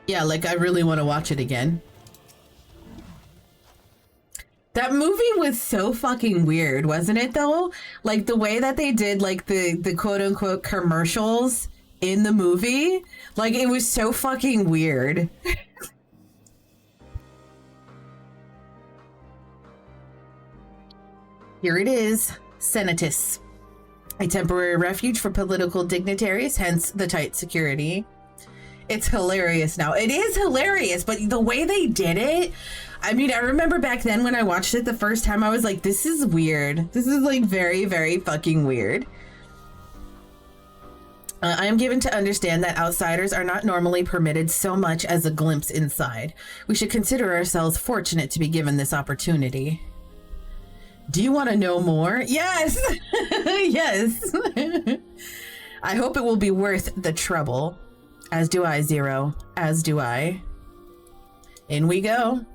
Yeah, like I really want to watch it again. That movie was so fucking weird, wasn't it though? Like the way that they did like the quote unquote commercials in the movie, like it was so fucking weird. Here it is, Senatus. A temporary refuge for political dignitaries, hence the tight security. It's hilarious now. It is hilarious, but the way they did it, I mean, I remember back then when I watched it the first time, I was like, this is weird. This is like very, very fucking weird. I am given to understand that outsiders are not normally permitted so much as a glimpse inside. We should consider ourselves fortunate to be given this opportunity. Do you want to know more? Yes! Yes! I hope it will be worth the trouble. As do I, Zero. As do I. In we go.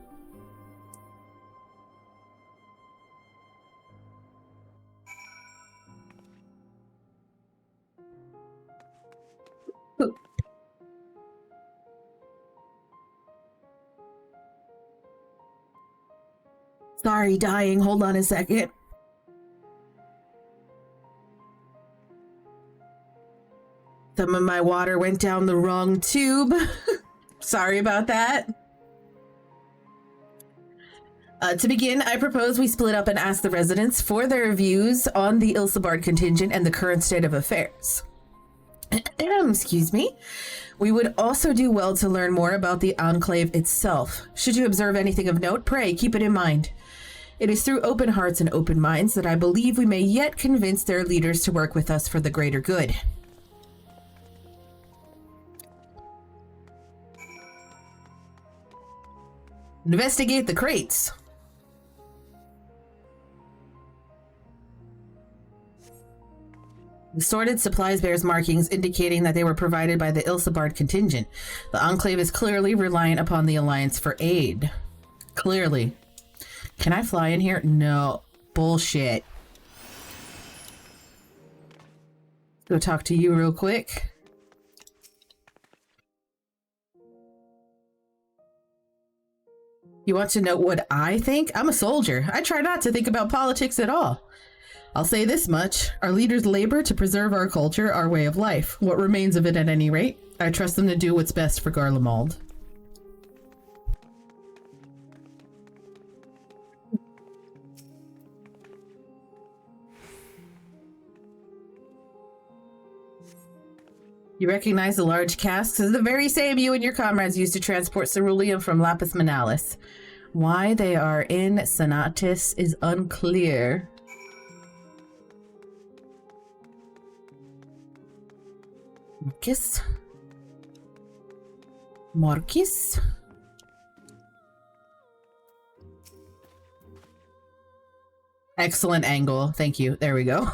Sorry, dying. Hold on a second. Some of my water went down the wrong tube. Sorry about that. To begin, I propose we split up and ask the residents for their views on the Ilsabard contingent and the current state of affairs. Excuse me. We would also do well to learn more about the Enclave itself. Should you observe anything of note, pray keep it in mind. It is through open hearts and open minds that I believe we may yet convince their leaders to work with us for the greater good. Investigate the crates. The sorted supplies bears markings indicating that they were provided by the Ilsabard contingent. The Enclave is clearly reliant upon the Alliance for aid. Clearly. Can I fly in here? No. Bullshit. Go talk to you real quick. You want to know what I think? I'm a soldier. I try not to think about politics at all. I'll say this much. Our leaders labor to preserve our culture, our way of life. What remains of it at any rate. I trust them to do what's best for Garlemald. You recognize the large casks as the very same you and your comrades used to transport ceruleum from Lapis Manalis. Why they are in Senatus is unclear. Marcus? Excellent angle. Thank you. There we go.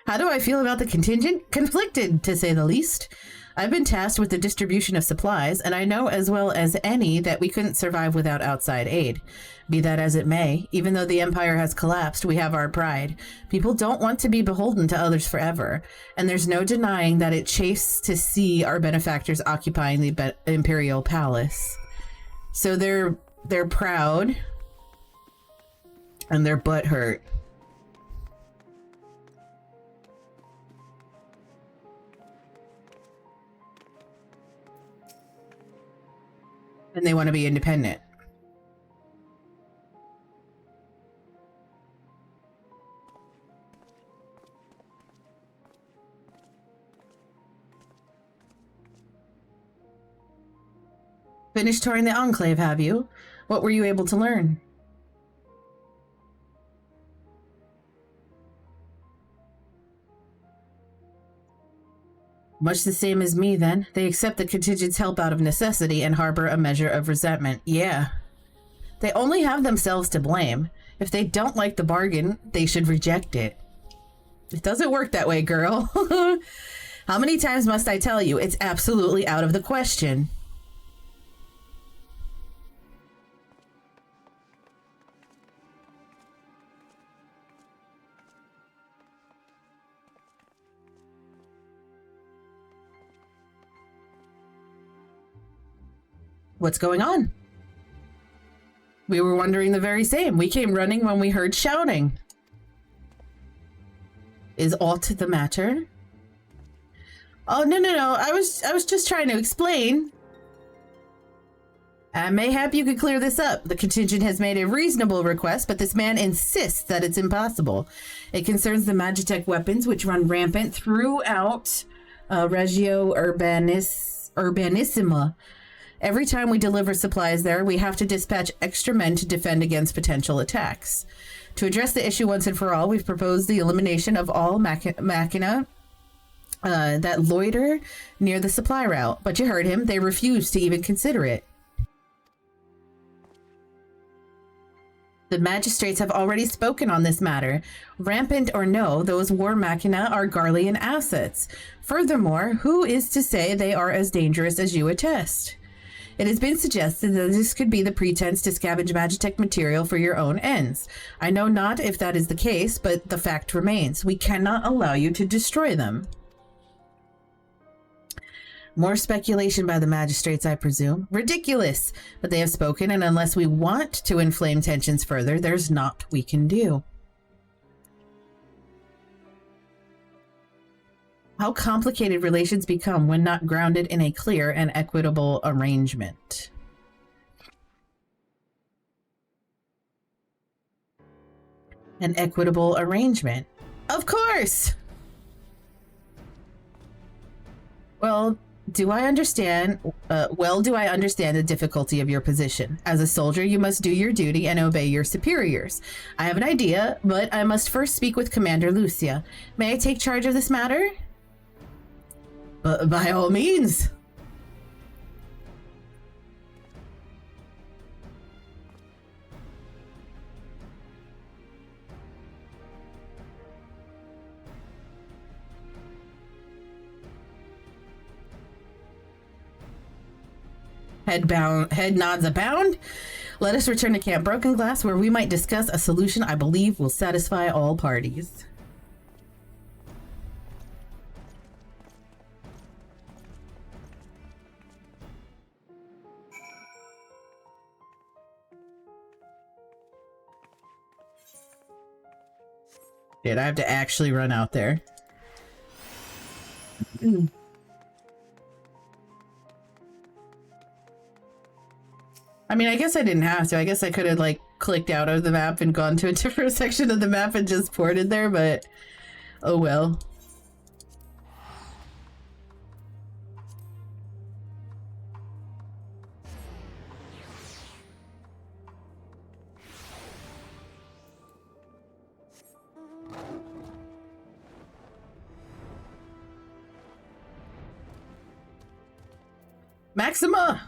How do I feel about the contingent? Conflicted, to say the least. I've been tasked with the distribution of supplies, and I know as well as any that we couldn't survive without outside aid. Be that as it may, even though the Empire has collapsed, we have our pride. People don't want to be beholden to others forever, and there's no denying that it chafes to see our benefactors occupying the Imperial Palace. So they're proud, and they're butthurt. And they want to be independent. Finished touring the Enclave, have you? What were you able to learn? Much the same as me, then. They accept the contingent's help out of necessity and harbor a measure of resentment. Yeah. They only have themselves to blame. If they don't like the bargain, they should reject it. It doesn't work that way, girl. How many times must I tell you? It's absolutely out of the question. What's going on? We were wondering the very same. We came running when we heard shouting. Is aught the matter? Oh, no. I was just trying to explain. Mayhap you could clear this up. The contingent has made a reasonable request, but this man insists that it's impossible. It concerns the Magitech weapons, which run rampant throughout Regio Urbanissima. Every time we deliver supplies there, we have to dispatch extra men to defend against potential attacks. To address the issue once and for all, we've proposed the elimination of all machina that loiter near the supply route. But you heard him. They refuse to even consider it. The magistrates have already spoken on this matter. Rampant or no, those war machina are Garlean assets. Furthermore, who is to say they are as dangerous as you attest? It has been suggested that this could be the pretense to scavenge Magitech material for your own ends. I know not if that is the case, but the fact remains. We cannot allow you to destroy them. More speculation by the magistrates, I presume. Ridiculous! But they have spoken, and unless we want to inflame tensions further, there's naught we can do. How complicated relations become when not grounded in a clear and equitable arrangement. An equitable arrangement. Of course! Well, do I understand the difficulty of your position? As a soldier, you must do your duty and obey your superiors. I have an idea, but I must first speak with Commander Lucia. May I take charge of this matter? By all means. Head nods abound. Let us return to Camp Broken Glass, where we might discuss a solution I believe will satisfy all parties. Dude, I have to actually run out there. I mean, I guess I didn't have to. I guess I could have, like, clicked out of the map and gone to a different section of the map and just ported there, but oh well. Maxima!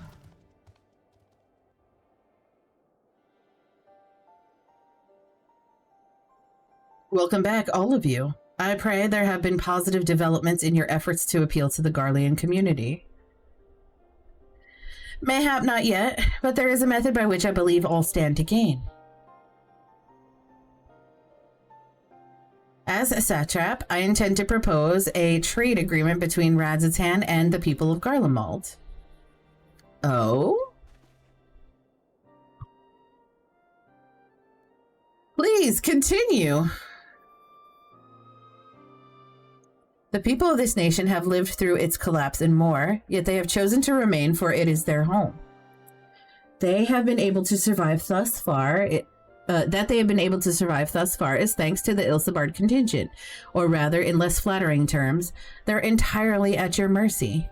Welcome back, all of you. I pray there have been positive developments in your efforts to appeal to the Garlean community. Mayhap not yet, but there is a method by which I believe all stand to gain. As a satrap, I intend to propose a trade agreement between Radzatan and the people of Garlemald. Oh? Please, continue. The people of this nation have lived through its collapse and more, yet they have chosen to remain, for it is their home. They have been able to survive thus far. That they have been able to survive thus far is thanks to the Ilsabard contingent, or rather, in less flattering terms, they're entirely at your mercy.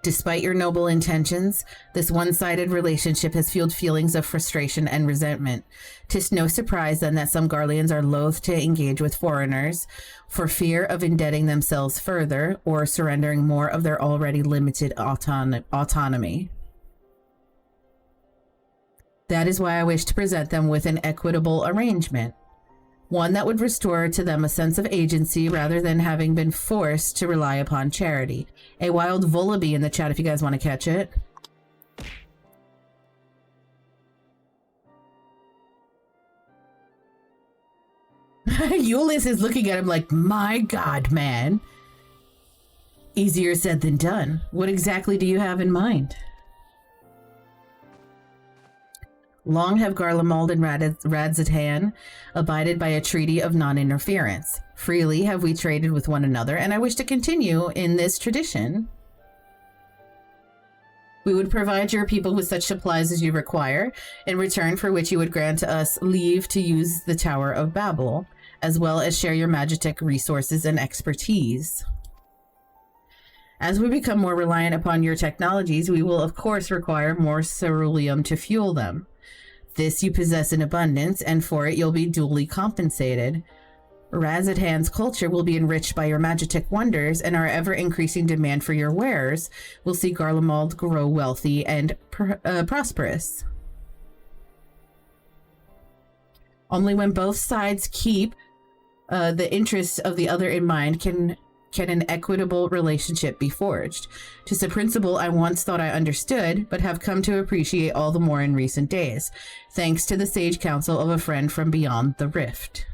Despite your noble intentions, this one-sided relationship has fueled feelings of frustration and resentment. 'Tis no surprise then that some Garleans are loath to engage with foreigners for fear of indebting themselves further or surrendering more of their already limited autonomy. That is why I wish to present them with an equitable arrangement. One that would restore to them a sense of agency rather than having been forced to rely upon charity. A wild Vullaby in the chat if you guys want to catch it. Euless is looking at him like, my god, man. Easier said than done. What exactly do you have in mind? Long have Garlemald and Radzatan abided by a treaty of non-interference. Freely have we traded with one another, and I wish to continue in this tradition. We would provide your people with such supplies as you require, in return for which you would grant us leave to use the Tower of Babel, as well as share your magitek resources and expertise. As we become more reliant upon your technologies, we will of course require more ceruleum to fuel them. This you possess in abundance, and for it you'll be duly compensated. Radzatan's culture will be enriched by your magitek wonders, and our ever-increasing demand for your wares will see Garlemald grow wealthy and prosperous. Only when both sides keep the interests of the other in mind can an equitable relationship be forged. 'Tis a principle I once thought I understood, but have come to appreciate all the more in recent days, thanks to the sage counsel of a friend from beyond the rift.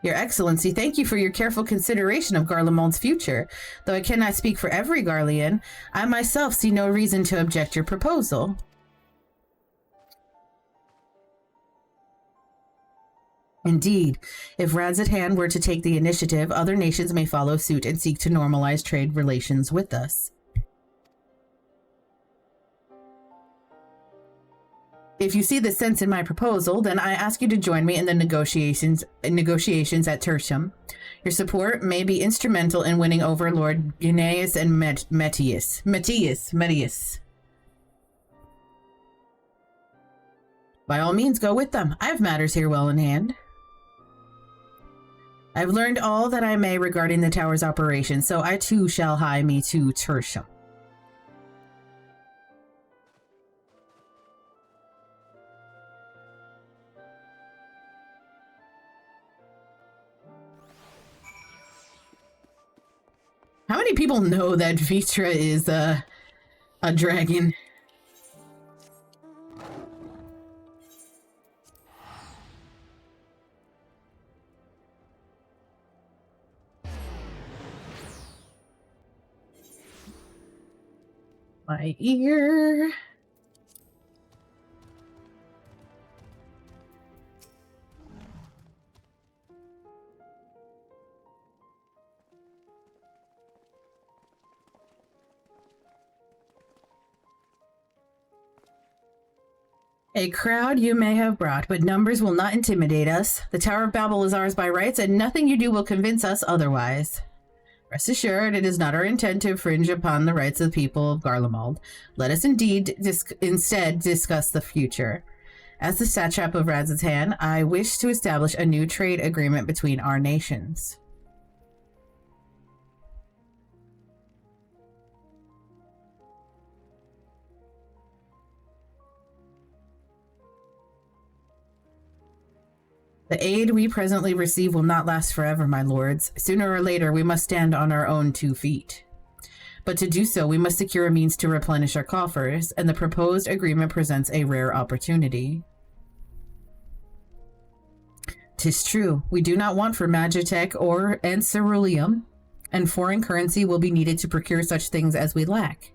Your Excellency, thank you for your careful consideration of Garlemald's future. Though I cannot speak for every Garlean, I myself see no reason to object your proposal. Indeed, if Radzatan were to take the initiative, other nations may follow suit and seek to normalize trade relations with us. If you see the sense in my proposal, then I ask you to join me in the negotiations at Tertium. Your support may be instrumental in winning over Lord Guineus and Metius. By all means, go with them. I have matters here well in hand. I've learned all that I may regarding the tower's operation, so I too shall hie me to Tertium. How many people know that Vitra is a dragon? My ear. A crowd you may have brought, but numbers will not intimidate us. The Tower of Babel is ours by rights, and nothing you do will convince us otherwise. Rest assured, it is not our intent to infringe upon the rights of the people of Garlemald. Let us instead discuss the future. As the satrap of Radzatan, I wish to establish a new trade agreement between our nations. The aid we presently receive will not last forever, my lords. Sooner or later, we must stand on our own 2 feet. But to do so, we must secure a means to replenish our coffers, and the proposed agreement presents a rare opportunity. 'Tis true, we do not want for Magitech and ceruleum, and foreign currency will be needed to procure such things as we lack.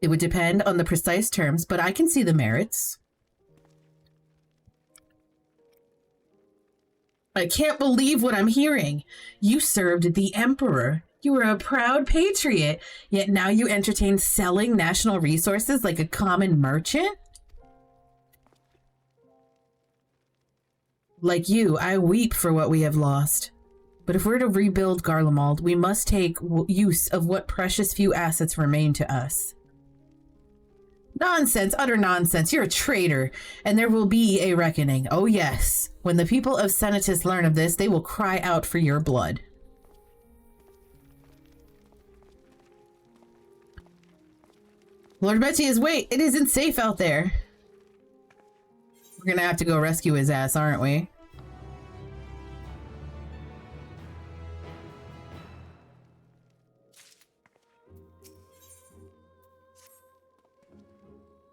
It would depend on the precise terms, but I can see the merits. I can't believe what I'm hearing. You served the Emperor. You were a proud patriot, yet now you entertain selling national resources like a common merchant? Like you, I weep for what we have lost. But if we're to rebuild Garlemald, we must take use of what precious few assets remain to us. Nonsense, utter nonsense. You're a traitor, and there will be a reckoning. Oh yes. When the people of Senatus learn of this, they will cry out for your blood. Lord Metius, wait! It isn't safe out there! We're gonna have to go rescue his ass, aren't we?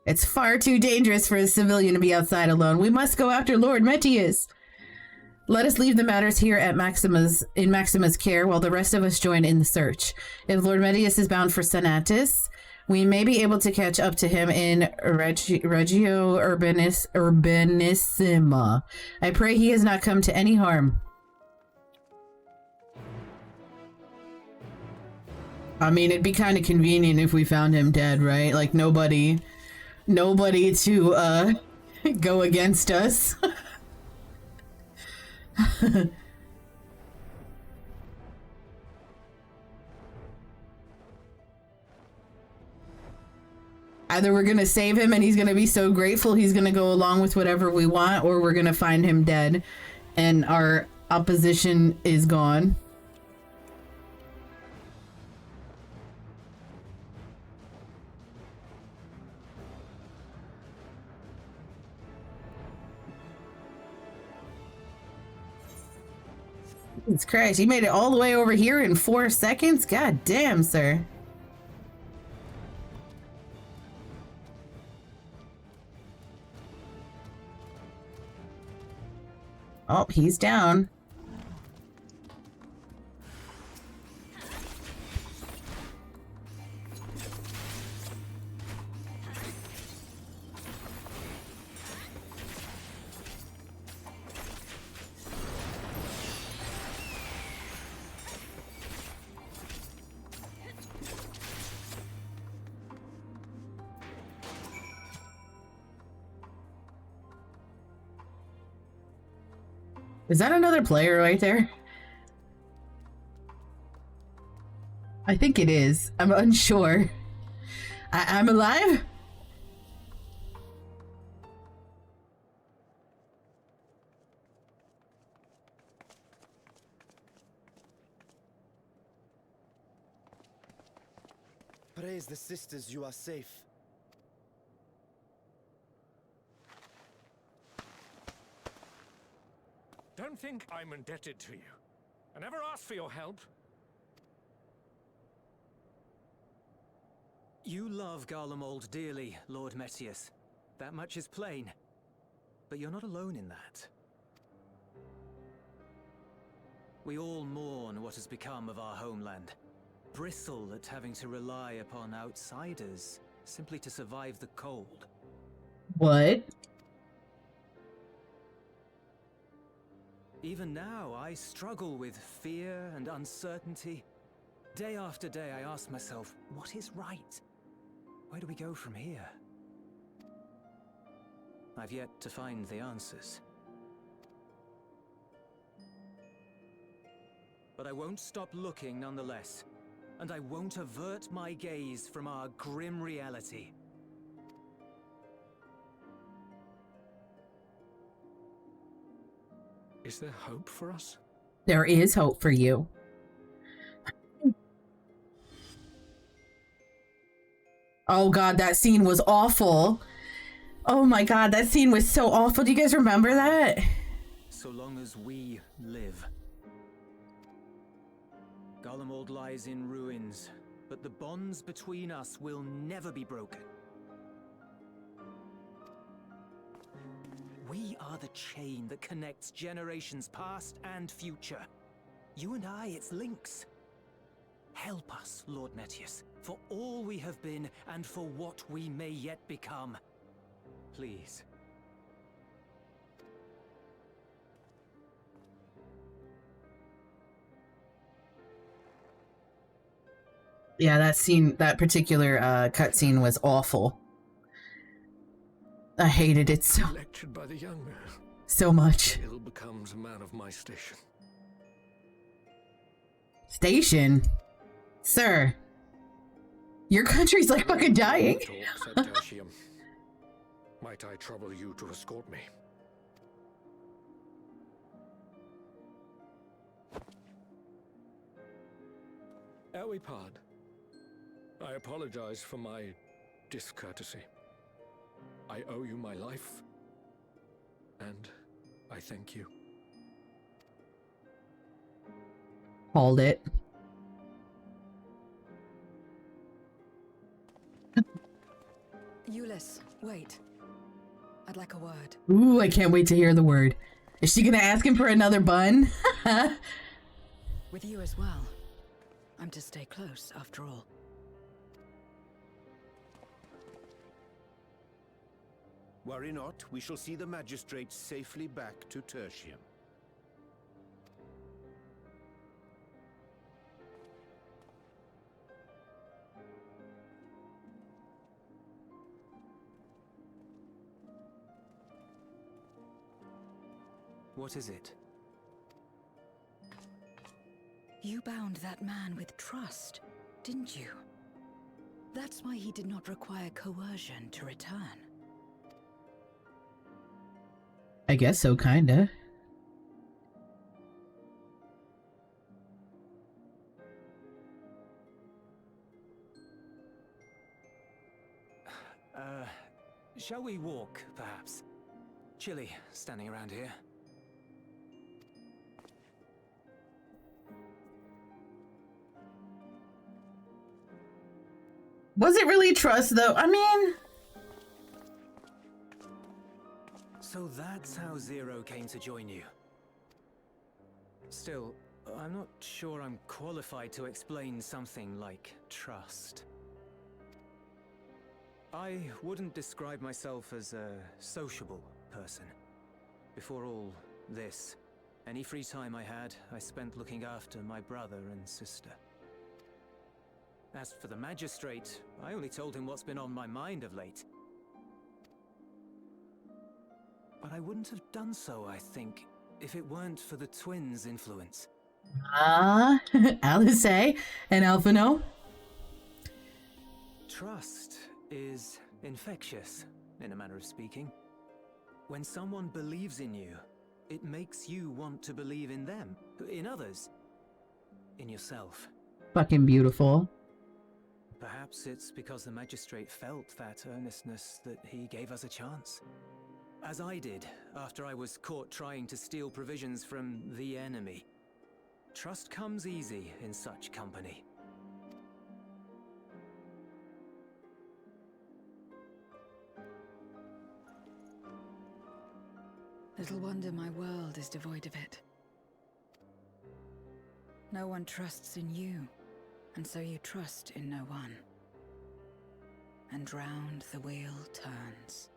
It's far too dangerous for a civilian to be outside alone. We must go after Lord Metius. Let us leave the matters here at Maxima's care while the rest of us join in the search. If Lord Metius is bound for Senatus, we may be able to catch up to him in Regio Urbanissima. I pray he has not come to any harm. I mean, it'd be kind of convenient if we found him dead, right? Like nobody to go against us. Either we're gonna save him and he's gonna be so grateful he's gonna go along with whatever we want, or we're gonna find him dead and our opposition is gone. Jesus Christ, you made it all the way over here in 4 seconds? God damn, sir. Oh, he's down. Is that another player right there? I think it is. I'm unsure. I'm alive? Praise the sisters, you are safe. Don't think I'm indebted to you. I never asked for your help. You love Garlemald dearly, Lord Metius. That much is plain. But you're not alone in that. We all mourn what has become of our homeland. Bristle at having to rely upon outsiders simply to survive the cold. What? Even now, I struggle with fear and uncertainty. Day after day, I ask myself, what is right? Where do we go from here? I've yet to find the answers. But I won't stop looking nonetheless. And I won't avert my gaze from our grim reality. Is there hope for us? There is hope for you. Oh god, that scene was awful. Oh my god, that scene was so awful. Do you guys remember that? So long as we live. Garlemald lies in ruins, but the bonds between us will never be broken. We are the chain that connects generations past and future. You and I, it's links. Help us, Lord Metius, for all we have been and for what we may yet become. Please. Yeah, that scene, that particular cutscene was awful. I hated it Lectured by the young man. so much. Ill becomes a man of my station. Station? Sir. Your country's like fucking dying. Talk, said Tertium. Might I trouble you to escort me? Ere we part, I apologize for my discourtesy. I owe you my life, and I thank you. Hold it. Euless, wait. I'd like a word. Ooh, I can't wait to hear the word. Is she gonna ask him for another bun? With you as well. I'm to stay close, after all. Worry not, we shall see the magistrate safely back to Tertium. What is it? You bound that man with trust, didn't you? That's why he did not require coercion to return. I guess so, kinda. Shall we walk, perhaps? Chilly, standing around here. Was it really trust, though? I mean... So that's how Zero came to join you. Still, I'm not sure I'm qualified to explain something like trust. I wouldn't describe myself as a sociable person. Before all this, any free time I had, I spent looking after my brother and sister. As for the magistrate, I only told him what's been on my mind of late. But I wouldn't have done so, I think, if it weren't for the twins' influence. Alice and Alphino. Trust is infectious, in a manner of speaking. When someone believes in you, it makes you want to believe in them, in others, in yourself. Fucking beautiful. Perhaps it's because the magistrate felt that earnestness that he gave us a chance. As I did, after I was caught trying to steal provisions from the enemy. Trust comes easy in such company. Little wonder my world is devoid of it. No one trusts in you, and so you trust in no one. And round the wheel turns.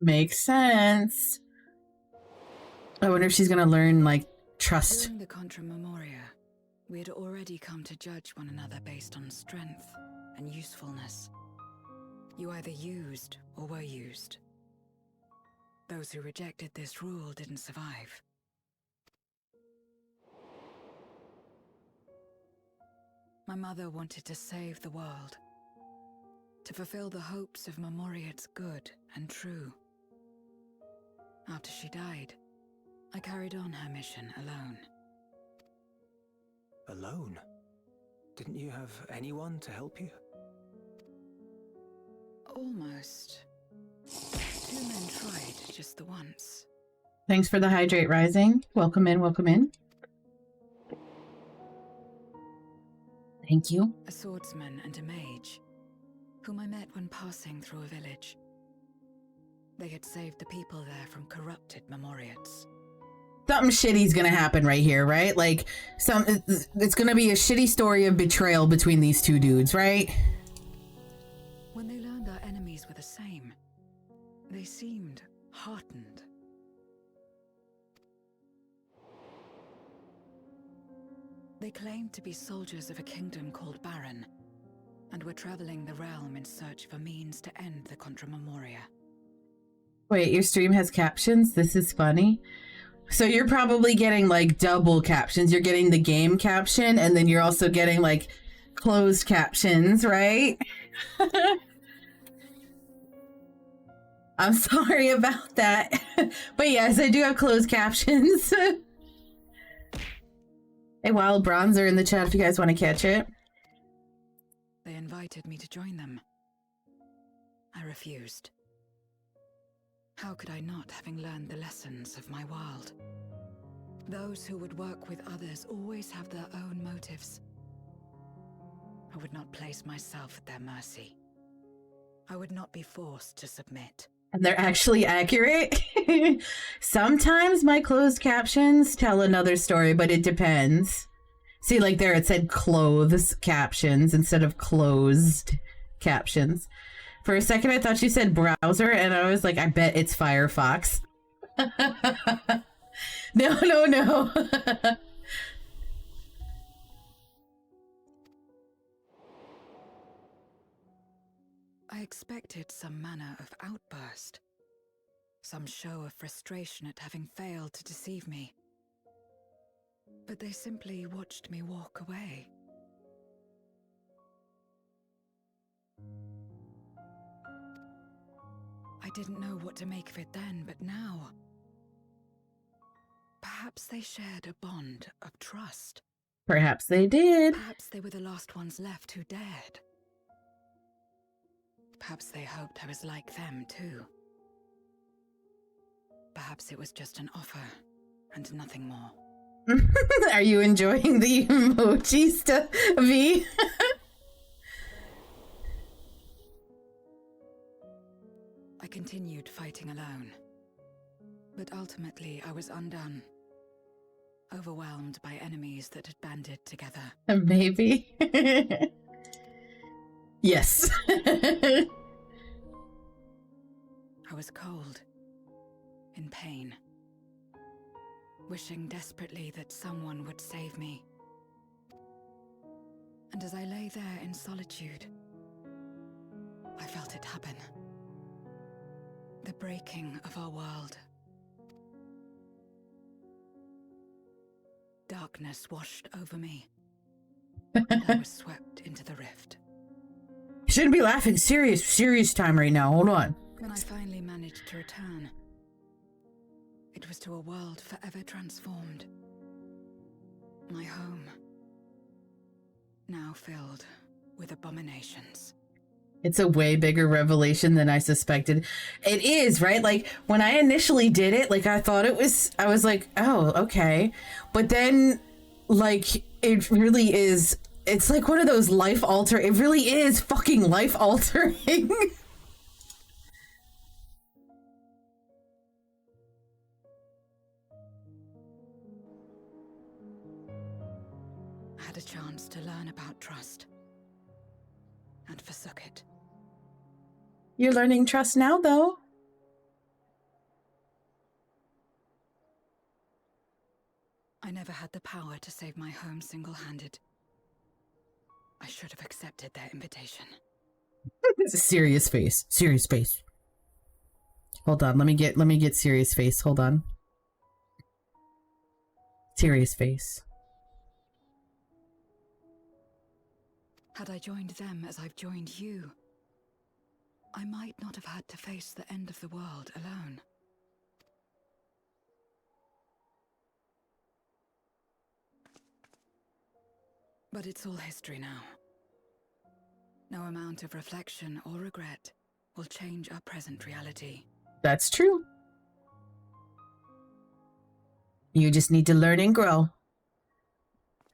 Makes sense. I wonder if she's gonna learn, like, trust. During the Contra Memoria, we had already come to judge one another based on strength and usefulness. You either used or were used. Those who rejected this rule didn't survive. My mother wanted to save the world, to fulfill the hopes of Memoria's good and true. After she died, I carried on her mission alone. Alone? Didn't you have anyone to help you? Almost. 2 men tried just the once. Thanks for the hydrate rising. Welcome in, welcome in. Thank you. A swordsman and a mage, whom I met when passing through a village. They had saved the people there from corrupted Memoriates. Something shitty's gonna happen right here, right? Like, it's gonna be a shitty story of betrayal between these two dudes, right? When they learned our enemies were the same, they seemed heartened. They claimed to be soldiers of a kingdom called Baron, and were traveling the realm in search of a means to end the Contra Memoria. Wait, your stream has captions? This is funny. So you're probably getting, like, double captions. You're getting the game caption, and then you're also getting, like, closed captions, right? I'm sorry about that. But yes, I do have closed captions. Hey, Wild Bronzer in the chat if you guys want to catch it. They invited me to join them. I refused. How could I not, having learned the lessons of my world? Those who would work with others always have their own motives. I would not place myself at their mercy. I would not be forced to submit. And they're actually accurate. Sometimes my closed captions tell another story, but it depends. See, like there it said clothes captions instead of closed captions. For a second, I thought you said browser, and I was like, I bet it's Firefox. No. I expected some manner of outburst. Some show of frustration at having failed to deceive me. But they simply watched me walk away. I didn't know what to make of it then, but now... Perhaps they shared a bond of trust. Perhaps they did. Perhaps they were the last ones left who dared. Perhaps they hoped I was like them, too. Perhaps it was just an offer, and nothing more. Are you enjoying the emoji stuff, V? I continued fighting alone. But ultimately, I was undone. Overwhelmed by enemies that had banded together. Maybe. Yes. I was cold. In pain. Wishing desperately that someone would save me. And as I lay there in solitude, I felt it happen. the breaking of our world. Darkness washed over me, and I was swept into the rift. You shouldn't be laughing. Serious time right now. Hold on. When I finally managed to return, it was to a world forever transformed. My home, now filled with abominations. It's a way bigger revelation than I suspected. It is, right? Like, when I initially did it, like, I was like, oh, okay. But then, like, it really is, it's like one of those it really is fucking life altering. I had a chance to learn about trust, and forsook it. You're learning trust now, though. I never had the power to save my home single-handed. I should have accepted their invitation. It's a serious face. Serious face. Hold on, let me get serious face. Hold on. Serious face. Had I joined them as I've joined you, I might not have had to face the end of the world alone. But it's all history now. No amount of reflection or regret will change our present reality. That's true. You just need to learn and grow.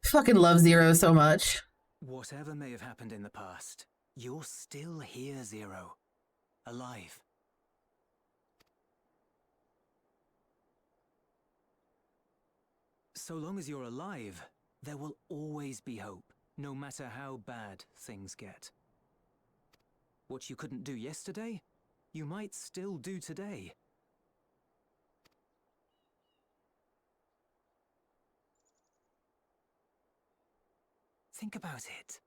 Fucking love Zero so much. Whatever may have happened in the past, you're still here, Zero. Alive. So long as you're alive, there will always be hope, no matter how bad things get. What you couldn't do yesterday, you might still do today. Think about it.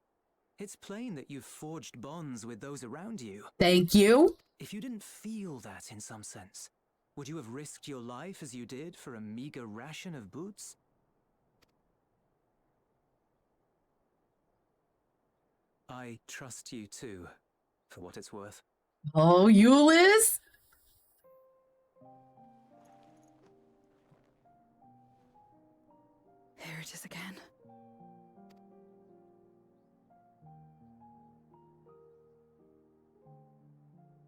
It's plain that you've forged bonds with those around you. Thank you. If you didn't feel that in some sense, would you have risked your life as you did for a meager ration of boots? I trust you too, for what it's worth. Oh, Euless? Here it is again.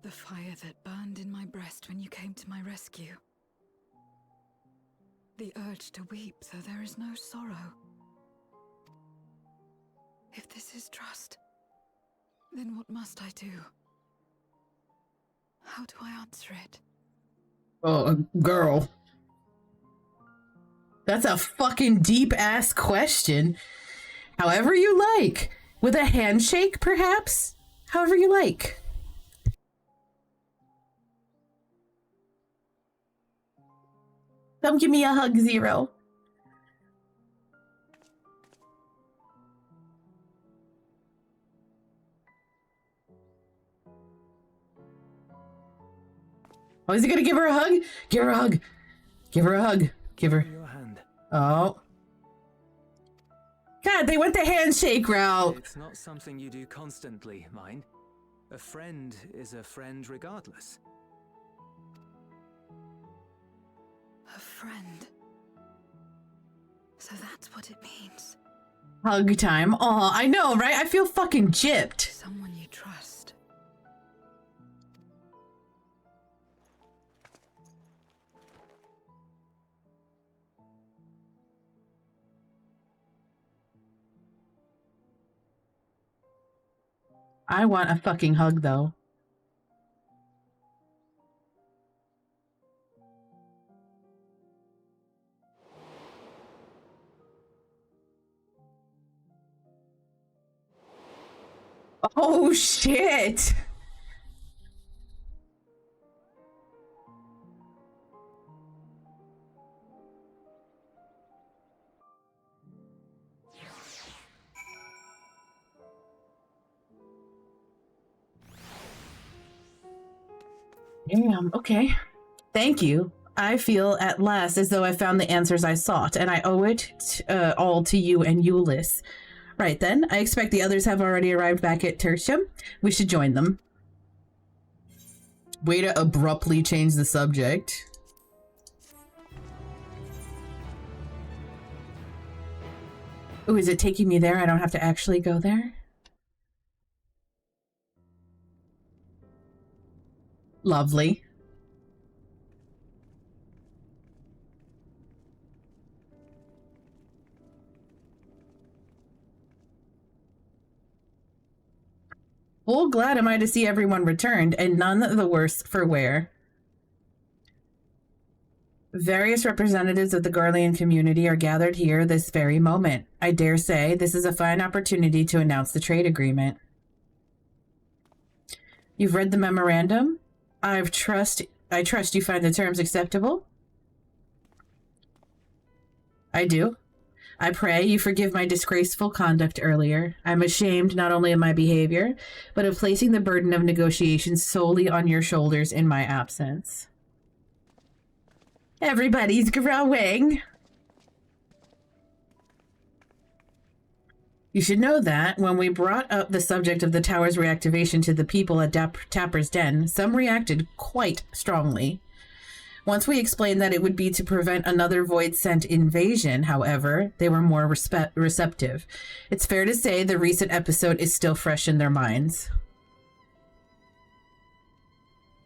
The fire that burned in my breast when you came to my rescue. The urge to weep, though there is no sorrow. If this is trust, then what must I do? How do I answer it? Oh, girl. That's a fucking deep-ass question. However you like. With a handshake, perhaps? However you like. Come give me a hug, Zero. Oh, is he gonna give her a hug? Give her a hug. Give her a hug. Give her. Your hand. Oh. God, they went the handshake route. It's not something you do constantly, mind. A friend is a friend regardless. A friend. So that's what it means. Hug time. Aw, I know, right? I feel fucking gypped. Someone you trust. I want a fucking hug, though. Oh, shit. Damn, okay. Thank you. I feel at last as though I found the answers I sought, and I owe it all to you and Euless. Right then, I expect the others have already arrived back at Tertium. We should join them. Way to abruptly change the subject. Oh, is it taking me there? I don't have to actually go there? Lovely. Full glad am I to see everyone returned, and none the worse for wear. Various representatives of the Garlean community are gathered here this very moment. I dare say this is a fine opportunity to announce the trade agreement. You've read the memorandum? I trust you find the terms acceptable? I do. I pray you forgive my disgraceful conduct earlier. I'm ashamed not only of my behavior, but of placing the burden of negotiations solely on your shoulders in my absence. Everybody's growing. You should know that when we brought up the subject of the tower's reactivation to the people at Tapper's Den, some reacted quite strongly. Once we explained that it would be to prevent another void-sent invasion, however, they were more receptive. It's fair to say the recent episode is still fresh in their minds.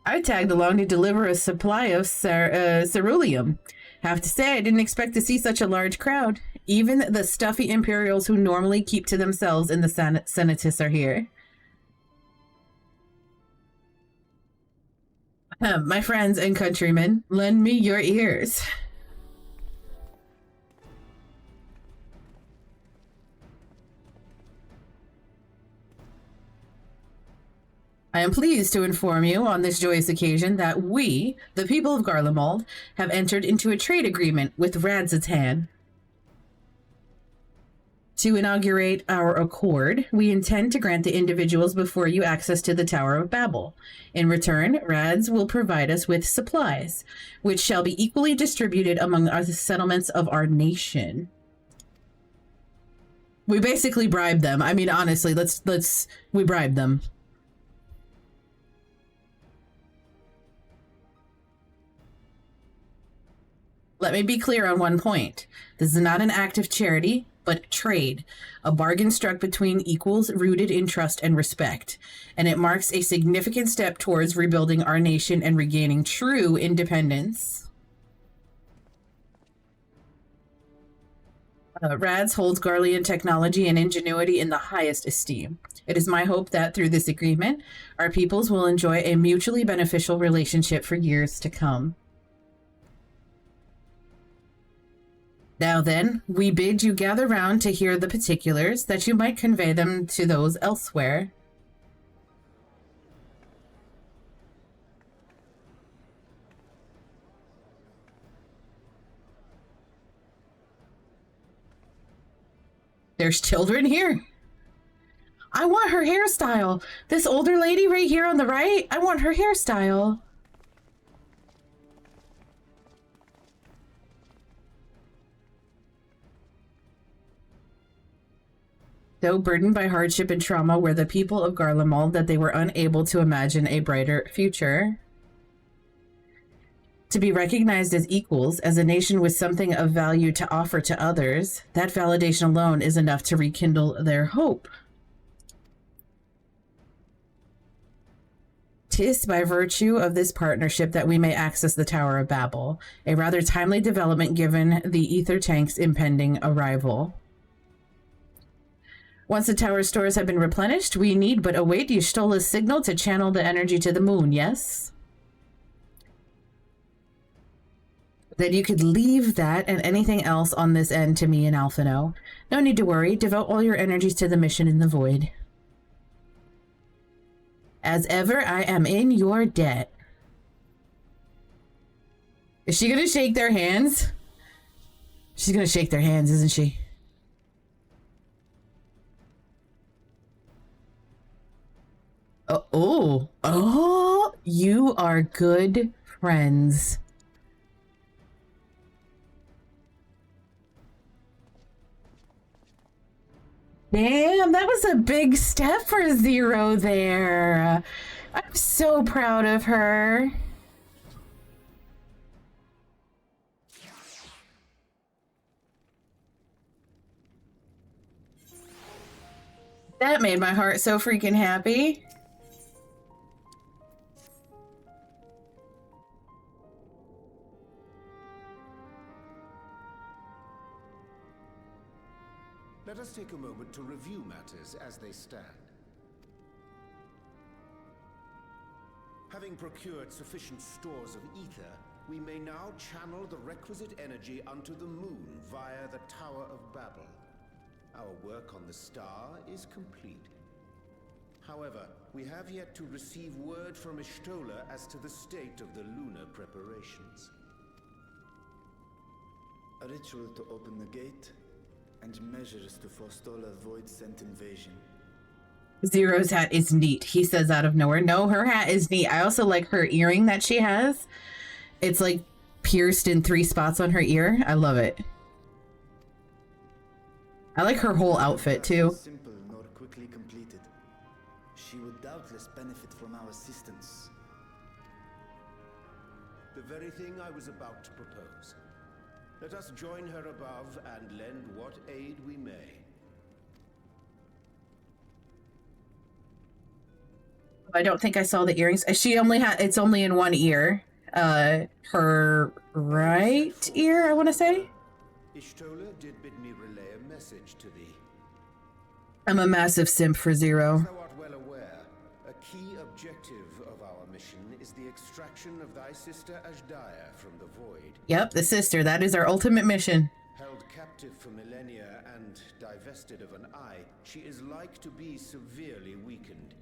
I tagged along to deliver a supply of ceruleum. Have to say, I didn't expect to see such a large crowd. Even the stuffy Imperials who normally keep to themselves in the Senatus are here. My friends and countrymen, lend me your ears. I am pleased to inform you on this joyous occasion that we, the people of Garlemald, have entered into a trade agreement with Radzatan. To inaugurate our accord, we intend to grant the individuals before you access to the Tower of Babel. In return, Rads will provide us with supplies, which shall be equally distributed among the settlements of our nation. We basically bribe them. I mean, honestly, we bribe them. Let me be clear on one point. This is not an act of charity, but trade, a bargain struck between equals rooted in trust and respect, and it marks a significant step towards rebuilding our nation and regaining true independence. Rads holds Garlean technology and ingenuity in the highest esteem. It is my hope that through this agreement, our peoples will enjoy a mutually beneficial relationship for years to come. Now then, we bid you gather round to hear the particulars, that you might convey them to those elsewhere. There's children here. I want her hairstyle. This older lady right here on the right, I want her hairstyle. Though burdened by hardship and trauma, were the people of Garlemald that they were unable to imagine a brighter future. To be recognized as equals, as a nation with something of value to offer to others, that validation alone is enough to rekindle their hope. 'Tis by virtue of this partnership that we may access the Tower of Babel, a rather timely development given the ether tank's impending arrival. Once the tower stores have been replenished, we need but await Y'shtola's signal to channel the energy to the moon, yes? Then you could leave that and anything else on this end to me and Alphino. No need to worry, devote all your energies to the mission in the void. As ever, I am in your debt. Is she gonna shake their hands? She's gonna shake their hands, isn't she? Oh, You are good friends. Damn, that was a big step for Zero there. I'm so proud of her. That made my heart so freaking happy. Let us take a moment to review matters as they stand. Having procured sufficient stores of ether, we may now channel the requisite energy unto the moon via the Tower of Babel. Our work on the star is complete. However, we have yet to receive word from Ishtola as to the state of the lunar preparations. A ritual to open the gate, and measures to forestall a void-sent invasion. Zero's hat is neat, he says out of nowhere. No, her hat is neat. I also like her earring that she has. It's like pierced in 3 spots on her ear. I love it. I like her whole outfit too. Simple nor quickly completed. She would doubtless benefit from our assistance. The very thing I was about to propose. Let us join her above and lend what aid we may. I don't think I saw the earrings. She only had, it's only in one ear. Her right ear, I want to say. Ishtola did bid me relay a message to thee. I'm a massive simp for Zero. As thou art well aware, a key objective of our mission is the extraction of thy sister Ashdaya from the void. Yep, the sister. That is our ultimate mission. Held captive for millennia and divested of an eye, she is like to be severely weakened.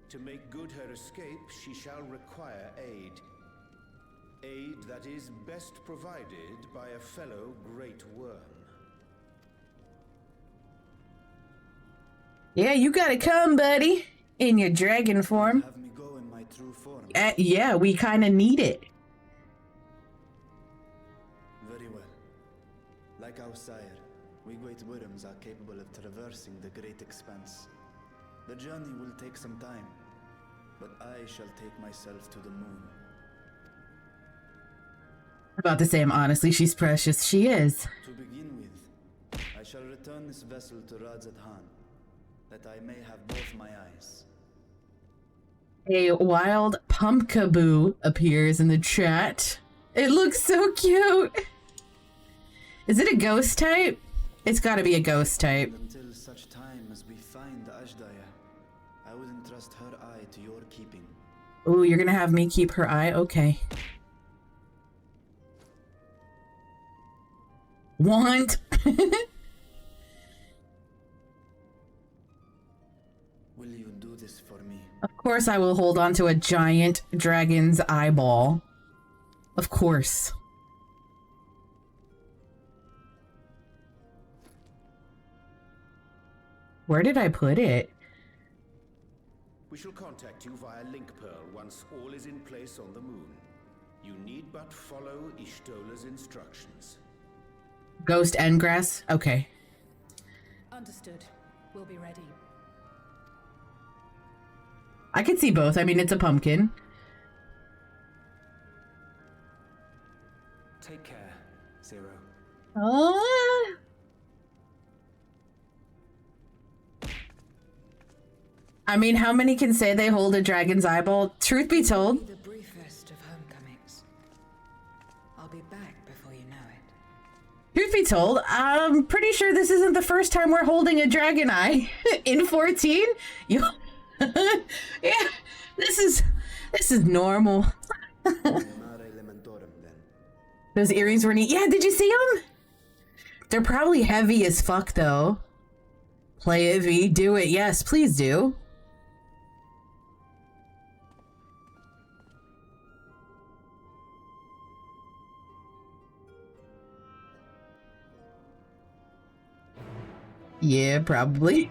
To make good her escape, she shall require aid. Aid that is best provided by a fellow great worm. Yeah, you gotta come, buddy. In your dragon form. Have me go in my true form. Yeah, we kind of need it. Very well. Like our sire, we great worms are capable of traversing the great expanse. The journey will take some time, but I shall take myself to the moon. About to say, honestly, she's precious. She is. To begin with, I shall return this vessel to Radzat Han, that I may have both my eyes. A wild pumpkaboo appears in the chat. It looks so cute. Is it a ghost type? It's gotta be a ghost type. Until such time as we find Ashdaya, I would entrust her eye to your keeping. Ooh, you're gonna have me keep her eye? Okay. Want? Will you do this for me? Of course I will hold on to a giant dragon's eyeball. Of course. Where did I put it? We shall contact you via Link Pearl once all is in place on the moon. You need but follow Ishtola's instructions. Ghost and grass? Okay. Understood. We'll be ready. I can see both. I mean, it's a pumpkin. Take care, Zero. I mean, how many can say they hold a dragon's eyeball? Truth be told. The briefest of homecomings. I'll be back before you know it. Truth be told, I'm pretty sure this isn't the first time we're holding a dragon eye. In 14? You... yeah, this is normal. Those earrings were neat. Yeah, did you see them? They're probably heavy as fuck, though. Play it, V. Do it. Yes, please do. Yeah, probably.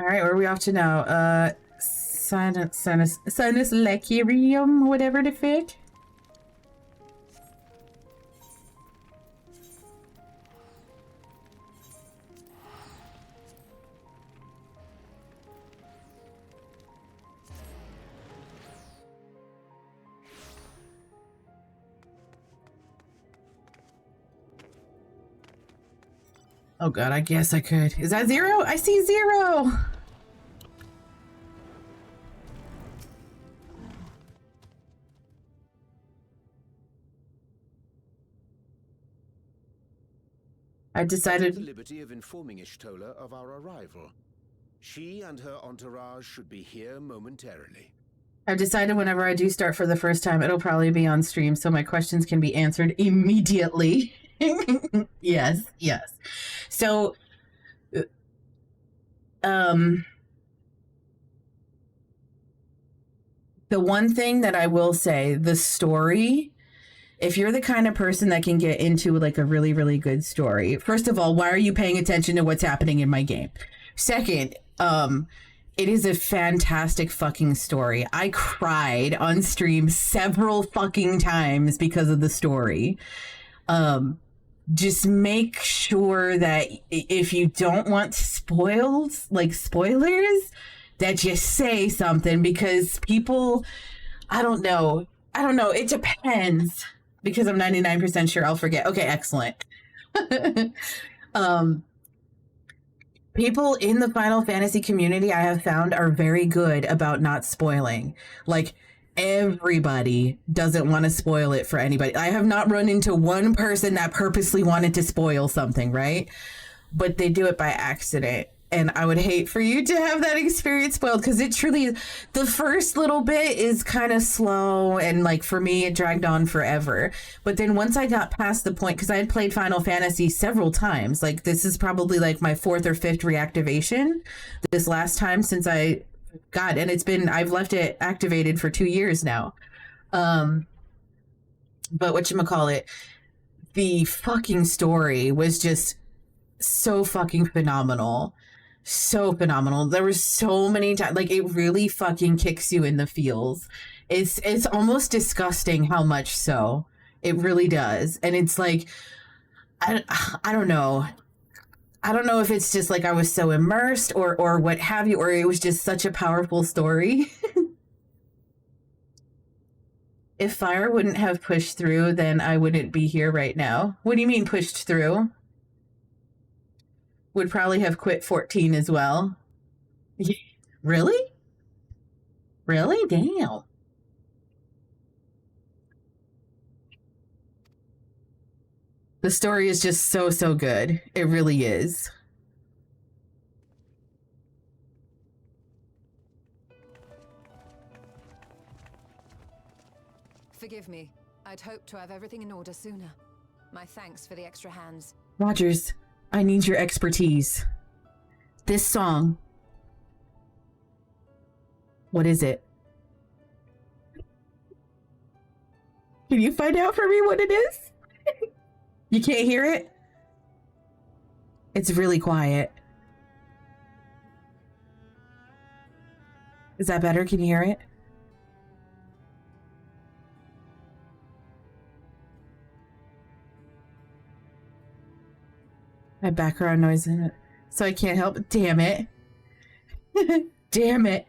All right, where are we off to now? Sinus Lecurium, whatever the fuck. Oh god, I guess I could. Is that 0? I see 0! I decided... The liberty of informing Ishtola of our arrival. She and her entourage should be here momentarily. I've decided whenever I do start for the first time, it'll probably be on stream, so my questions can be answered immediately. Yes, yes. So, the one thing that I will say, the story, if you're the kind of person that can get into like a really, really good story, first of all, why are you paying attention to what's happening in my game? Second, it is a fantastic fucking story. I cried on stream several fucking times because of the story. Just make sure that if you don't want spoilers, that you say something, because people, I don't know. It depends, because I'm 99% sure I'll forget. Okay, excellent. People in the Final Fantasy community I have found are very good about not spoiling. Like, everybody doesn't want to spoil it for anybody. I have not run into one person that purposely wanted to spoil something, right? But they do it by accident. And I would hate for you to have that experience spoiled, because it truly is. The first little bit is kind of slow, and like for me, it dragged on forever. But then once I got past the point, because I had played Final Fantasy several times, like this is probably like my 4th or 5th reactivation this last time since and I've left it activated for 2 years now. But whatchamacallit, the fucking story was just so fucking phenomenal. So phenomenal. There were so many times, like, it really fucking kicks you in the feels. It's almost disgusting how much so. It really does. And it's like, I don't know. I don't know if it's just like I was so immersed or what have you, or it was just such a powerful story. If Fire wouldn't have pushed through, then I wouldn't be here right now. What do you mean pushed through? Would probably have quit 14 as well. Really? Really? Damn. The story is just so, so good. It really is. Forgive me. I'd hoped to have everything in order sooner. My thanks for the extra hands. Rogers, I need your expertise. This song. What is it? Can you find out for me what it is? You can't hear it? It's really quiet. Is that better? Can you hear it? My background noise in it. So I can't help it. Damn it. Damn it.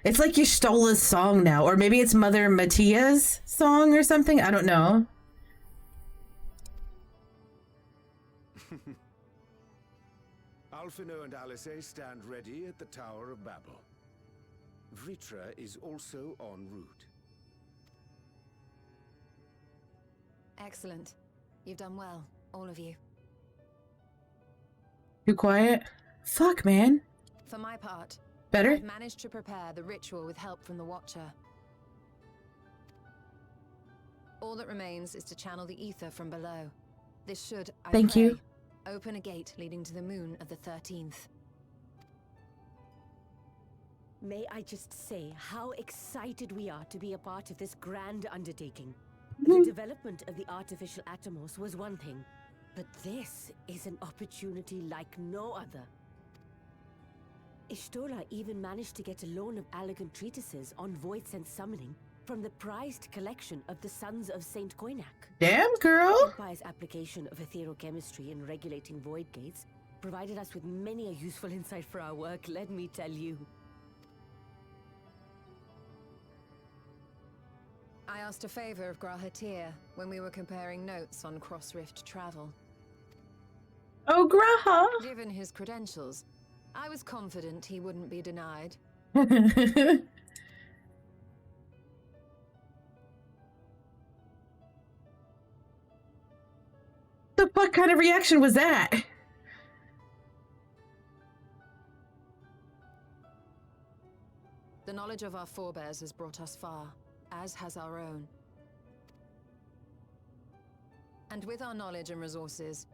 It's like you stole a song now. Or maybe it's Mother Mattia's song or something. I don't know. Alphino and Alice stand ready at the Tower of Babel. Vritra is also en route. Excellent. You've done well, all of you. Too quiet? Fuck, man. For my part, better? I've managed to prepare the ritual with help from the Watcher. All that remains is to channel the ether from below. This should, I pray, open a gate leading to the moon of the 13th. May I just say how excited we are to be a part of this grand undertaking. Mm-hmm. The development of the artificial Atomos was one thing, but this is an opportunity like no other. Ishtola even managed to get a loan of elegant treatises on void sense summoning from the prized collection of the Sons of Saint Koinak. Damn, girl! Empire's application of etherochemistry in regulating void gates provided us with many a useful insight for our work, let me tell you. I asked a favor of Grahatir when we were comparing notes on cross-rift travel. Oh, Graha! Given his credentials, I was confident he wouldn't be denied. The fuck kind of reaction was that? The knowledge of our forebears has brought us far, as has our own. And with our knowledge and resources,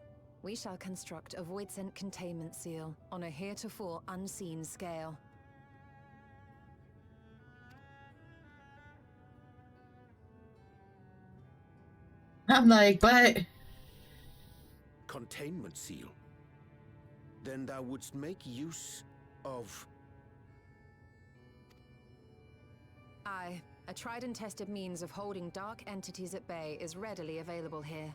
we shall construct a void-sent containment seal on a heretofore unseen scale. I'm like, but... Containment seal? Then thou wouldst make use of... Aye, a tried and tested means of holding dark entities at bay is readily available here.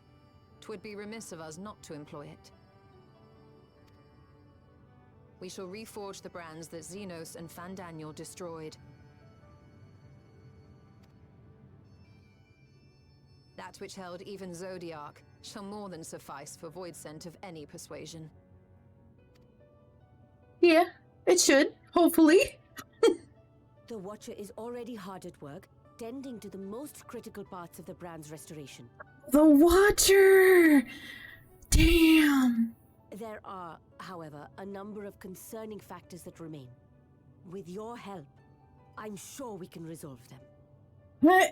'Twould be remiss of us not to employ it. We shall reforge the brands that Xenos and Fandaniel destroyed. That which held even Zodiac shall more than suffice for void scent of any persuasion. Yeah, it should, hopefully. The Watcher is already hard at work, tending to the most critical parts of the brand's restoration. The Watcher! Damn! There are, however, a number of concerning factors that remain. With your help, I'm sure we can resolve them.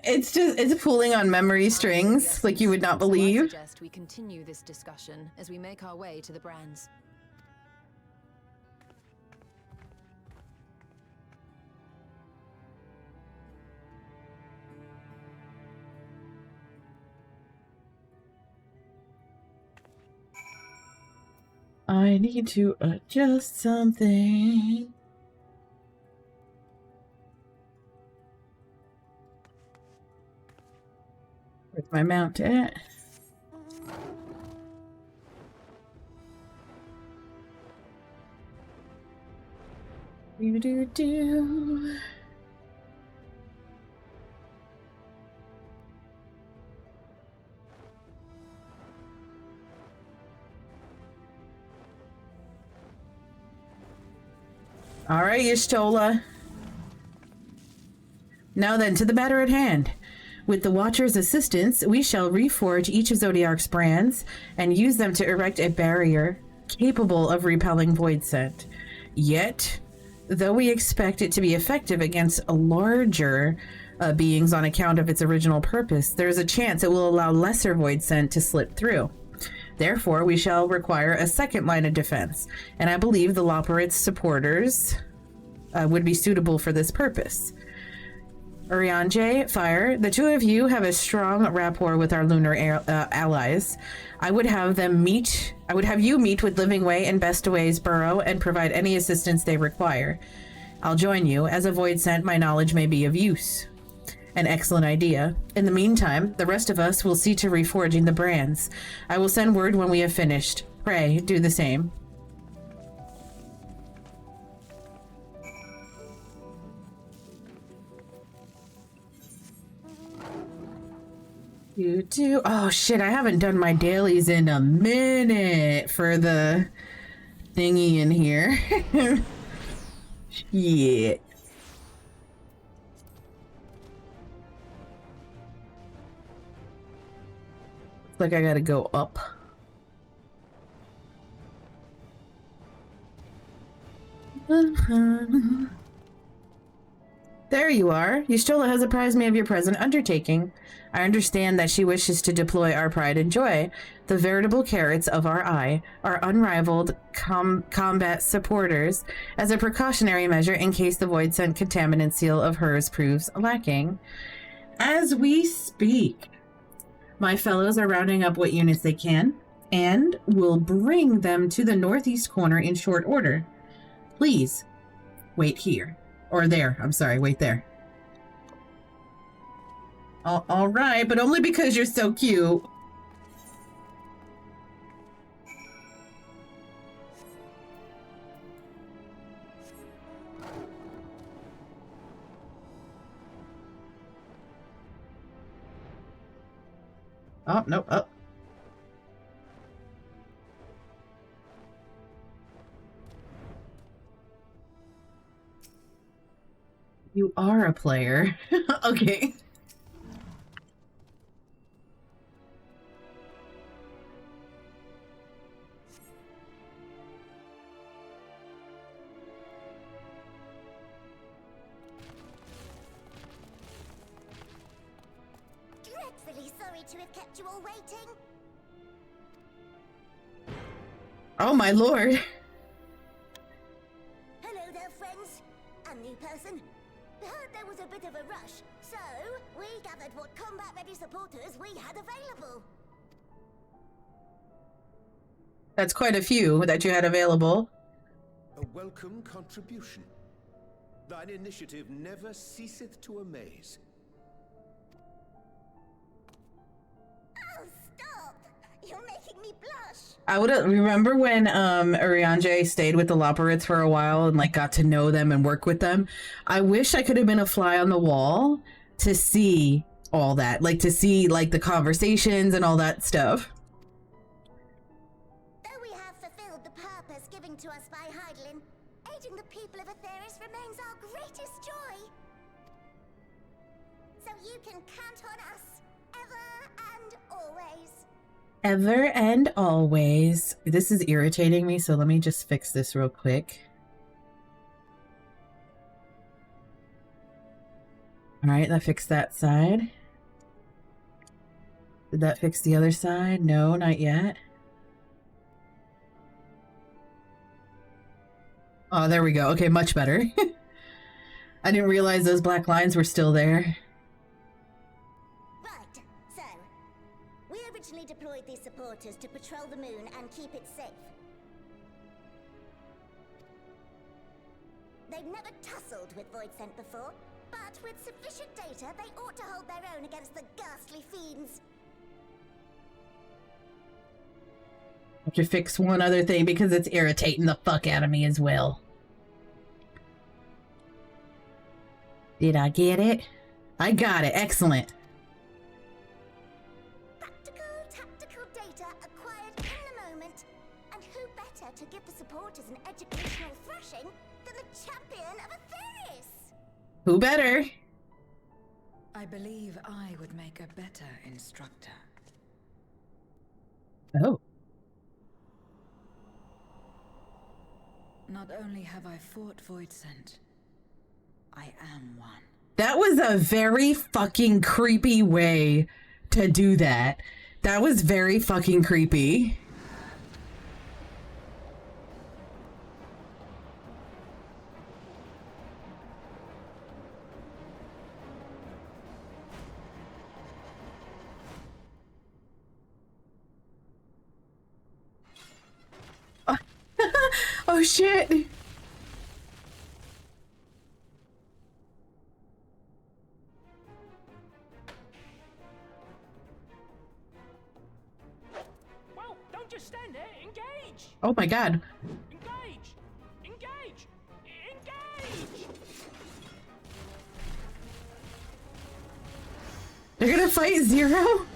It's pulling on memory strings, like you would not believe. I suggest we continue this discussion as we make our way to the brands. I need to adjust something. Where's my mount at? Do. All right, Y'shtola. Now then, to the matter at hand. With the Watcher's assistance, we shall reforge each of Zodiac's brands and use them to erect a barrier capable of repelling void scent. Yet, though we expect it to be effective against larger beings on account of its original purpose, there is a chance it will allow lesser void scent to slip through. Therefore, we shall require a second line of defense, and I believe the Loporit's supporters would be suitable for this purpose. Urianger, Fire, the two of you have a strong rapport with our lunar allies. I would have you meet with Livingway and Bestaway's Burrow and provide any assistance they require. I'll join you. As a void scent, my knowledge may be of use. An excellent idea. In the meantime, the rest of us will see to reforging the brands. I will send word when we have finished. Pray, do the same. Oh shit, I haven't done my dailies in a minute for the thingy in here. Shit. Looks like I gotta go up. There you are. Y'shtola has apprised me of your present undertaking. I understand that she wishes to deploy our pride and joy, the veritable carrots of our eye, our unrivaled combat supporters, as a precautionary measure in case the void scent contaminant seal of hers proves lacking. As we speak, my fellows are rounding up what units they can, and will bring them to the northeast corner in short order. Please, wait here. Or there. I'm sorry, wait there. All right, but only because you're so cute. Oh, no, oh. You are a player. Okay. Dreadfully sorry to have kept you all waiting. Oh my lord. Hello there, friends. A new person. Heard there was a bit of a rush, so we gathered what combat-ready supporters we had available. That's quite a few that you had available. A welcome contribution. Thine initiative never ceaseth to amaze. Oh, stop! You're making me blush. I would remember when Urianger stayed with the Loporrits for a while and like got to know them and work with them. I wish I could have been a fly on the wall to see all that, like to see like the conversations and all that stuff. Though we have fulfilled the purpose given to us by Heidelin, aiding the people of Atheris remains our greatest joy. So you can count on us, ever and always. Ever and always. This is irritating me, so let me just fix this real quick. All right, that fixed that side. Did that fix the other side? No, not yet. Oh, there we go. Okay, much better. I didn't realize those black lines were still there. Right, so we originally deployed these supporters to patrol the moon and keep it safe. They've never tussled with Voidsent before, but with sufficient data, they ought to hold their own against the ghastly fiends. I have to fix one other thing because it's irritating the fuck out of me as well. Did I get it? I got it. Excellent. Tactical data acquired in the moment. And who better to give the supporters an educational thrashing than the champion of Atheris? Who better? I believe I would make a better instructor. Oh. Not only have I fought Voidsent, I am one. That was a very fucking creepy way to do that. That was very fucking creepy. Oh shit. Well, don't just stand there. Engage. Oh my god. Engage. Engage. Engage. They're gonna fight Zero?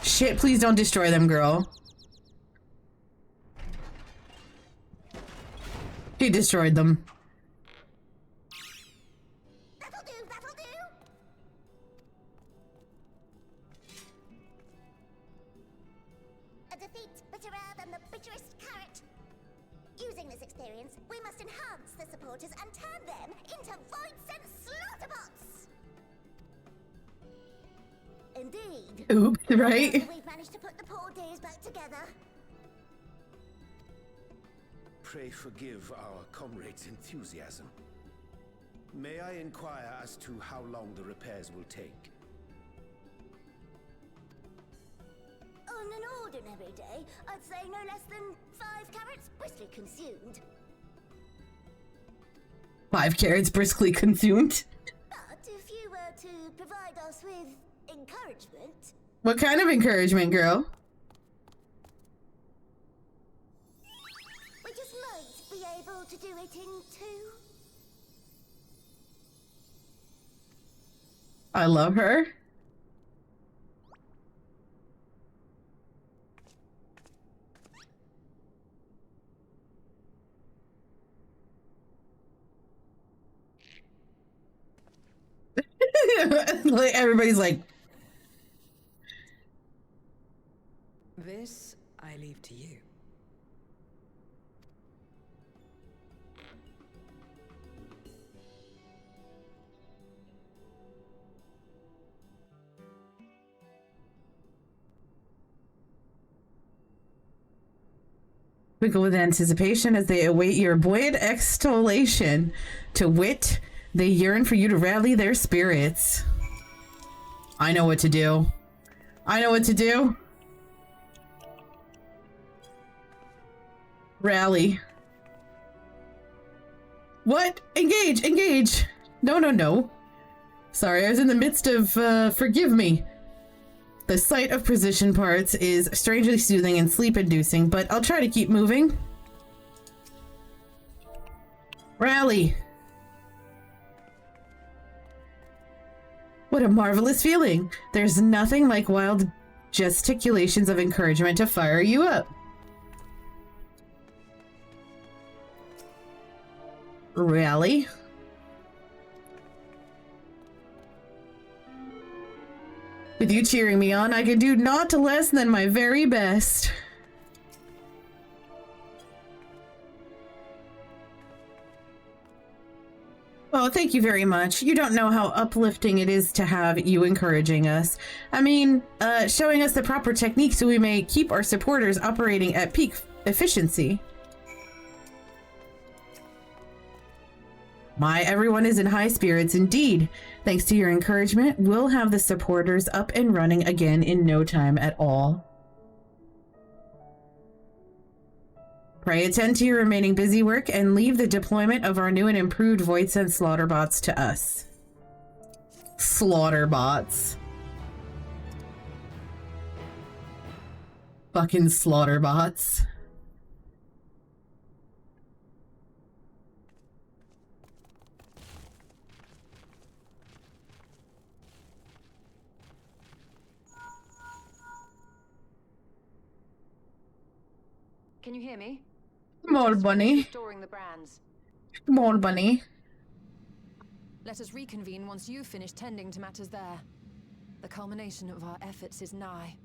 Shit, please don't destroy them, girl. She destroyed them. That'll do, that'll do! A defeat bitterer than the bitterest carrot. Using this experience, we must enhance the supporters and turn them into Voidsent slaughterbots! Indeed. Oops, right? We've managed to put the poor dears back together. Pray forgive our comrade's enthusiasm. May I inquire as to how long the repairs will take? On an ordinary day, I'd say no less than 5 carrots briskly consumed. 5 carrots briskly consumed. But if you were to provide us with encouragement... What kind of encouragement, girl? We just might be able to do it in 2. I love her. Like everybody's like, This I leave to you. twinkle with anticipation as they await your buoyant extolation. To wit, they yearn for you to rally their spirits. I know what to do. I know what to do. Rally. What? Engage! Engage! No, no, no. Sorry, I was in the midst of, forgive me. The sight of precision parts is strangely soothing and sleep-inducing, but I'll try to keep moving. Rally! What a marvelous feeling! There's nothing like wild gesticulations of encouragement to fire you up. Rally? With you cheering me on, I can do naught less than my very best. Oh, thank you very much. You don't know how uplifting it is to have you encouraging us. I mean, showing us the proper technique so we may keep our supporters operating at peak efficiency. My, everyone is in high spirits indeed. Thanks to your encouragement, we'll have the supporters up and running again in no time at all. Pray attend to your remaining busy work and leave the deployment of our new and improved Void Sense slaughter bots to us. Slaughter bots. Fucking slaughter bots. Can you hear me? Come on, bunny. Storing the brands. Come on, bunny. Let us reconvene once you've finished tending to matters there. The culmination of our efforts is nigh.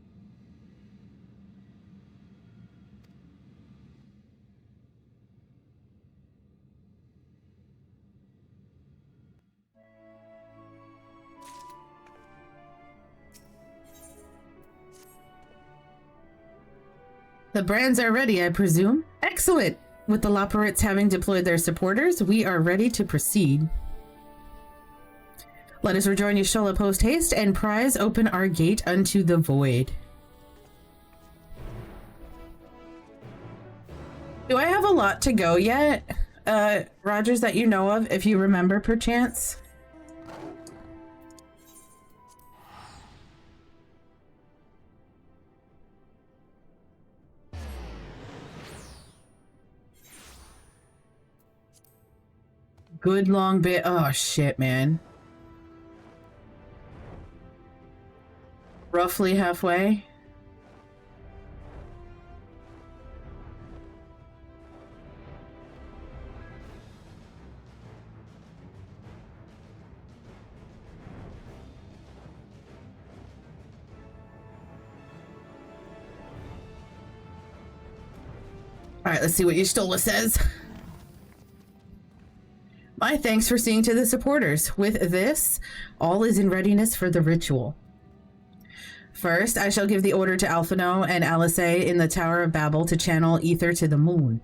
The brands are ready, I presume. Excellent! With the Loporrits having deployed their supporters, we are ready to proceed. Let us rejoin Y'shtola post-haste and prise open our gate unto the void. Do I have a lot to go yet? Rogers, that you know of, if you remember perchance? Good long bit. Oh shit, man. Roughly halfway. All right, let's see what Y'shtola says. My thanks for seeing to the supporters. With this, all is in readiness for the ritual. First, I shall give the order to Alphino and Alice in the Tower of Babel to channel ether to the moon.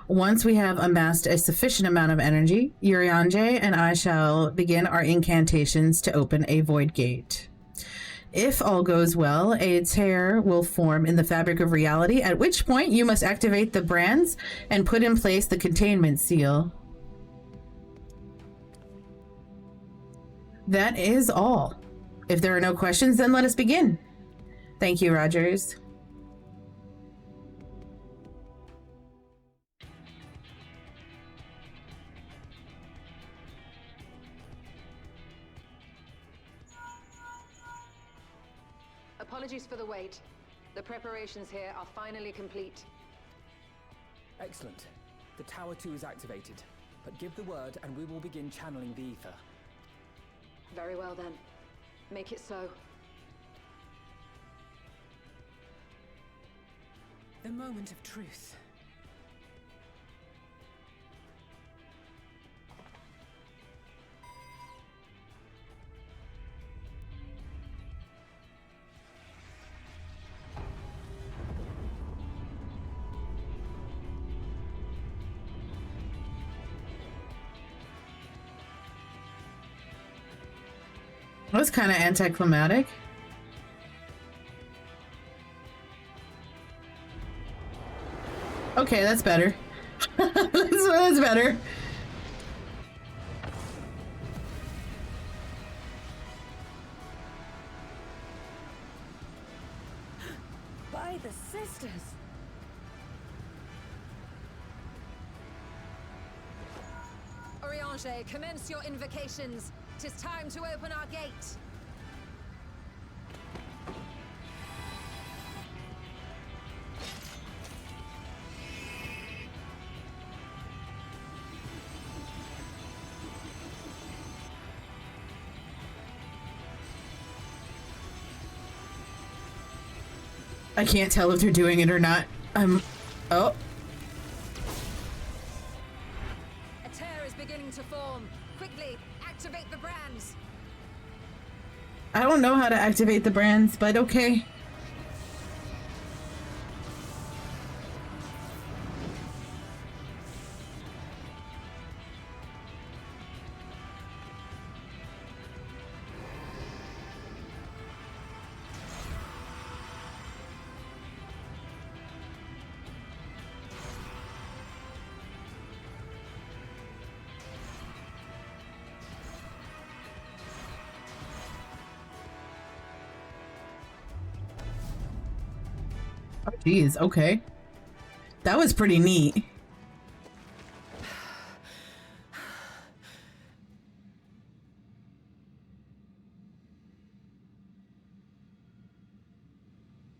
Once we have amassed a sufficient amount of energy, Urianger and I shall begin our incantations to open a void gate. If all goes well, a tear will form in the fabric of reality, at which point you must activate the brands and put in place the containment seal. That is all. If there are no questions, then let us begin. Thank you, Rogers. Apologies for the wait. The preparations here are finally complete. Excellent. The Tower 2 is activated, but give the word and we will begin channeling the ether. Very well then. Make it so. The moment of truth. That was kind of anticlimactic. Okay, that's better. That's better. By the sisters. Oriange, commence your invocations. 'Tis time to open our gate. I can't tell if they're doing it or not. Oh. A tear is beginning to form. Quickly, activate the brands. I don't know how to activate the brands, but okay. Oh, geez, okay. That was pretty neat.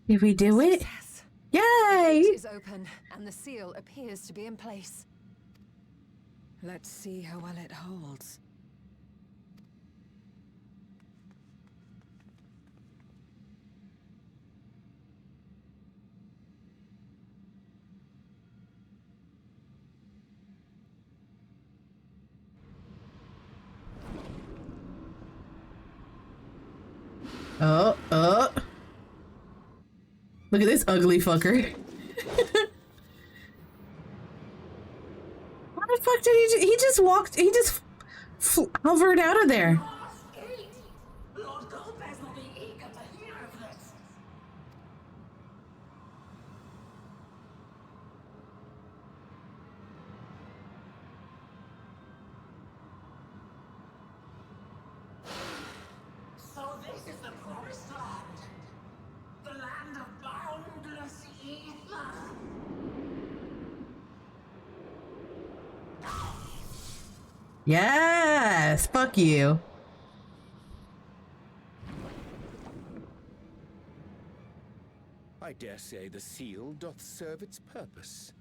Did we do it? Yes. Yay! The gate is open, and the seal appears to be in place. Let's see how well it holds. Oh. Look at this ugly fucker. What the fuck did he just walked, he just hovered out of there. Lord Golbez will be eager to hear of this. So this is the promised land. The land of boundless ether. Yes, fuck you. I dare say the seal doth serve its purpose.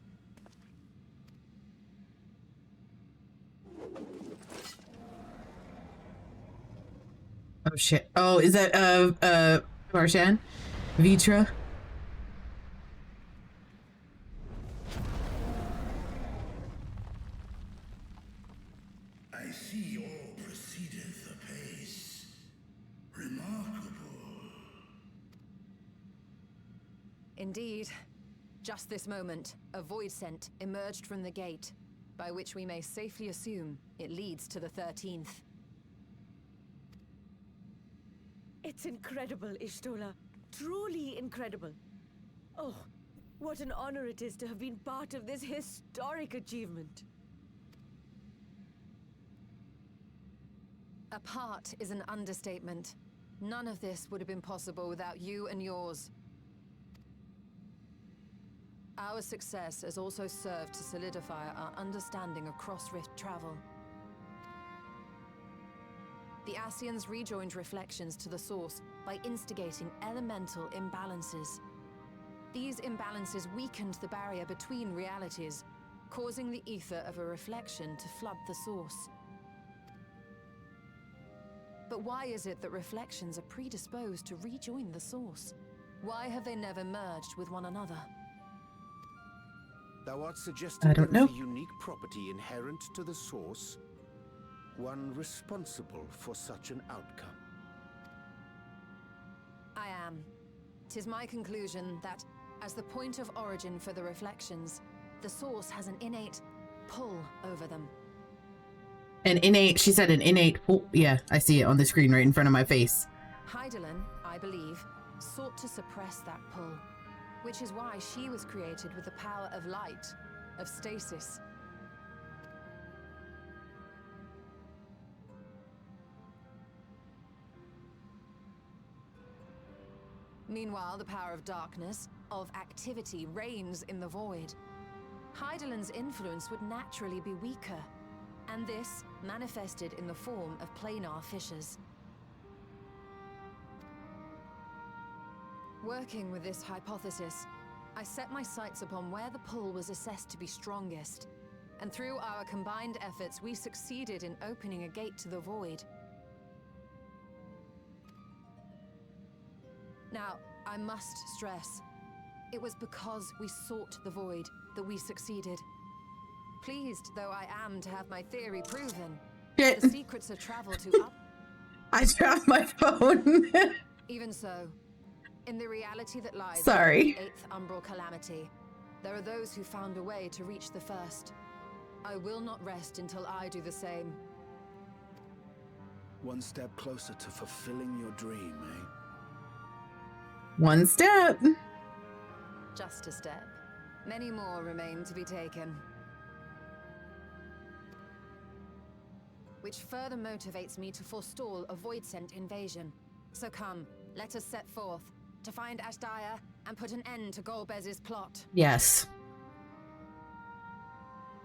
Oh shit. Oh, is that Marshan? Vitra? I see all proceedeth apace. Remarkable. Indeed. Just this moment, a void scent emerged from the gate, by which we may safely assume it leads to the 13th. It's incredible, Ishtola. Truly incredible. Oh, what an honor it is to have been part of this historic achievement. Apart is an understatement. None of this would have been possible without you and yours. Our success has also served to solidify our understanding of cross-rift travel. The Ascians rejoined reflections to the source by instigating elemental imbalances. These imbalances weakened the barrier between realities, causing the ether of a reflection to flood the source. But why is it that reflections are predisposed to rejoin the source? Why have they never merged with one another? Thou art suggesting I don't there is know. a unique property inherent to the source, one responsible for such an outcome. I am. 'Tis my conclusion that, as the point of origin for the reflections, the source has an innate pull over them. An innate, she said an innate, oh, yeah, I see it on the screen right in front of my face. Hydaelyn, I believe, sought to suppress that pull, which is why she was created with the power of light, of stasis. Meanwhile, the power of darkness, of activity, reigns in the void. Hydaelyn's influence would naturally be weaker, and this manifested in the form of planar fissures. Working with this hypothesis, I set my sights upon where the pull was assessed to be strongest, and through our combined efforts, we succeeded in opening a gate to the void. Now, I must stress, it was because we sought the void that we succeeded. Pleased though I am to have my theory proven, Shit. the secrets of travel to up... I dropped my phone. Even so, in the reality that lies Sorry. beyond the 8th umbral calamity, there are those who found a way to reach the first. I will not rest until I do the same. One step closer to fulfilling your dream, eh? One step. Just a step. Many more remain to be taken. Which further motivates me to forestall a void-sent invasion. So come, let us set forth, to find Ashdaya and put an end to Golbez's plot. Yes.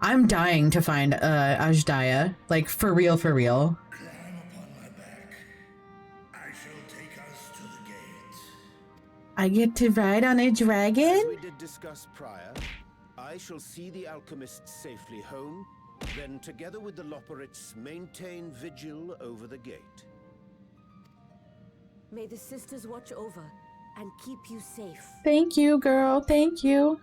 I'm dying to find Ashdaya. Like, for real, for real. I get to ride on a dragon? As we did discuss prior, I shall see the alchemists safely home, then together with the Loporits maintain vigil over the gate. May the sisters watch over and keep you safe. Thank you, girl. Thank you.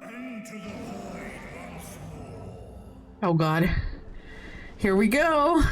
Into the void once more. Oh god. Here we go.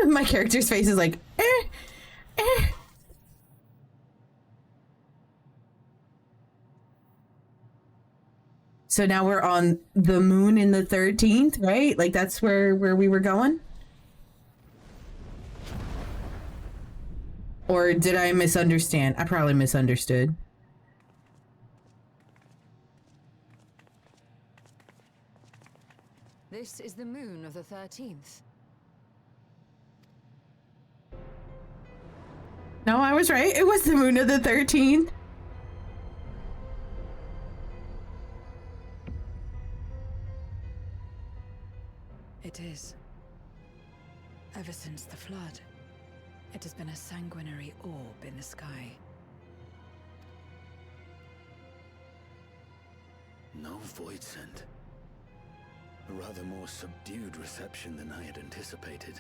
My character's face is like, eh. So now we're on the moon in the 13th, right? Like that's where we were going? Or did I misunderstand? I probably misunderstood. This is the moon of the 13th. No, I was right. It was the moon of the 13th. It is. Ever since the flood, it has been a sanguinary orb in the sky. No void scent. A rather more subdued reception than I had anticipated.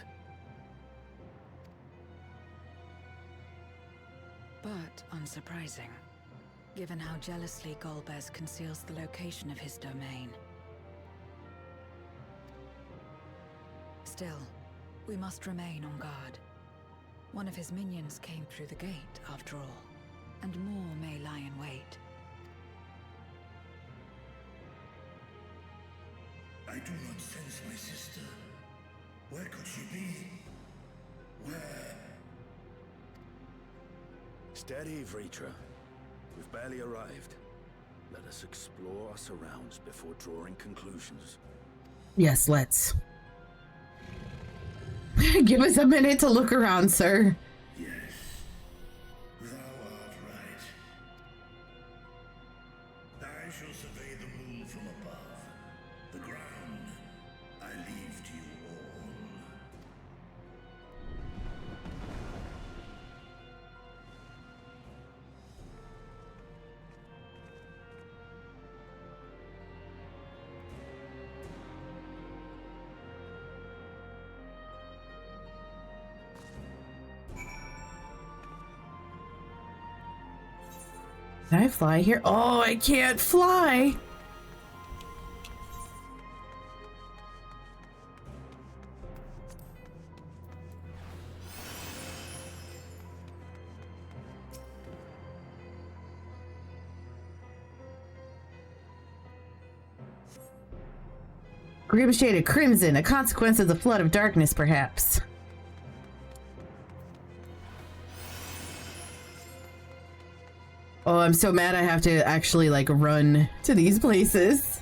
But unsurprising, given how jealously Golbez conceals the location of his domain. Still, we must remain on guard. One of his minions came through the gate, after all, and more may lie in wait. I do not sense my sister. Where could she be? Where? Steady, Vritra. We've barely arrived. Let us explore our surrounds before drawing conclusions. Yes, let's. Give us a minute to look around, sir. Yes, thou art right. I shall survey the moon from above. The ground I leave to you all. Can I fly here? Oh, I can't fly. Grim shade of crimson, a consequence of the flood of darkness, perhaps. Oh, I'm so mad I have to actually, like, run to these places.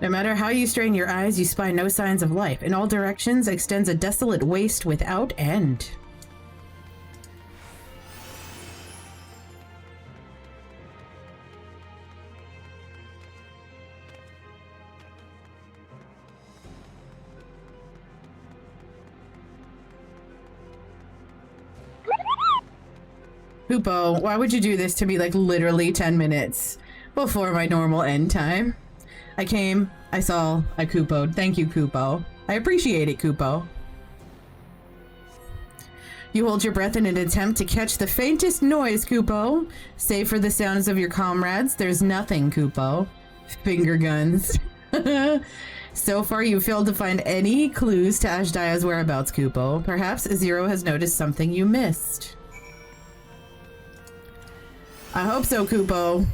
No matter how you strain your eyes, you spy no signs of life. In all directions extends a desolate waste without end. Hoopo, why would you do this to me like literally 10 minutes before my normal end time? I came, I saw, I Koopo'd. Thank you, Koopo. I appreciate it, Koopo. You hold your breath in an attempt to catch the faintest noise, Koopo. Save for the sounds of your comrades, there's nothing, Koopo. Finger guns. So far, you failed to find any clues to Ashdia's whereabouts, Koopo. Perhaps Zero has noticed something you missed. I hope so, Koopo.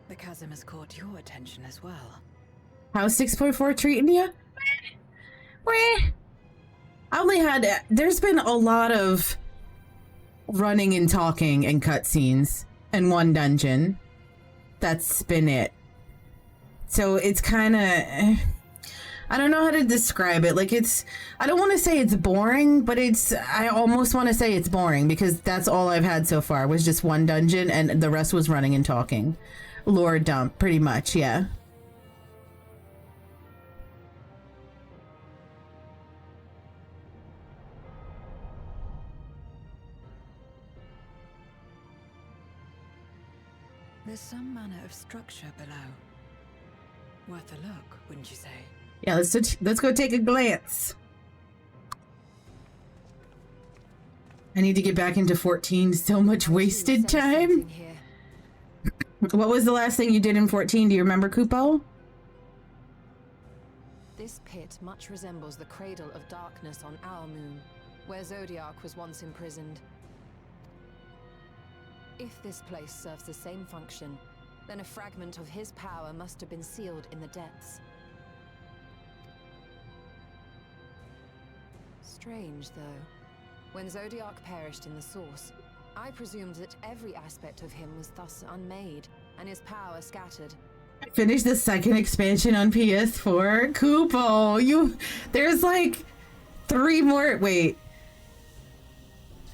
The chasm has caught your attention as well. How's 6.4 treating you? I only had... There's been a lot of running and talking and cutscenes in one dungeon. That's been it. So it's kind of... I don't know how to describe it. Like, it's... I don't want to say it's boring, but it's... I almost want to say it's boring because that's all I've had so far was just one dungeon and the rest was running and talking. Lore dump, pretty much, yeah. There's some manner of structure below. Worth a look, wouldn't you say? Yeah, let's go take a glance. I need to get back into 14. So much wasted time. What was the last thing you did in 14? Do you remember, Kupo? This pit much resembles the cradle of darkness on our moon, where Zodiac was once imprisoned. If this place serves the same function, then a fragment of his power must have been sealed in the depths. Strange, though. When Zodiac perished in the Source, I presumed that every aspect of him was thus unmade, and his power scattered. Finish the second expansion on PS4. Kupo, there's like 3 more. Wait.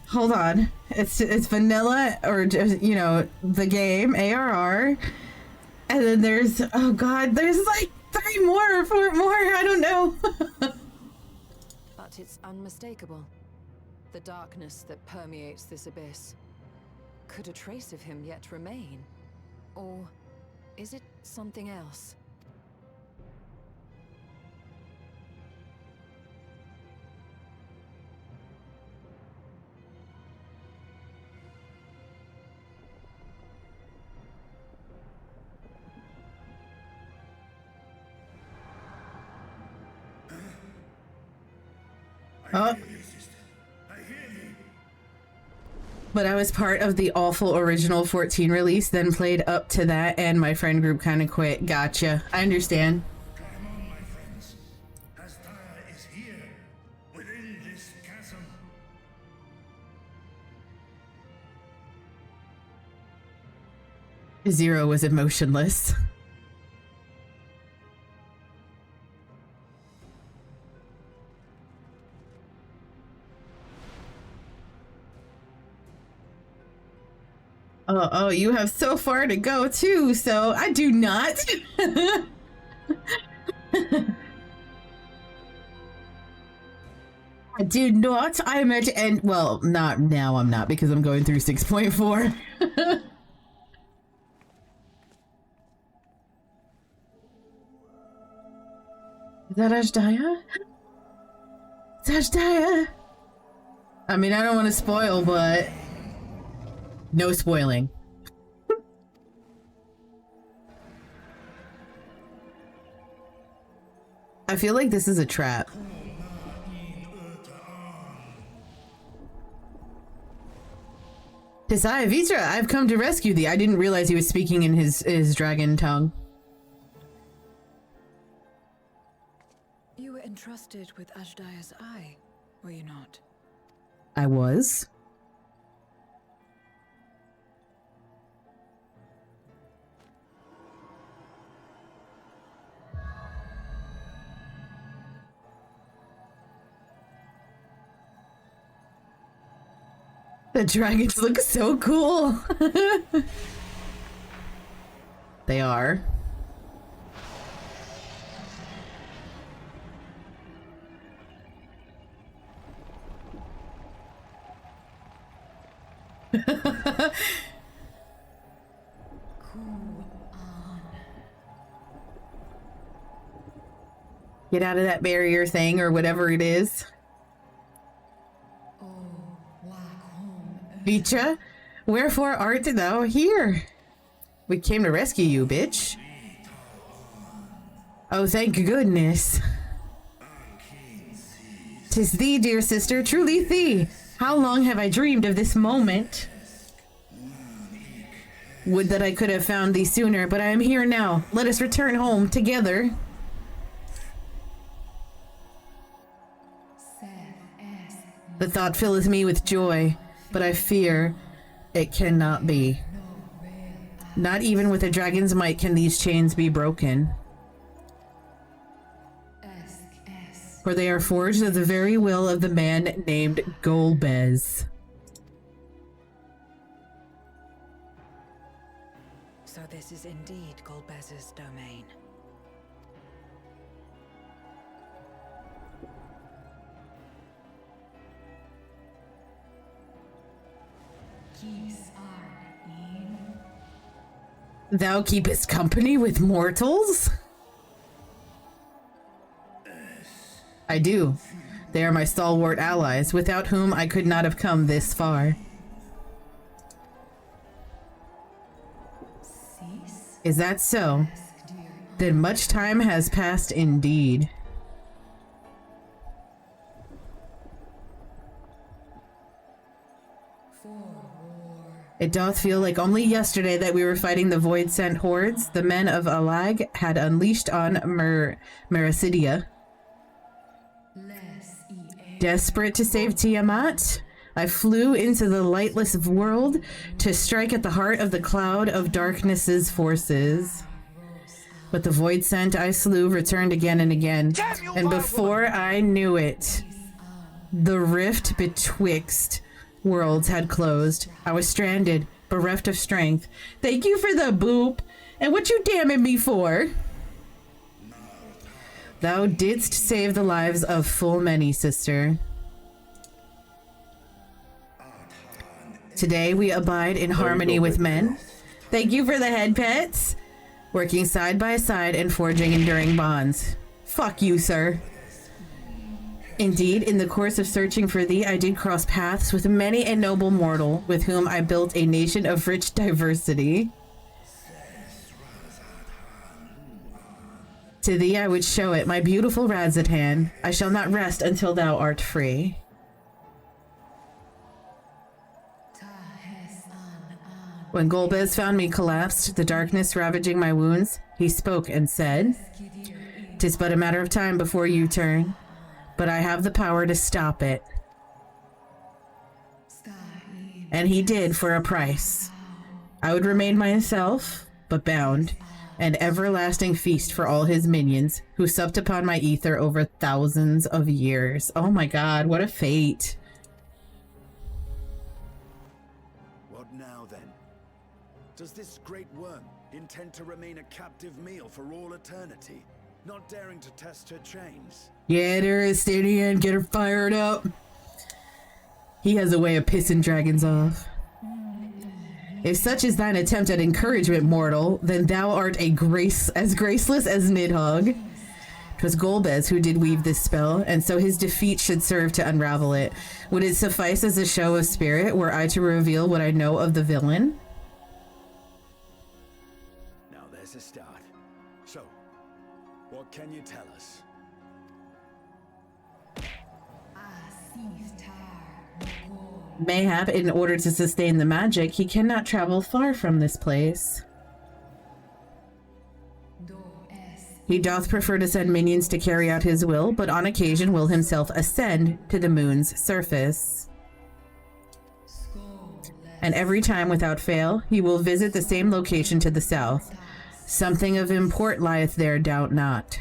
Hold on. It's vanilla, or just, you know, the game, ARR. And then there's, oh god, there's like 3 more or 4 more, I don't know. But it's unmistakable. The darkness that permeates this abyss. Could a trace of him yet remain? Or is it something else? Oh. But I was part of the awful original 14 release, then played up to that, and my friend group kind of quit. Gotcha. I understand. Come on, my friends. Astaya is here, within this chasm. Zero was emotionless. Oh, you have so far to go too, so I do not. I do not. I'm at end. Well, not now. I'm not, because I'm going through 6.4. Is that Ashdaya? It's Ashdaya. I mean, I don't want to spoil, but no spoiling. I feel like this is a trap. Tisai Vitra, I've come to rescue thee. I didn't realize he was speaking in his dragon tongue. You were entrusted with Ashdaya's eye, were you not? I was. The dragons look so cool. They are. Get out of that barrier thing or whatever it is. Vitra, wherefore art thou here? We came to rescue you, bitch. Oh, thank goodness. 'Tis thee, dear sister, truly thee. How long have I dreamed of this moment? Would that I could have found thee sooner, but I am here now. Let us return home together. The thought filleth me with joy, but I fear it cannot be. Not even with a dragon's might can these chains be broken. For they are forged of the very will of the man named Golbez. So this is indeed Golbez's domain. Thou keepest company with mortals? I do. They are my stalwart allies, without whom I could not have come this far. Is that so? Then much time has passed indeed. It doth feel like only yesterday that we were fighting the void-sent hordes the men of Alag had unleashed on Mericidia. Desperate to save Tiamat, I flew into the lightless world to strike at the heart of the cloud of darkness's forces. But the void-sent I slew returned again and again, and before I knew it, the rift betwixt worlds had closed. I was stranded, bereft of strength. Thank you for the boop. And what you damning me for? Thou didst save the lives of full many, sister. Today we abide in harmony with men. Thank you for the head pets. Working side by side and forging enduring bonds. Fuck you, sir. Indeed, in the course of searching for thee, I did cross paths with many a noble mortal, with whom I built a nation of rich diversity. To thee I would show it, my beautiful Radzatan. I shall not rest until thou art free. When Golbez found me collapsed, the darkness ravaging my wounds, he spoke and said, "'Tis but a matter of time before you turn. But I have the power to stop it." And he did for a price. I would remain myself, but bound, an everlasting feast for all his minions, who supped upon my ether over thousands of years. Oh my god, what a fate. What now then? Does this great worm intend to remain a captive meal for all eternity, not daring to test her chains? Get her, Stydian, get her fired up. He has a way of pissing dragons off. If such is thine attempt at encouragement, mortal, then thou art as graceless as Nidhogg. 'Twas Golbez who did weave this spell, and so his defeat should serve to unravel it. Would it suffice as a show of spirit were I to reveal what I know of the villain? Now there's a start. So, what can you tell us? Mayhap, in order to sustain the magic, he cannot travel far from this place. He doth prefer to send minions to carry out his will, but on occasion will himself ascend to the moon's surface. And every time without fail, he will visit the same location to the south. Something of import lieth there, doubt not.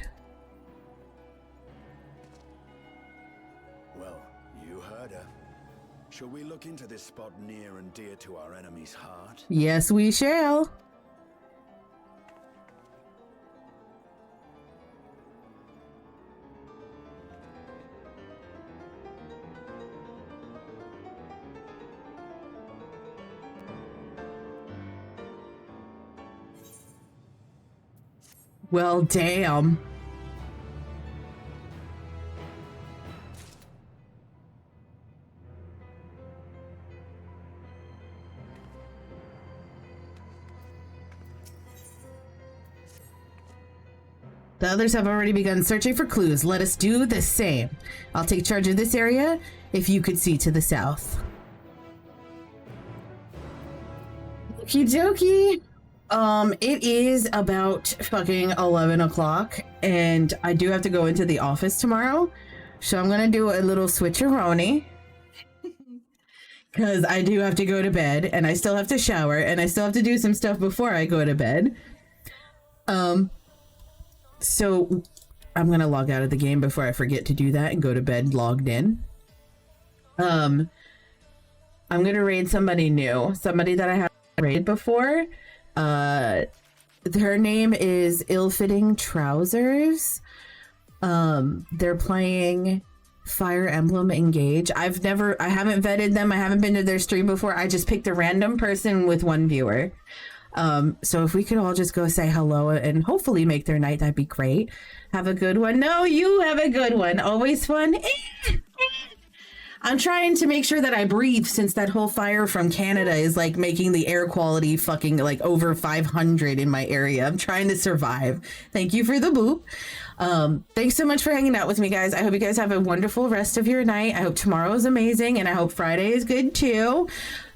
Shall we look into this spot near and dear to our enemy's heart? Yes, we shall. Well, damn. The others have already begun searching for clues. Let us do the same. I'll take charge of this area if you could see to the south. Okie dokie. It is about fucking 11 o'clock and I do have to go into the office tomorrow. So I'm gonna do a little switcheroni. Because I do have to go to bed and I still have to shower and I still have to do some stuff before I go to bed. So I'm gonna log out of the game before I forget to do that and go to bed logged in. I'm gonna raid somebody new, somebody that I haven't raided before. Her name is Ill-Fitting Trousers. They're playing Fire Emblem Engage. I haven't vetted them. I haven't been to their stream before. I just picked a random person with one viewer. So if we could all just go say hello and hopefully make their night, that'd be great. Have a good one. No, you have a good one. Always fun. I'm trying to make sure that I breathe since that whole fire from Canada is like making the air quality fucking like over 500 in my area. I'm trying to survive. Thank you for the boop. Thanks so much for hanging out with me, guys. I hope you guys have a wonderful rest of your night. I hope tomorrow is amazing, and I hope Friday is good too.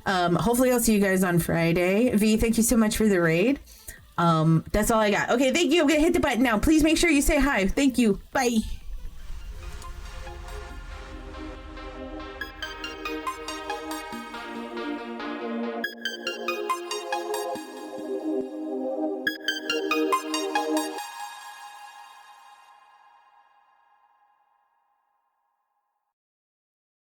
Hopefully I'll see you guys on Friday. V, thank you so much for the raid. That's all I got. Okay, thank you. I'm gonna hit the button now. Please make sure you say hi. Thank you. Bye.